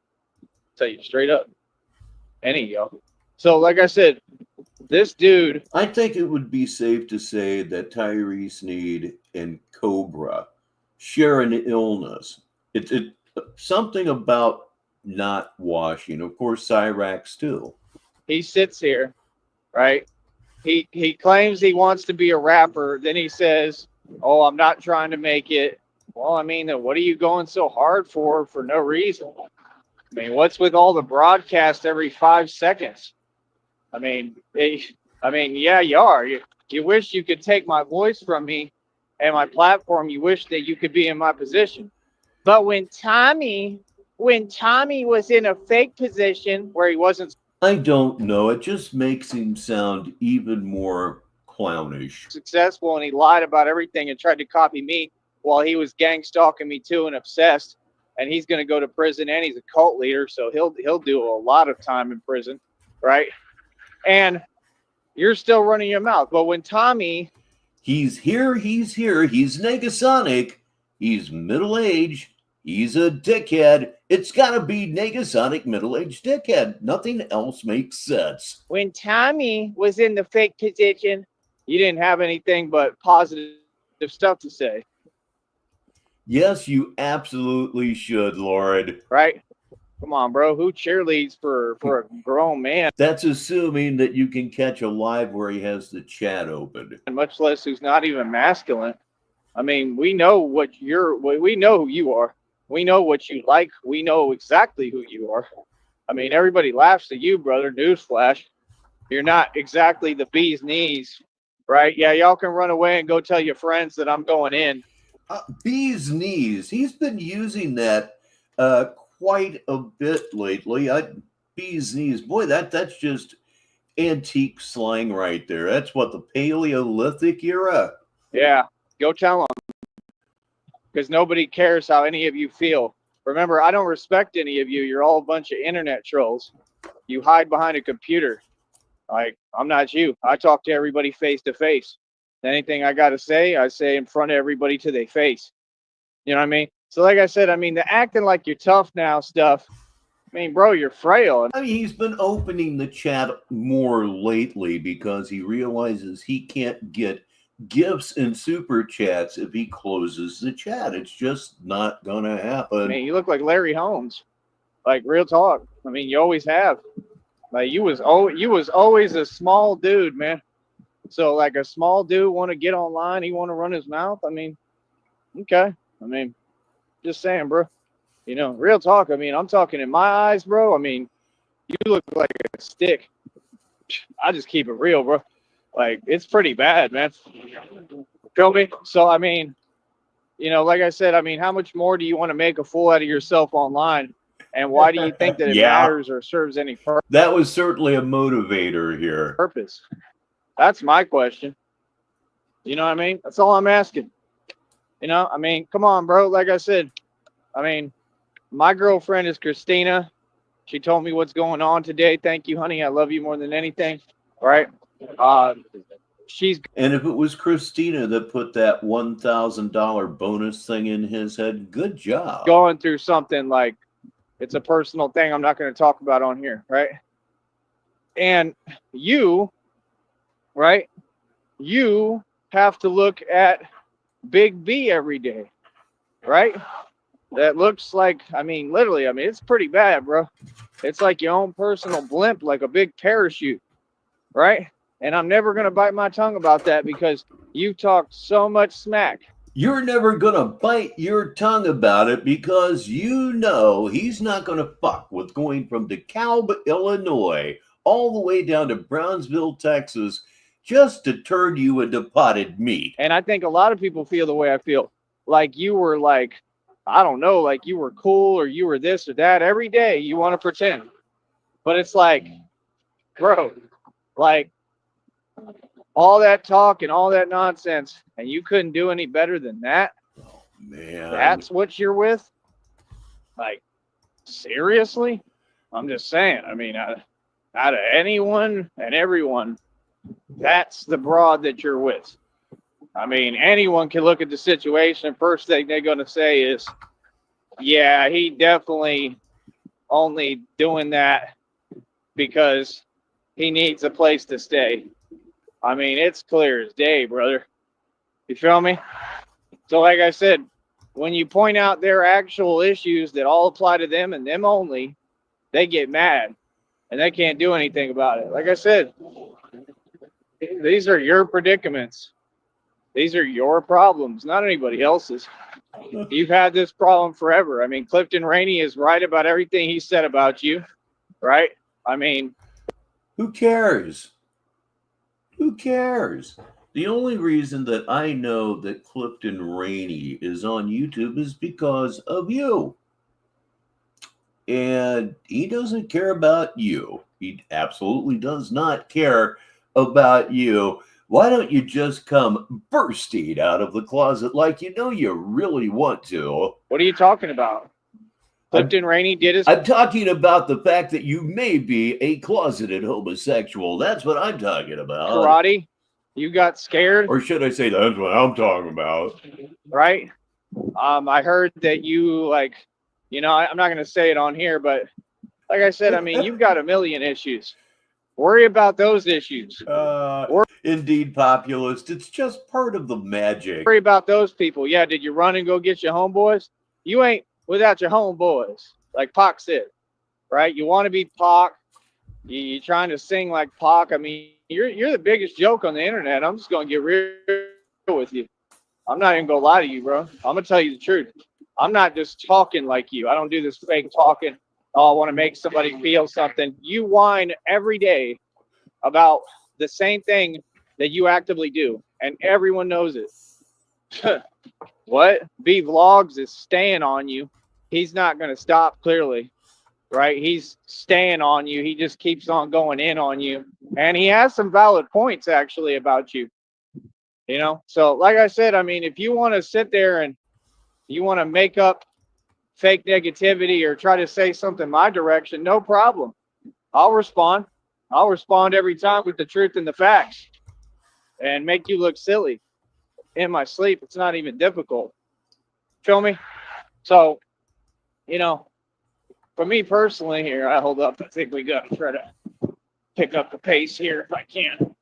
Tell you straight up. Any of y'all. So, like I said, this dude. I think it would be safe to say that Tyree, Sneed, and Cobra share an illness. It's something about not washing. Of course, Cyrax too. He sits here, right? He claims he wants to be a rapper. Then he says, "Oh, I'm not trying to make it." Well, I mean, then what are you going so hard for no reason? I mean, what's with all the broadcast every 5 seconds? I mean, yeah, you are. You wish you could take my voice from me and my platform. You wish that you could be in my position. But when Tommy was in a fake position where he wasn't. I don't know. It just makes him sound even more clownish. Successful, and he lied about everything and tried to copy me while he was gang stalking me too and obsessed. And he's going to go to prison, and he's a cult leader, so he'll do a lot of time in prison, right? And you're still running your mouth. But when Tommy, he's here, he's Negasonic, he's middle-aged, he's a dickhead. It's got to be Negasonic middle-aged dickhead. Nothing else makes sense. When Tommy was in the fake position, you didn't have anything but positive stuff to say. Yes, you absolutely should, Lord. right? Come on, bro. Who cheerleads for a grown man, That's assuming that you can catch a live where he has the chat open. much less who's not even masculine? I mean, we know we know who you are. We know what you like. We know exactly who you are. I mean, everybody laughs at you, brother. Newsflash. You're not exactly the bee's knees, right? Yeah, y'all can run away and go tell your friends that I'm going in. Bee's knees. He's been using that quite a bit lately. Bee's knees. Boy, that's just antique slang right there. That's what, the Paleolithic era. Yeah, go tell them, because nobody cares how any of you feel. Remember, I don't respect any of you. You're all a bunch of internet trolls. You hide behind a computer. Like, I'm not you. I talk to everybody face to face. Anything I got to say, I say in front of everybody to their face. You know what I mean? So, like I said, I mean, the acting like you're tough now stuff, I mean, bro, you're frail. I mean, he's been opening the chat more lately because he realizes he can't get gifts and super chats if he closes the chat. It's just not gonna happen. I mean, you look like Larry Holmes. Like, real talk. I mean, you always have. Like, you was always a small dude, man. So, like, a small dude want to get online, he want to run his mouth. I mean, okay. I mean, just saying, bro. You know, real talk. I mean, I'm talking in my eyes, bro. I mean, you look like a stick. I just keep it real, bro. Like, it's pretty bad, man. Feel me? So, I mean, you know, like I said, I mean, how much more do you want to make a fool out of yourself online? And why do you think that it Yeah. matters or serves any That was certainly a motivator here. purpose? That's my question. You know what I mean? That's all I'm asking. You know, I mean, come on, bro. Like I said, I mean, my girlfriend is Christina. She told me what's going on today. Thank you, honey. I love you more than anything. Right? She's And if it was Christina that put that $1,000 bonus thing in his head, good job. going through something like, it's a personal thing I'm not going to talk about on here, right? And you, right? You have to look at Big B every day, right? That looks like, I mean, literally, I mean, it's pretty bad, bro. It's like your own personal blimp, like a big parachute, right? And I'm never going to bite my tongue about that because you talked so much smack. You're never going to bite your tongue about it because you know he's not going to fuck with going from DeKalb, Illinois, all the way down to Brownsville, Texas, just to turn you into potted meat. And I think a lot of people feel the way I feel. Like you were like, I don't know, like you were cool or you were this or that. Every day you want to pretend. But it's like, bro, like all that talk and all that nonsense, and you couldn't do any better than that. Oh, man. That's what you're with? Like, seriously? I'm just saying. I mean, out of anyone and everyone, that's the broad that you're with. I mean, anyone can look at the situation. First thing they're going to say is, yeah, he definitely only doing that because he needs a place to stay. I mean, it's clear as day, brother. You feel me? So like I said, when you point out their actual issues that all apply to them and them only, they get mad and they can't do anything about it. Like I said, these are your predicaments. These are your problems, not anybody else's. You've had this problem forever. I mean, Clifton Rainey is right about everything he said about you, right? I mean, who cares? Who cares? The only reason that I know that Clifton Rainey is on YouTube is because of you. And he doesn't care about you. He absolutely does not care about you. Why don't you just come bursting out of the closet like you know you really want to? What are you talking about? Clifton Rainey did his... I'm talking about the fact that you may be a closeted homosexual. That's what I'm talking about. Karate? You got scared? Or should I say that's what I'm talking about? Right? I heard that you, like, you know, I'm not going to say it on here, but like I said, I mean, you've got a million issues. Worry about those issues. Indeed, populist. It's just part of the magic. Worry about those people. Yeah, did you run and go get your homeboys? You ain't without your homeboys, like Pac said, right? You want to be Pac. You're trying to sing like Pac. I mean, you're the biggest joke on the internet. I'm just gonna get real with you. I'm not even gonna lie to you, bro. I'm gonna tell you the truth. I'm not just talking like you. I don't do this fake talking. Oh, I want to make somebody feel something. You whine every day about the same thing that you actively do, and everyone knows it. What? B Vlogs is staying on you. He's not going to stop, clearly, right? He's staying on you. He just keeps on going in on you. And he has some valid points, actually, about you. You know? So, like I said, I mean, if you want to sit there and you want to make up fake negativity or try to say something my direction, no problem. I'll respond. I'll respond every time with the truth and the facts and make you look silly in my sleep. It's not even difficult. Feel me? So, you know, for me personally here, I hold up. I think we got to try to pick up the pace here if I can.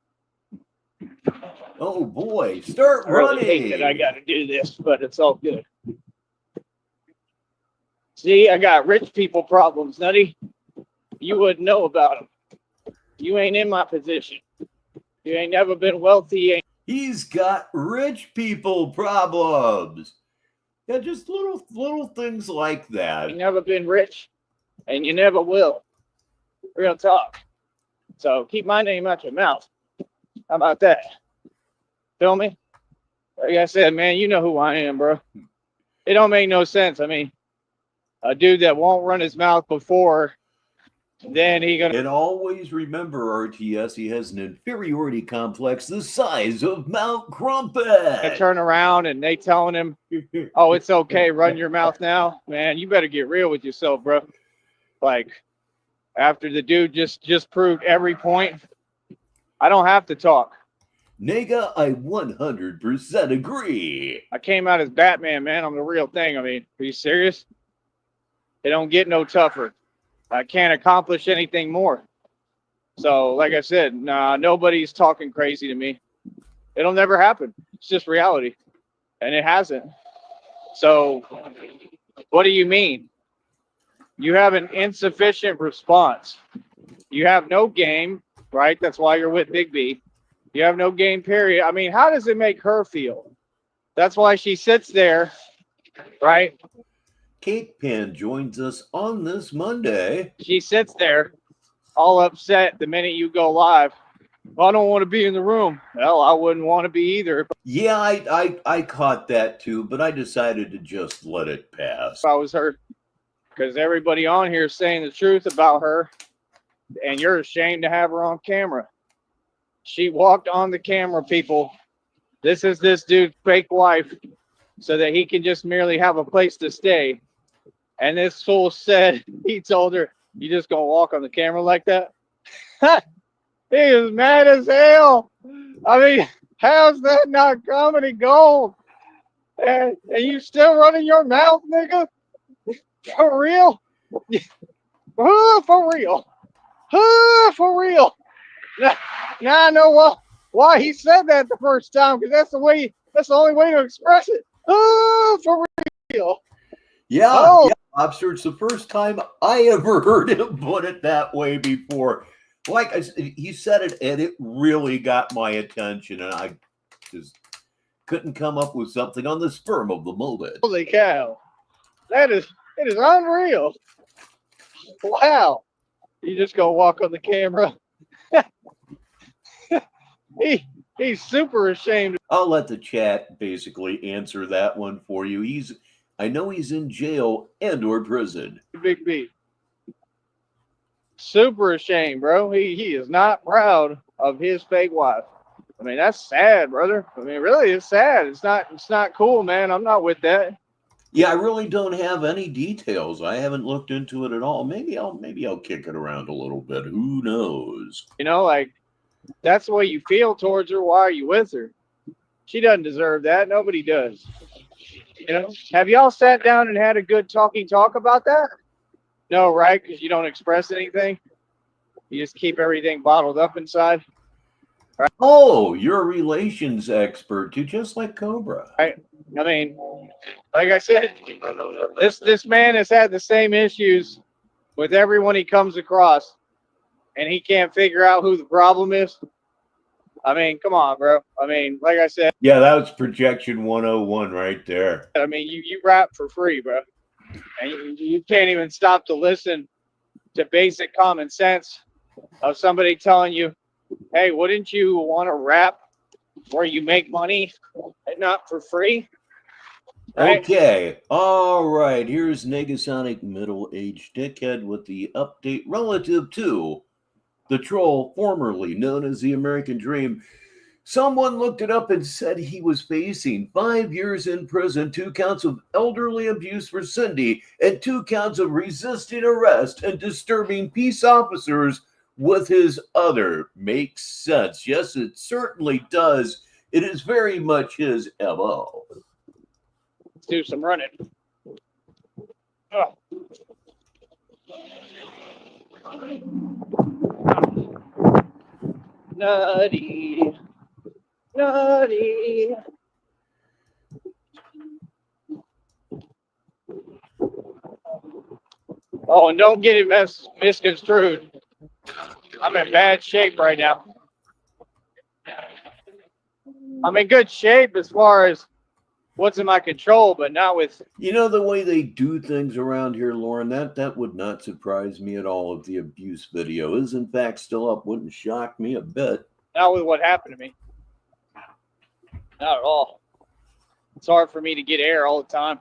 Oh boy, start I really running. hate that I got to do this, but it's all good. See, I got rich people problems, Nutty. You wouldn't know about them. You ain't in my position. You ain't never been wealthy. He's got rich people problems. Yeah, just little things like that. You never been rich, and you never will. Real talk. So keep my name out your mouth. How about that? Feel me? Like I said, man, you know who I am, bro. It don't make no sense. I mean, a dude that won't run his mouth before, then he gonna. And always remember, RTS, he has an inferiority complex the size of Mount Crumpet. Turn around and they telling him, "Oh, it's okay, run your mouth now." Man, you better get real with yourself, bro. Like, after the dude just proved every point, I don't have to talk. Nigga, I 100% agree. I came out as Batman, man. I'm the real thing. I mean, are you serious? It don't get no tougher. I can't accomplish anything more. So, like I said, nah, nobody's talking crazy to me. It'll never happen. It's just reality. And it hasn't. So, what do you mean? You have an insufficient response. You have no game, right? That's why you're with Big B. You have no game, period. I mean, how does it make her feel? That's why she sits there, right? Cake Pan joins us on this Monday. She sits there all upset the minute you go live. Well, I don't want to be in the room. Well, I wouldn't want to be either. Yeah, I caught that too, but I decided to just let it pass. If I was her, because everybody on here is saying the truth about her, and you're ashamed to have her on camera. She walked on the camera, people. This is this dude's fake wife, so that he can just merely have a place to stay. And this fool said, he told her, "You just gonna walk on the camera like that?" He is mad as hell. I mean, how's that not comedy gold? And you still running your mouth, nigga? For real? For real. For real. Now I know why he said that the first time, because that's the only way to express it. For real. Yeah, yeah, Lobster, it's the first time I ever heard him put it that way before. Like I said, he said it, and it really got my attention, and I just couldn't come up with something on the spur of the moment. Holy cow. It is unreal. Wow. You just gonna walk on the camera. He's super ashamed. I'll let the chat basically answer that one for you. I know he's in jail and or prison. Big B. Super ashamed, bro. He is not proud of his fake wife. I mean, that's sad, brother. I mean, really, it's sad. It's not cool, man. I'm not with that. Yeah, I really don't have any details. I haven't looked into it at all. Maybe I'll kick it around a little bit. Who knows? You know, like, that's the way you feel towards her. Why are you with her? She doesn't deserve that. Nobody does. You know, have y'all sat down and had a good talk about that? No, right? Because you don't express anything. You just keep everything bottled up inside. Oh, you're a relations expert too, just like Cobra. Right? I mean, like I said, this man has had the same issues with everyone he comes across, and he can't figure out who the problem is. I mean, come on, bro. I mean, like I said, Yeah, that was projection 101 right there. I mean, you rap for free, bro, and you can't even stop to listen to basic common sense of somebody telling you, hey, wouldn't you want to rap where you make money and not for free? Right? Okay, all right. Here's Negasonic middle-aged dickhead with the update relative to the troll formerly known as the American Dream. Someone looked it up and said he was facing 5 years in prison, 2 counts of elderly abuse for Cindy, and 2 counts of resisting arrest and disturbing peace officers with his other. Makes sense. Yes, it certainly does. It is very much his MO. Let's do some running. Oh. Nutty. Nutty. Oh, and don't get it misconstrued. I'm in bad shape right now. I'm in good shape as far as what's in my control, but not with... You know, the way they do things around here, Lauren, that would not surprise me at all if the abuse video is in fact still up. Wouldn't shock me a bit. Not with what happened to me. Not at all. It's hard for me to get air all the time.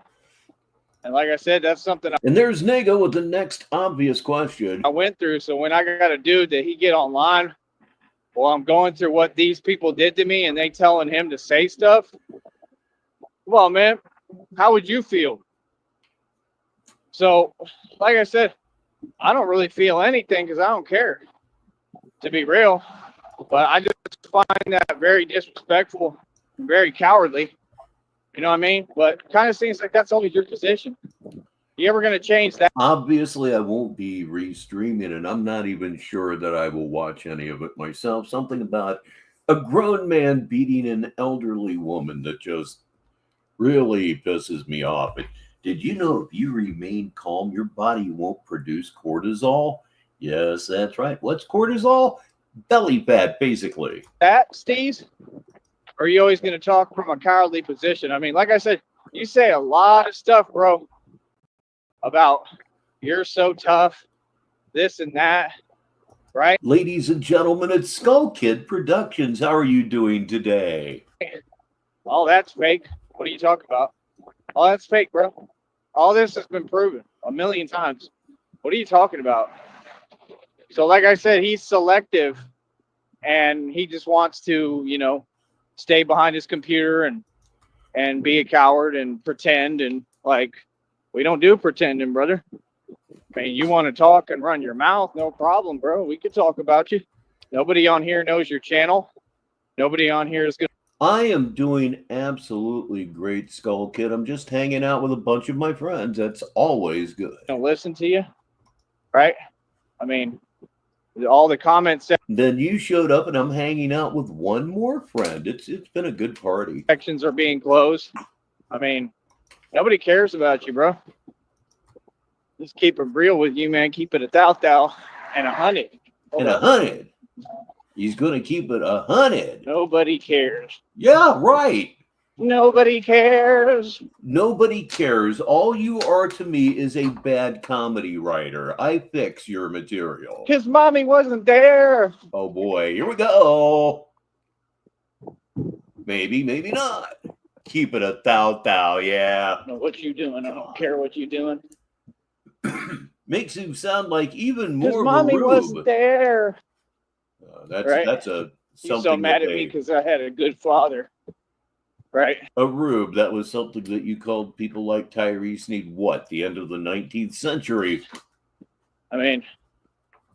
And like I said, that's something And there's Nego with the next obvious question. I went through. So when I got a dude that he get online, well, I'm going through what these people did to me and they telling him to say stuff. Well, man, how would you feel? So, like I said, I don't really feel anything because I don't care, to be real. But I just find that very disrespectful, very cowardly. You know what I mean? But kind of seems like that's always your position. You ever going to change that? Obviously, I won't be restreaming, and I'm not even sure that I will watch any of it myself. Something about a grown man beating an elderly woman that just really pisses me off. But did you know if you remain calm, your body won't produce cortisol? Yes, that's right. What's cortisol? Belly fat, basically. That, Steve? Or are you always going to talk from a cowardly position? I mean, like I said, you say a lot of stuff, bro, about you're so tough, this and that, right? Ladies and gentlemen, it's Skull Kid Productions. How are you doing today? All that's fake. What are you talking about? All that's fake, bro. All this has been proven a million times. What are you talking about? So like I said, he's selective and he just wants to, you know, stay behind his computer and be a coward and pretend. And like, we don't do pretending, brother. I mean, you want to talk and run your mouth, no problem, bro. We could talk about you. Nobody on here knows your channel. Nobody on here is good. I am doing absolutely great, Skull Kid. I'm just hanging out with a bunch of my friends. That's always good. Don't listen to you, right? I mean, all the comments Then you showed up and I'm hanging out with one more friend. It's been a good party. sections are being closed. I mean, nobody cares about you, bro. Just keep it real with you, man. Keep it 1,000 and 100. And 100. He's going to keep it 100. Nobody cares. Yeah, right. Nobody cares. Nobody cares. All you are to me is a bad comedy writer. I fix your material. His mommy wasn't there. Oh boy, here we go. Maybe, maybe not. Keep it 1,000, yeah. I don't know what you doing. I don't care what you doing. Makes him sound like even His more mommy of a wasn't rube. there. That's a He's something so mad that at me they, because I had a good father. Right? a rube. That was something that you called people like Tyree, Sneed, what, the end of the 19th century? I mean,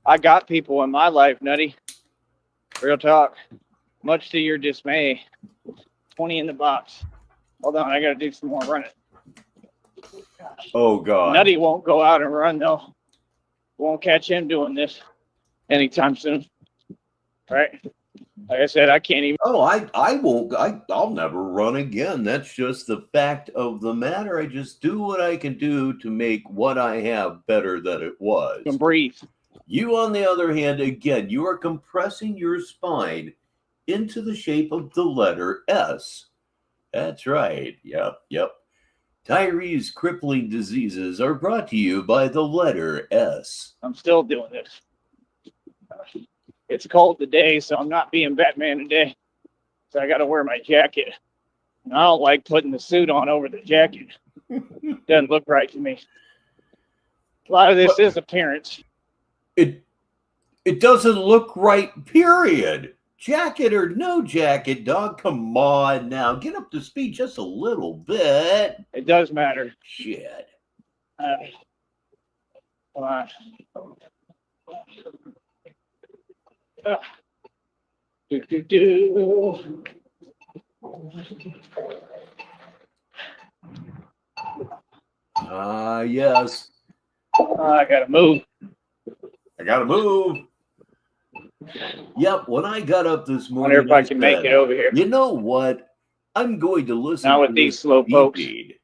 I got people in my life, Nutty. Real talk. Much to your dismay. 20 in the box. Hold on, I gotta do some more running. Gosh. Oh God. Nutty won't go out and run though. Won't catch him doing this. anytime soon. Right? Like I said, I can't even. Oh, I won't. I'll never run again. That's just the fact of the matter. I just do what I can do to make what I have better than it was. Breathe. You, on the other hand, again, you are compressing your spine into the shape of the letter S. That's right. Yep. Tyree's crippling diseases are brought to you by the letter S. I'm still doing this. It's cold today, so I'm not being Batman today. So I got to wear my jacket. And I don't like putting the suit on over the jacket. Doesn't look right to me. A lot of this is appearance. It doesn't look right, period. Jacket or no jacket, dog, come on now. Get up to speed just a little bit. It does matter. Shit. Come on. Yes. I gotta move. Yep, when I got up this I morning, wonder if I can make it over here. You know what? I'm going to listen Not to with these this slow beat folks. feed.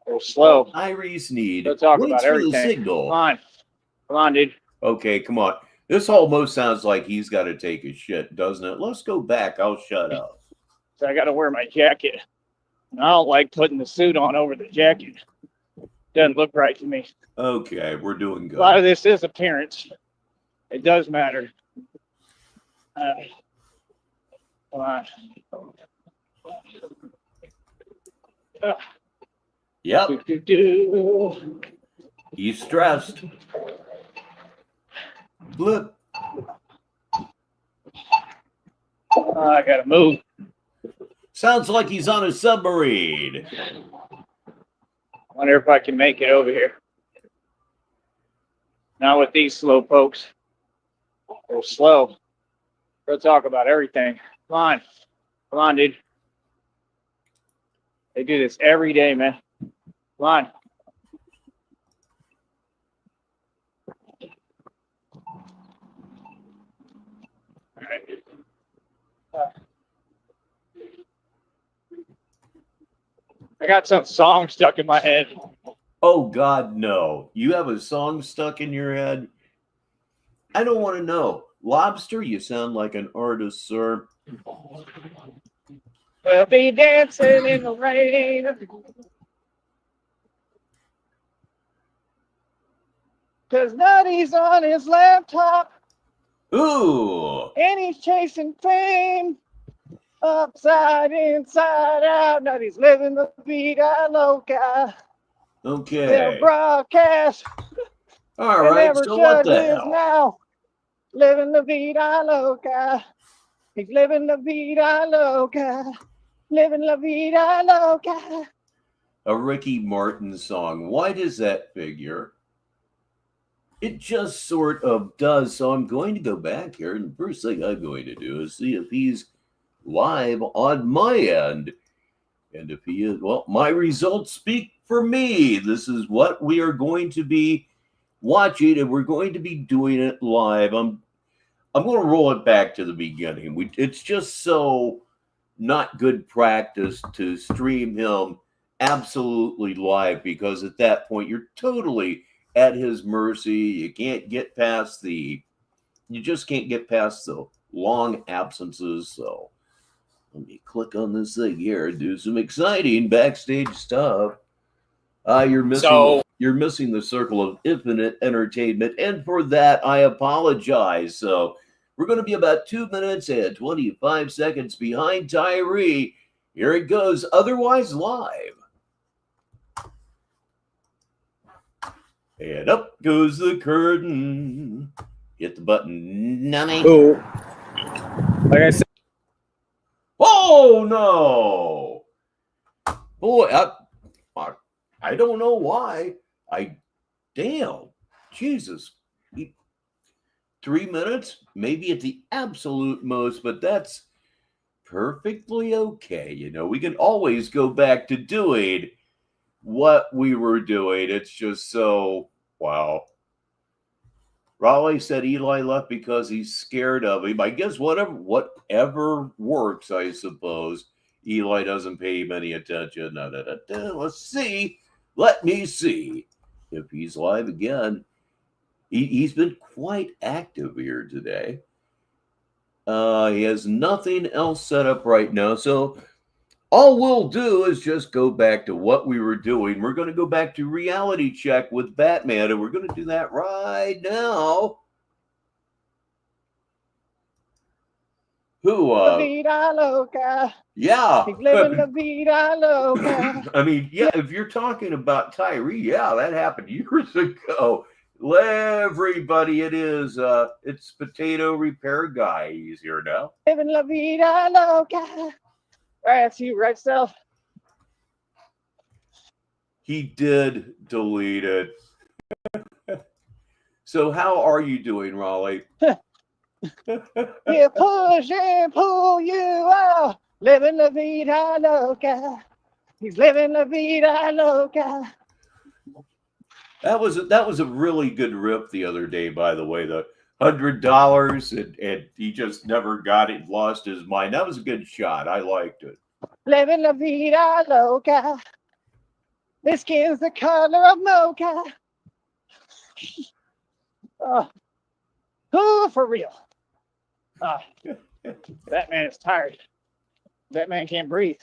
They're slow. Tyree Sneed They'll talk waits about for everything. the signal. Come on, dude. Okay, come on. This almost sounds like he's got to take a shit, doesn't it? Let's go back. I'll shut up. So I gotta wear my jacket. And I don't like putting the suit on over the jacket. Doesn't look right to me. Okay, we're doing good. A lot of this is appearance. It does matter. Come on. Yep. He's stressed. Blip. I gotta move. Sounds like he's on a submarine. Wonder if I can make it over here. Not with these slow folks. They're slow. They'll talk about everything. Come on, dude. They do this every day, man. Come on. All right. I got some song stuck in my head. Oh, God, no. You have a song stuck in your head? I don't want to know. Lobster, you sound like an artist, sir. We'll be dancing in the rain. Cause Nutty's on his laptop. Ooh. And he's chasing fame. Upside, inside out. Nutty's living the vida loca. Okay. They'll broadcast. All right, so what the hell? Now. Living the vida loca. He's living the vida loca. Living la vida loca. A Ricky Martin song. Why does that figure? It just sort of does. So I'm going to go back here, and the first thing I'm going to do is see if he's live on my end. And if he is, well, my results speak for me. This is what we are going to be watching, and we're going to be doing it live. I'm going to roll it back to the beginning. It's just so not good practice to stream him absolutely live, because at that point you're totally at his mercy. You just can't get past the long absences. So let me click on this thing here and do some exciting backstage stuff. You're missing the circle of infinite entertainment, and for that I apologize. So we're going to be about 2 minutes and 25 seconds behind Tyree. Here it goes, otherwise live. And up goes the curtain. Hit the button, Nunny. Ooh. Like I said. Oh, no. Boy, I don't know why. Damn. Jesus. 3 minutes? Maybe at the absolute most, but that's perfectly okay. You know, we can always go back to doing what we were doing. It's just so, wow. Raleigh said Eli left because he's scared of him. I guess whatever works, I suppose. Eli doesn't pay him any attention. Let's see. Let me see if he's live again. He's been quite active here today. He has nothing else set up right now. So all we'll do is just go back to what we were doing. We're going to go back to reality check with Batman, and we're going to do that right now. Who? La vida loca. Yeah. He's living la vida loca. I mean, yeah, if you're talking about Tyree, yeah, that happened years ago. Everybody, it's Potato Repair Guy. He's here now. Living la vida loca. All right, that's you, right, Steph? He did delete it. So how are you doing, Raleigh? You push and pull you out. Living la vida loca. He's living la vida loca. That was a really good rip the other day, by the way. The $100 and he just never got it, lost his mind. That was a good shot. I liked it. Living la vida loca. This skin's the color of mocha. For real. That man is tired. That man can't breathe.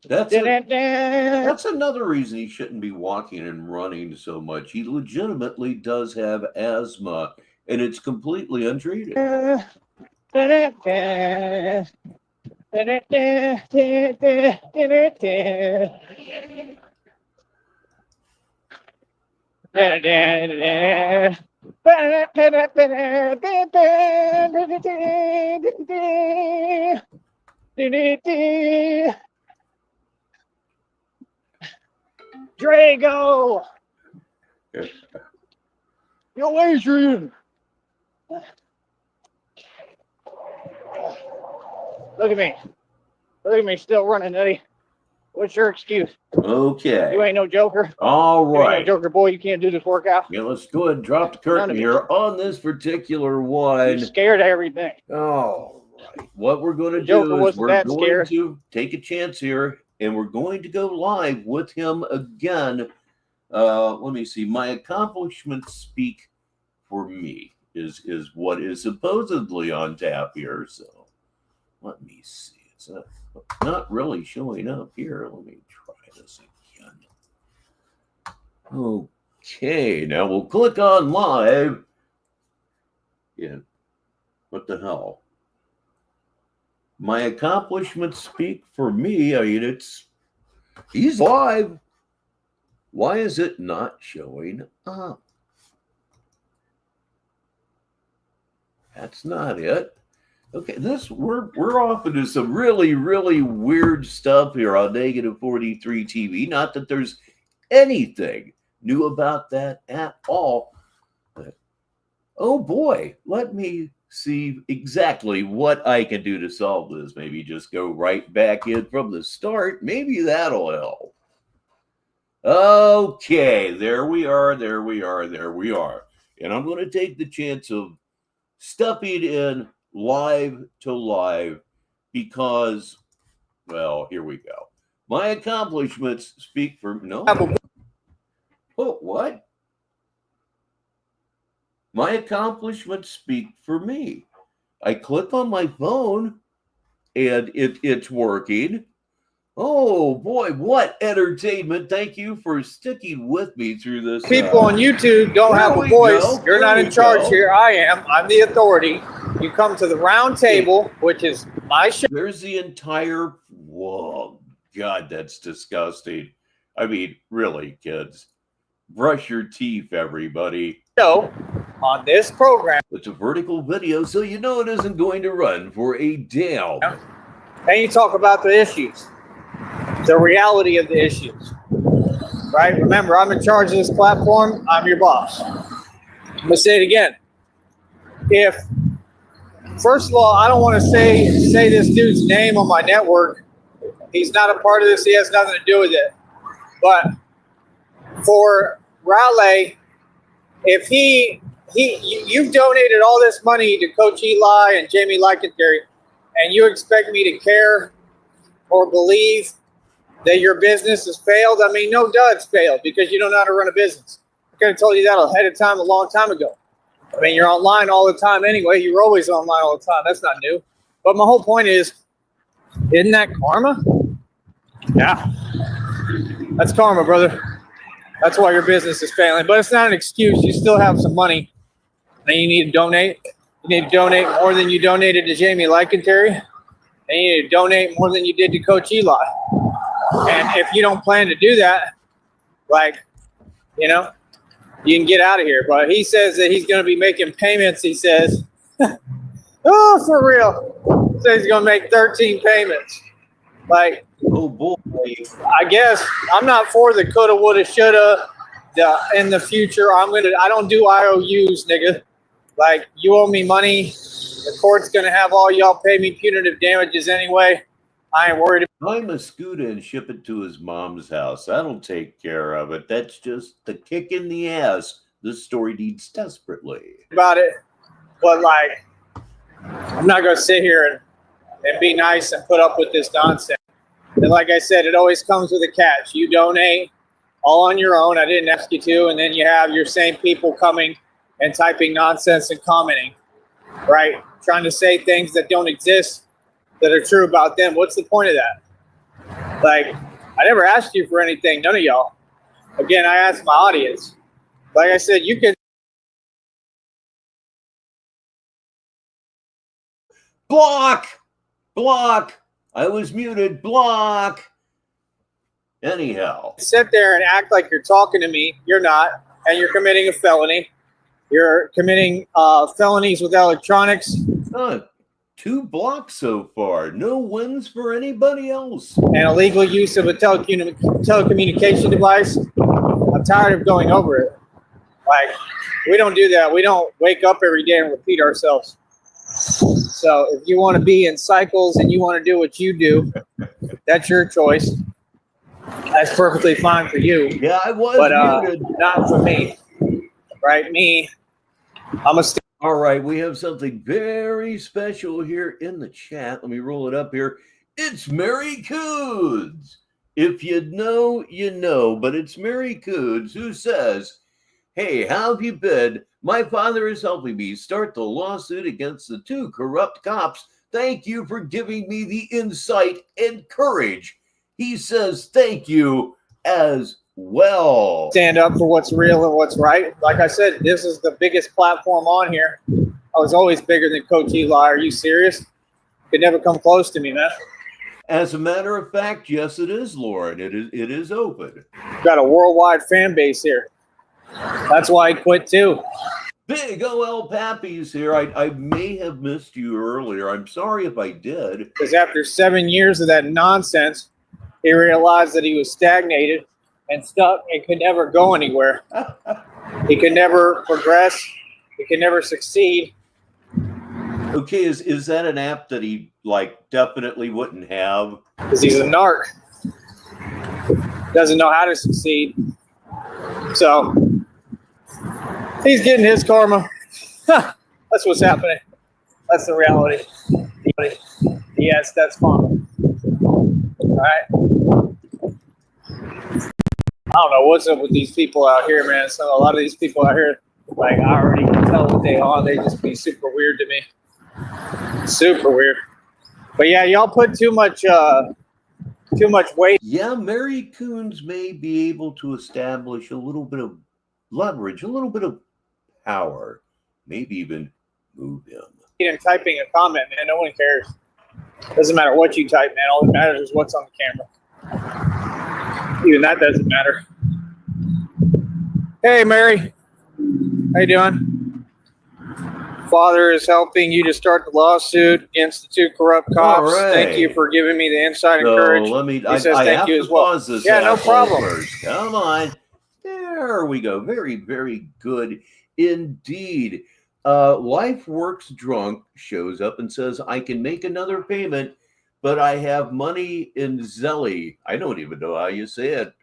That's another reason he shouldn't be walking and running so much. He legitimately does have asthma, and it's completely untreated. Drago! Yo, Adrian! Look at me. Look at me still running, Eddie. What's your excuse? Okay. You ain't no joker. All You ain't right. no joker, boy. You can't do this workout. Yeah, let's go ahead and drop the curtain here on this particular one. You're scared of everything. All right. What we're going to Joker do is wasn't we're that going scared. to take a chance here, and we're going to go live with him again. Let me see. My accomplishments speak for me is what is supposedly on tap here. So let me see. It's not really showing up here. Let me try this again. Okay, now we'll click on live. Yeah. What the hell? My accomplishments speak for me. I mean, he's live. Why is it not showing up? That's not it. Okay, we're off into some really, really weird stuff here on Negative 43 TV. Not that there's anything new about that at all. But, oh boy, let me see exactly what I can do to solve this. Maybe just go right back in from the start. Maybe that'll help. Okay, there we are. And I'm going to take the chance of stuffing in live to live because, well, here we go. My accomplishments speak for no. Oh, what? My accomplishments speak for me. I click on my phone and it's working. Oh boy, what entertainment. Thank you for sticking with me through this. People on YouTube don't have a voice. You're not in charge here. I am. I'm the authority. You come to the round table, which is my show. There's the entire, whoa, God, that's disgusting. I mean, really, kids. Brush your teeth, everybody. On this program. It's a vertical video, so you know it isn't going to run for a damn. And you talk about the issues. The reality of the issues. Right? Remember, I'm in charge of this platform. I'm your boss. I'm going to say it again. First of all, I don't want to say this dude's name on my network. He's not a part of this. He has nothing to do with it. But for Raleigh, if you've donated all this money to Coach Eli and Jamie Leichenterry, and you expect me to care or believe that your business has failed? I mean, no duh, it's failed because you don't know how to run a business. I could have told you that ahead of time a long time ago. I mean, you're online all the time anyway. You're always online all the time. That's not new. But my whole point is, isn't that karma? Yeah. That's karma, brother. That's why your business is failing. But it's not an excuse. You still have some money and you need to donate. You need to donate more than you donated to Jamie Leichenterry. And you need to donate more than you did to Coach Eli. And if you don't plan to do that, you can get out of here. But he says that he's going to be making payments, he says. Oh, for real. He says he's going to make 13 payments. Oh, boy. I guess I'm not for the coulda, woulda, shoulda in the future. I don't do IOUs, nigga. You owe me money. The court's going to have all y'all pay me punitive damages anyway. I ain't worried about Buy him a scooter and ship it to his mom's house. That'll take care of it. That's just the kick in the ass this story needs desperately. it. But I'm not going to sit here and be nice and put up with this nonsense. And like I said, it always comes with a catch. You donate all on your own. I didn't ask you to. And then you have your same people coming and typing nonsense and commenting, right? Trying to say things that don't exist that are true about them. What's the point of that? I never asked you for anything. None of y'all. Again, I asked my audience. Like I said, you can. Block! I was muted. Block! Anyhow. Sit there and act like you're talking to me. You're not. And you're committing a felony. You're committing felonies with electronics. 2 blocks so far. No wins for anybody else. And illegal use of a telecommunication device. I'm tired of going over it. We don't do that. We don't wake up every day and repeat ourselves. So if you want to be in cycles and you want to do what you do, that's your choice. That's perfectly fine for you. Yeah, I was muted. Not for me. Right? Me. All right, we have something very special here in the chat. Let me roll it up here. It's Mary Coods. If you know, you know, but it's Mary Coods who says, hey, how have you been? My father is helping me start the lawsuit against the 2 corrupt cops. Thank you for giving me the insight and courage. He says thank you as well. Stand up for what's real and what's right. Like I said, this is the biggest platform on here. I was always bigger than Coach Eli. Are you serious? Could never come close to me, man. As a matter of fact, yes, it is, Lauren. It is open. Got a worldwide fan base here. That's why I quit too. Big OL Pappy's here. I may have missed you earlier. I'm sorry if I did. Because after 7 years of that nonsense, he realized that he was stagnated and stuck and could never go anywhere. He could never progress. He could never succeed. Okay, is that an app that he definitely wouldn't have? Because he's a narc. Doesn't know how to succeed. So he's getting his karma. That's what's happening. That's the reality. Yes, that's karma. All right. I don't know what's up with these people out here, man. So a lot of these people out here, I already can tell what they are. They just be super weird to me. Super weird. But yeah, y'all put too much weight. Yeah, Mary Coons may be able to establish a little bit of leverage, a little bit of power, maybe even move him. And typing a comment, man, no one cares. Doesn't matter what you type, man. All that matters is what's on the camera. Even that doesn't matter. Hey, Mary. How you doing? Father is helping you to start the lawsuit against the 2 corrupt cops. All right. Thank you for giving me the insight and courage. He says I thank have you to as well. pause this. Yeah, no problem. First. Come on. There we go. Very, very good indeed. Life Works Drunk shows up and says, I can make another payment, but I have money in Zelly. I don't even know how you say it.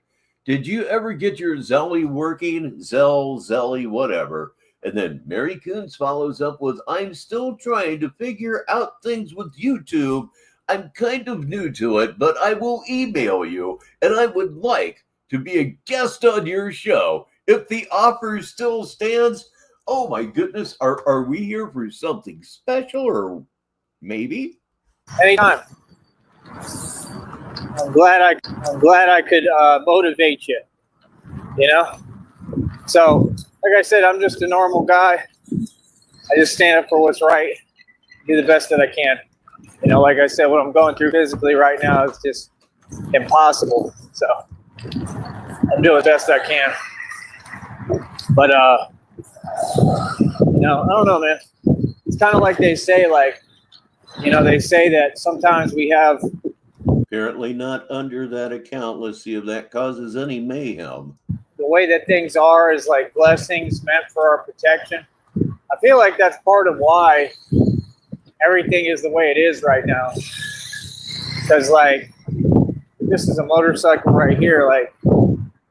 Did you ever get your Zelly working? Zelly, whatever. And then Mary Coons follows up with, I'm still trying to figure out things with YouTube. I'm kind of new to it, but I will email you, and I would like to be a guest on your show. If the offer still stands, oh my goodness, are we here for something special or maybe? Anytime. I'm glad I could motivate you. You know? So, like I said, I'm just a normal guy. I just stand up for what's right, do the best that I can. You know, like I said, what I'm going through physically right now is just impossible. So, I'm doing the best I can. But, you know, I don't know, man. It's kind of like they say, like, you know, they say that sometimes we have. Apparently not under that account. Let's see if that causes any mayhem. The way that things are is like blessings meant for our protection. I feel like that's part of why everything is the way it is right now. Because, like, this is a motorcycle right here. Like,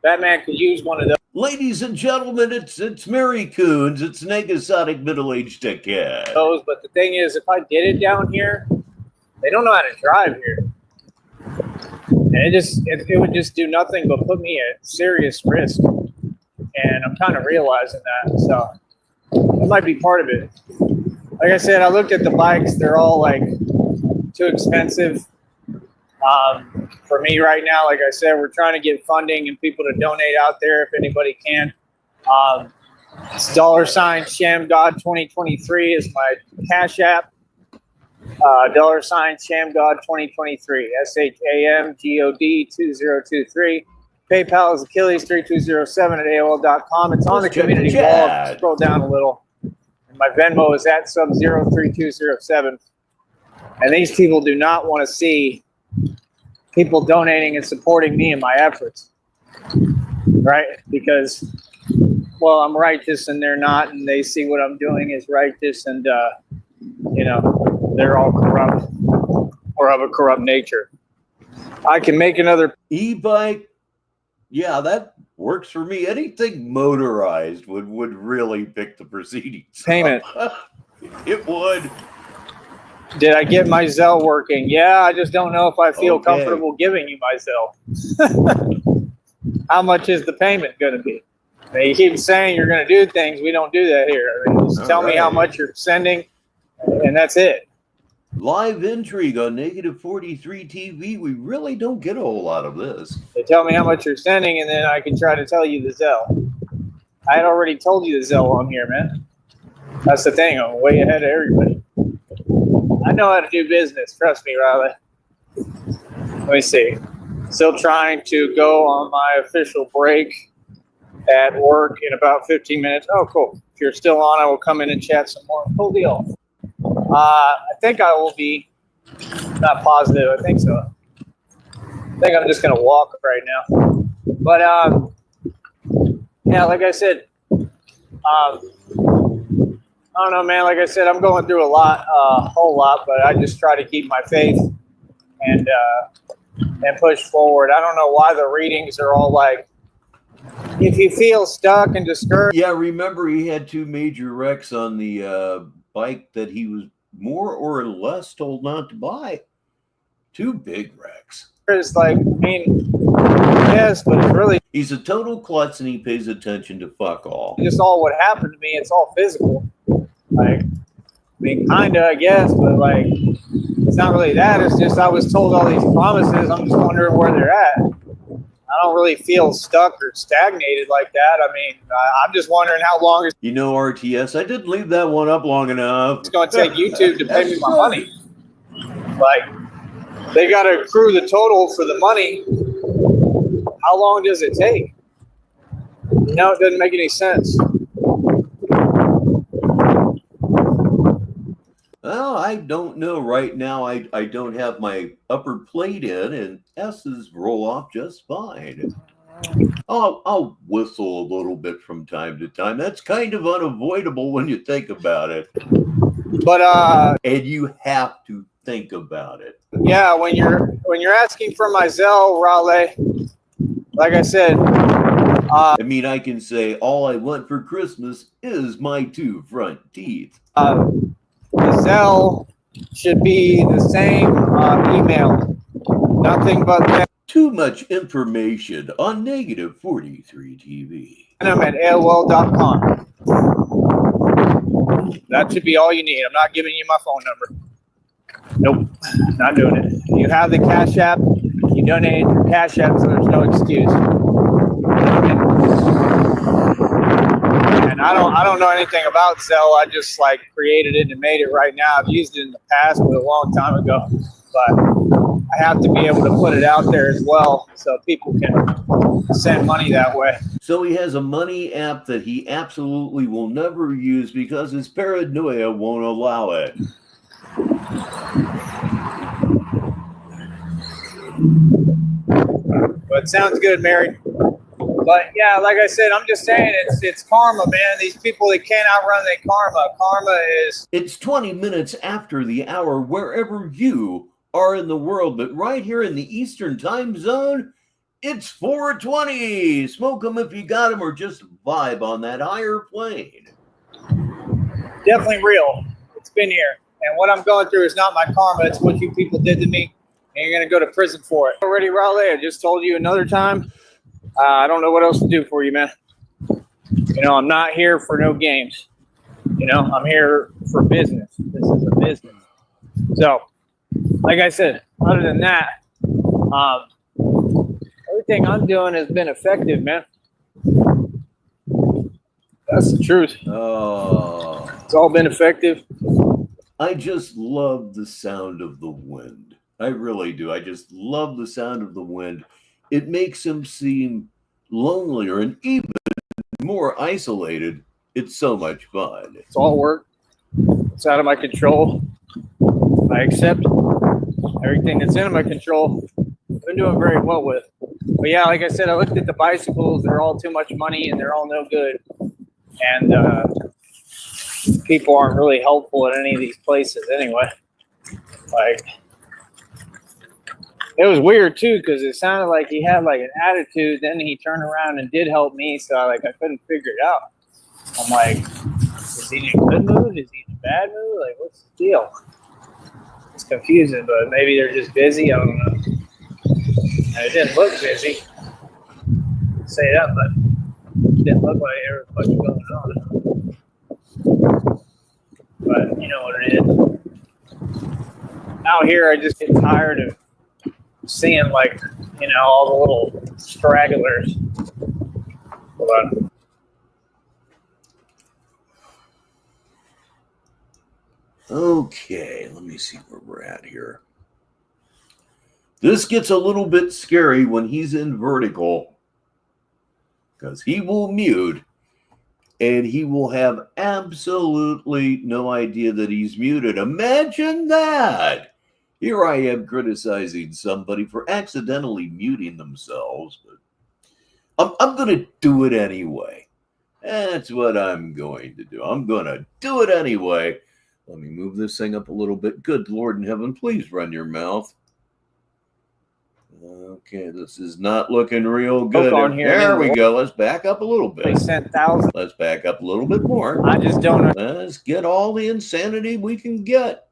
that man could use one of those. Ladies and gentlemen, it's Mary Coons. It's Negasonic Middle-Aged Dickhead. But the thing is, if I did it down here, they don't know how to drive here. And it would just do nothing but put me at serious risk. And I'm kind of realizing that. So that might be part of it. Like I said, I looked at the bikes. They're all like too expensive for me right now. Like I said, we're trying to get funding and people to donate out there if anybody can. It's $Shamgod 2023 is my Cash App. $Shamgod 2023 SHAMGOD 2023. PayPal is Achilles3207 at AOL.com. It's on the community wall. Scroll down a little. And my Venmo is at sub03207. And these people do not want to see people donating and supporting me in my efforts. Right? Because, well, I'm righteous and they're not, and they see what I'm doing is righteous, and you know, they're all corrupt or of a corrupt nature. I can make another e-bike. Yeah, that works for me. Anything motorized would really pick the proceedings. Payment. It would. Did I get my Zelle working? Yeah, I just don't know if I feel comfortable giving you my Zelle. How much is the payment going to be? I mean, you keep saying you're going to do things. We don't do that here. I mean, just tell me how much you're sending, and that's it. Live intrigue on -43 TV. We really don't get a whole lot of this. They tell me how much you're sending, and then I can try to tell you the Zelle. I had already told you the Zelle on here, man. That's the thing. I'm way ahead of everybody. I know how to do business. Trust me, Riley. Let me see. Still trying to go on my official break at work in about 15 minutes. Oh, cool. If you're still on, I will come in and chat some more. Cool deal. I think I will be, not positive, I think so. I think I'm just going to walk right now. But, yeah, like I said, I don't know, man. Like I said, I'm going through a whole lot, but I just try to keep my faith and push forward. I don't know why the readings are all like, if you feel stuck and discouraged. Yeah, remember he had 2 major wrecks on the bike that he was more or less told not to buy. 2 big wrecks. It's like, I mean, yes, but it's really. He's a total klutz and he pays attention to fuck all. Just all what happened to me, it's all physical. Like, I mean, kind of, I guess, but like, it's not really that. It's just I was told all these promises. I'm just wondering where they're at. I don't really feel stuck or stagnated like that. I mean, I'm just wondering how long You know, RTS, I didn't leave that one up long enough. It's going to take YouTube to pay me my money. Like, they got to accrue the total for the money. How long does it take? No, it doesn't make any sense. Well, I don't know right now. I don't have my upper plate in, and S's roll off just fine. I'll whistle a little bit from time to time. That's kind of unavoidable when you think about it. But and you have to think about it. Yeah, when you're asking for my Zelle, Raleigh, like I said, I mean, I can say all I want for Christmas is my 2 front teeth. the Zelle should be the same email. Nothing but that. Too much information on Negative 43 TV. And I'm at AOL.com. That should be all you need. I'm not giving you my phone number. Nope, not doing it. You have the Cash App. You donated your Cash App, so there's no excuse. And I don't know anything about Zelle. I just like created it and made it right now. I've used it in the past, but a long time ago. But I have to be able to put it out there as well, so people can send money that way. So he has a money app that he absolutely will never use because his paranoia won't allow it. But it sounds good, Mary. But yeah, like I said, I'm just saying it's karma, man. These people, they can't outrun their karma. Karma is... It's 20 minutes after the hour wherever you are in the world, but right here in the Eastern time zone, it's 4:20. Smoke them if you got them, or just vibe on that higher plane. Definitely real. It's been here. And what I'm going through is not my karma. It's what you people did to me. And you're going to go to prison for it. Already, Raleigh, I just told you another time. I don't know what else to do for you, man. You know, I'm not here for no games. You know, I'm here for business. This is a business. So, like I said, other than that, everything I'm doing has been effective, man. That's the truth. Oh, It's all been effective. I just love the sound of the wind. I really do. I just love the sound of the wind. It makes him seem lonelier and even more isolated. It's so much fun. It's all work. It's out of my control. I accept everything that's in my control. I've been doing very well with. But yeah, like I said, I looked at the bicycles. They're all too much money and they're all no good. And people aren't really helpful at any of these places anyway. Like, it was weird too, because it sounded like he had like an attitude. Then he turned around and did help me, so I couldn't figure it out. I'm like, is he in a good mood? Is he in a bad mood? Like, what's the deal? It's confusing, but maybe they're just busy. I don't know. And it didn't look busy. I'll say that, but it didn't look like there was much going on. But you know what it is. Out here, I just get tired of seeing, like, you know, all the little stragglers. Hold on. Okay, let me see where we're at here. This gets a little bit scary when he's in vertical, because he will mute and he will have absolutely no idea that he's muted. Imagine that. Here I am criticizing somebody for accidentally muting themselves, but I'm going to do it anyway. That's what I'm going to do. I'm going to do it anyway. Let me move this thing up a little bit. Good Lord in heaven, please run your mouth. Okay, this is not looking real good. There we go. Let's back up a little bit. They sent thousands. Let's back up a little bit more. I just don't know. Let's get all the insanity we can get.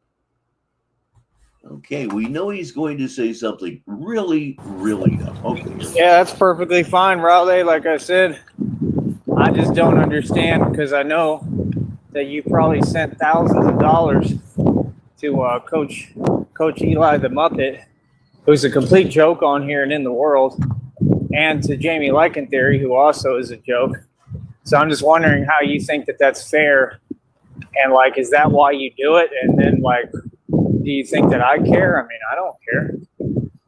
Okay, we know he's going to say something really, really dumb. Okay. Yeah, that's perfectly fine, Raleigh. Like I said, I just don't understand, because I know that you probably sent thousands of dollars to Coach Eli the Muppet, who's a complete joke on here and in the world, and to Jamie Lycantheory, who also is a joke. So I'm just wondering how you think that that's fair, and like, is that why you do it? And then like, do you think that I care? I mean, I don't care.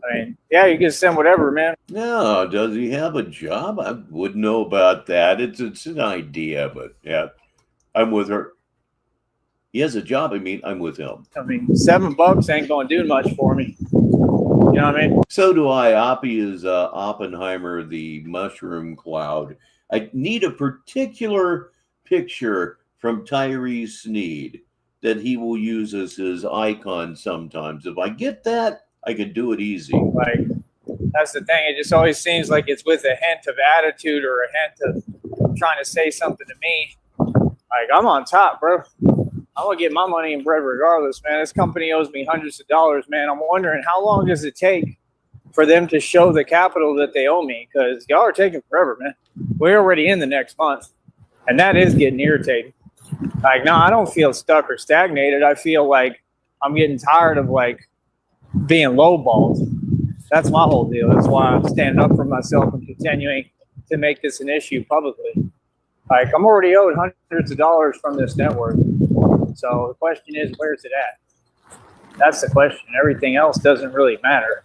I mean, yeah, you can send whatever, man. No, does he have a job? I wouldn't know about that. It's an idea, but yeah, I'm with her. He has a job. I mean, I'm with him. I mean, $7 ain't going to do much for me. You know what I mean? So do I. Oppie is Oppenheimer, the mushroom cloud. I need a particular picture from Tyree Sneed that he will use as his icon sometimes. If I get that, I can do it easy. Like, That's the thing. It just always seems like it's with a hint of attitude or a hint of trying to say something to me. Like, I'm on top, bro. I'm going to get my money and bread regardless, man. This company owes me hundreds of dollars, man. I'm wondering, how long does it take for them to show the capital that they owe me? Because y'all are taking forever, man. We're already in the next month, and that is getting irritating. Like, no, I don't feel stuck or stagnated. I feel like I'm getting tired of, like, being lowballed. That's my whole deal. That's why I'm standing up for myself and continuing to make this an issue publicly. Like, I'm already owed hundreds of dollars from this network. So the question is, where's it at? That's the question. Everything else doesn't really matter.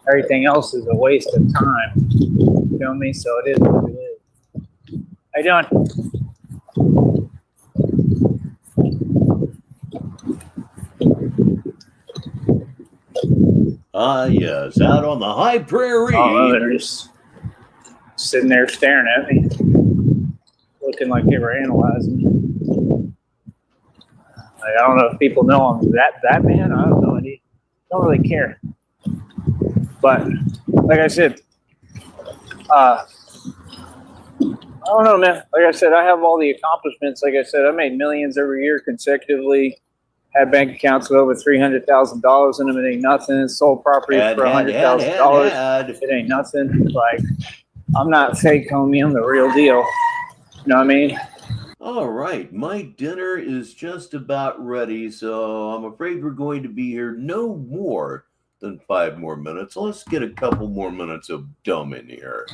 Everything else is a waste of time. You feel me? So it is what it is. How you doing? Yes, out on the high prairie. Oh, they're just sitting there staring at me, looking like they were analyzing me. Like, I don't know if people know I'm that man. I don't know any. Don't really care. But like I said, I don't know, man. Like I said, I have all the accomplishments. Like I said, I made millions every year consecutively. Had bank accounts with over $300,000 in them. It ain't nothing. Sold properties for $100,000. It ain't nothing. Like, I'm not fake, homie. I'm the real deal. You know what I mean? All right, my dinner is just about ready, so I'm afraid we're going to be here no more than 5 more minutes. Let's get a couple more minutes of dumb in here.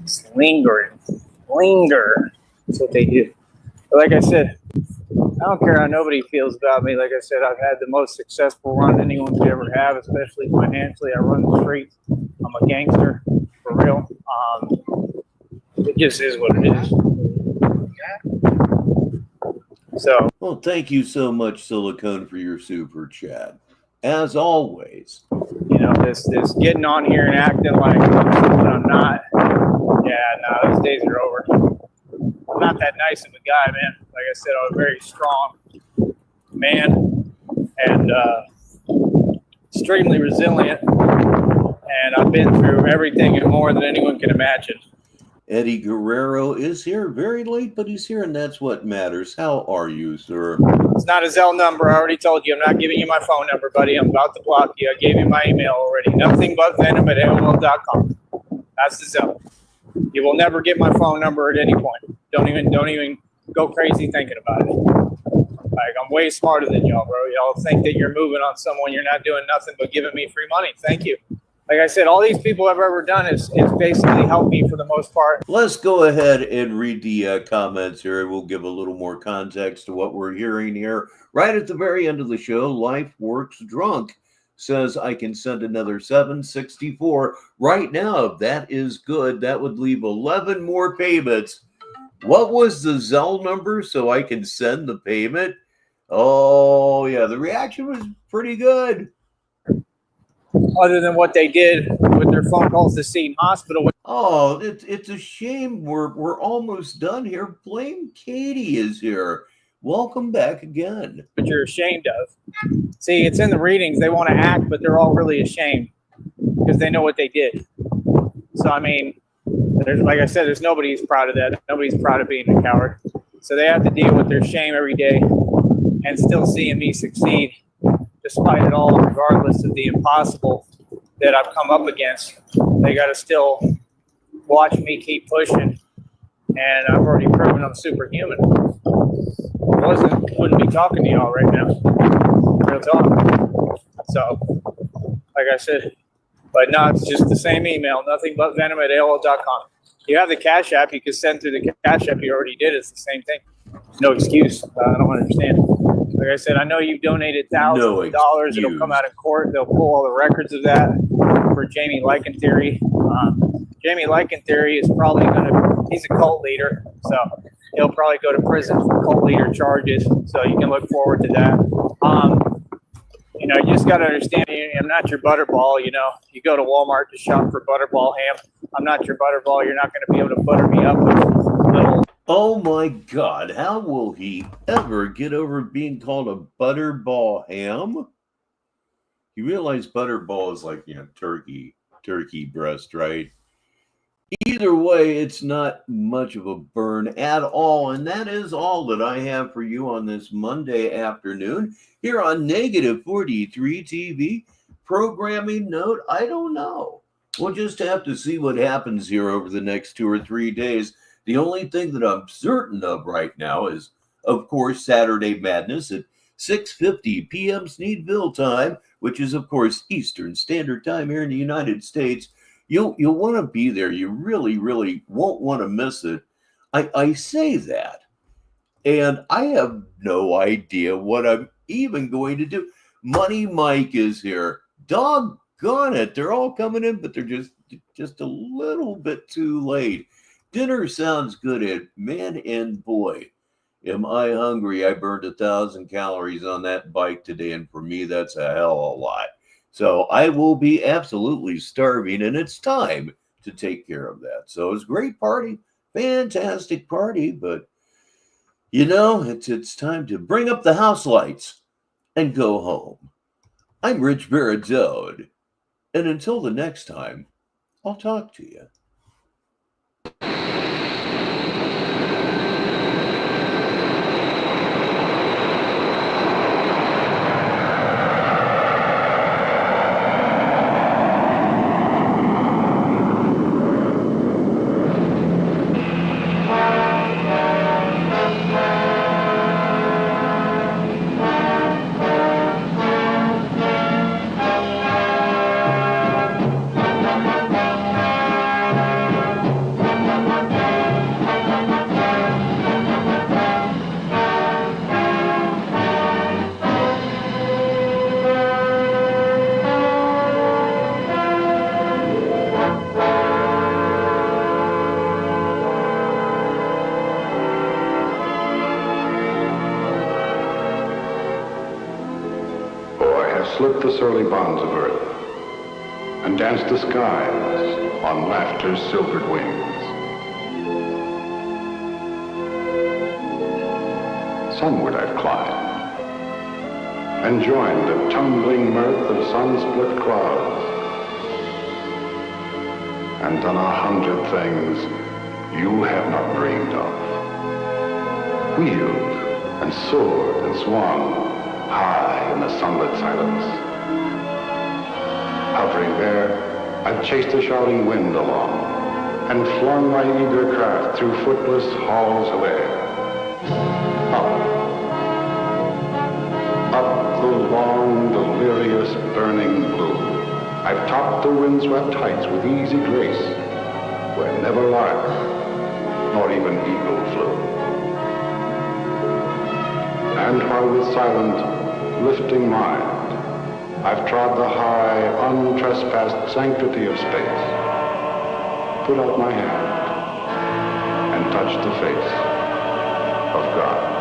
It's lingering. Linger. That's what they do. But like I said, I don't care how nobody feels about me. Like I said, I've had the most successful run anyone could ever have, especially financially. I run the streets. I'm a gangster, for real. It just is what it is. So, well, thank you so much, Silicone, for your super chat. As always. You know, this getting on here and acting like I'm not. Yeah, no, those days are over. I'm not that nice of a guy, man. Like I said, I'm a very strong man and extremely resilient. And I've been through everything and more than anyone can imagine. Eddie Guerrero is here, very late, but he's here, and that's what matters. How are you, sir? It's not a Zelle number. I already told you. I'm not giving you my phone number, buddy. I'm about to block you. I gave you my email already. NothingButVenom@AOL.com. That's the Zelle. You will never get my phone number at any point. Don't even go crazy thinking about it. Like, I'm way smarter than y'all, bro. Y'all think that you're moving on someone. You're not doing nothing but giving me free money. Thank you. Like I said, all these people I've ever done is basically helped me for the most part. Let's go ahead and read the comments here. We'll give a little more context to what we're hearing here. Right at the very end of the show, Life Works Drunk says, I can send another $764 right now. That is good. That would leave 11 more payments. What was the Zelle number so I can send the payment? Oh, yeah, the reaction was pretty good. Other than what they did with their phone calls to Sneed Hospital. Oh, it's a shame. We're almost done here. Blame Katie is here. Welcome back again. But you're ashamed of. See, it's in the readings. They want to act, but they're all really ashamed because they know what they did. So, I mean, like I said, there's nobody who's proud of that. Nobody's proud of being a coward. So they have to deal with their shame every day and still seeing me succeed. Despite it all, regardless of the impossible that I've come up against, they got to still watch me keep pushing. And I've already proven I'm superhuman. Wouldn't be talking to y'all right now. Real talk. So, like I said, but no, it's just the same email, NothingButVenom@AOL.com. You have the Cash App. You can send through the Cash App. You already did. It's the same thing. No excuse. I don't understand. Like I said, I know you've donated thousands of dollars. It'll come out of court. They'll pull all the records of that for Jamie Lycan-Theory. Jamie Lycan-Theory is probably he's a cult leader. So he'll probably go to prison for cult leader charges. So you can look forward to that. You know, you just got to understand, I'm not your butterball. You know, you go to Walmart to shop for butterball ham. I'm not your butterball. You're not going to be able to butter me up with little. Oh my God, how will he ever get over being called a butterball ham? You realize butterball is like, turkey breast, right? Either way, it's not much of a burn at all. And that is all that I have for you on this Monday afternoon here on Negative 43 TV. Programming note, I don't know. We'll just have to see what happens here over the next 2 or 3 days. The only thing that I'm certain of right now is, of course, Saturday Madness at 6:50 p.m. Sneedville time, which is, of course, Eastern Standard Time here in the United States. You'll want to be there. You really, really won't want to miss it. I say that, and I have no idea what I'm even going to do. Money Mike is here. Doggone it. They're all coming in, but they're just a little bit too late. Dinner sounds good, Ed. Man and boy, am I hungry. I burned 1,000 calories on that bike today, and for me, that's a hell of a lot. So I will be absolutely starving, and it's time to take care of that. So it's a great party, fantastic party, but it's time to bring up the house lights and go home. I'm Richbartone, and until the next time, I'll talk to you. Slipped the surly bonds of earth and danced the skies on laughter's silvered wings. Sunward I've climbed and joined the tumbling mirth of sun-split clouds and done 100 things you have not dreamed of. Wheeled and soared and swung high in the sunlit silence. Hovering there, I've chased a shouting wind along and flung my eager craft through footless halls of air. Up the long, delirious, burning blue, I've topped the windswept heights with easy grace, where never lark nor even eagle flew. And while with silent, lifting mind, I've trod the high, untrespassed sanctity of space, put out my hand, and touched the face of God.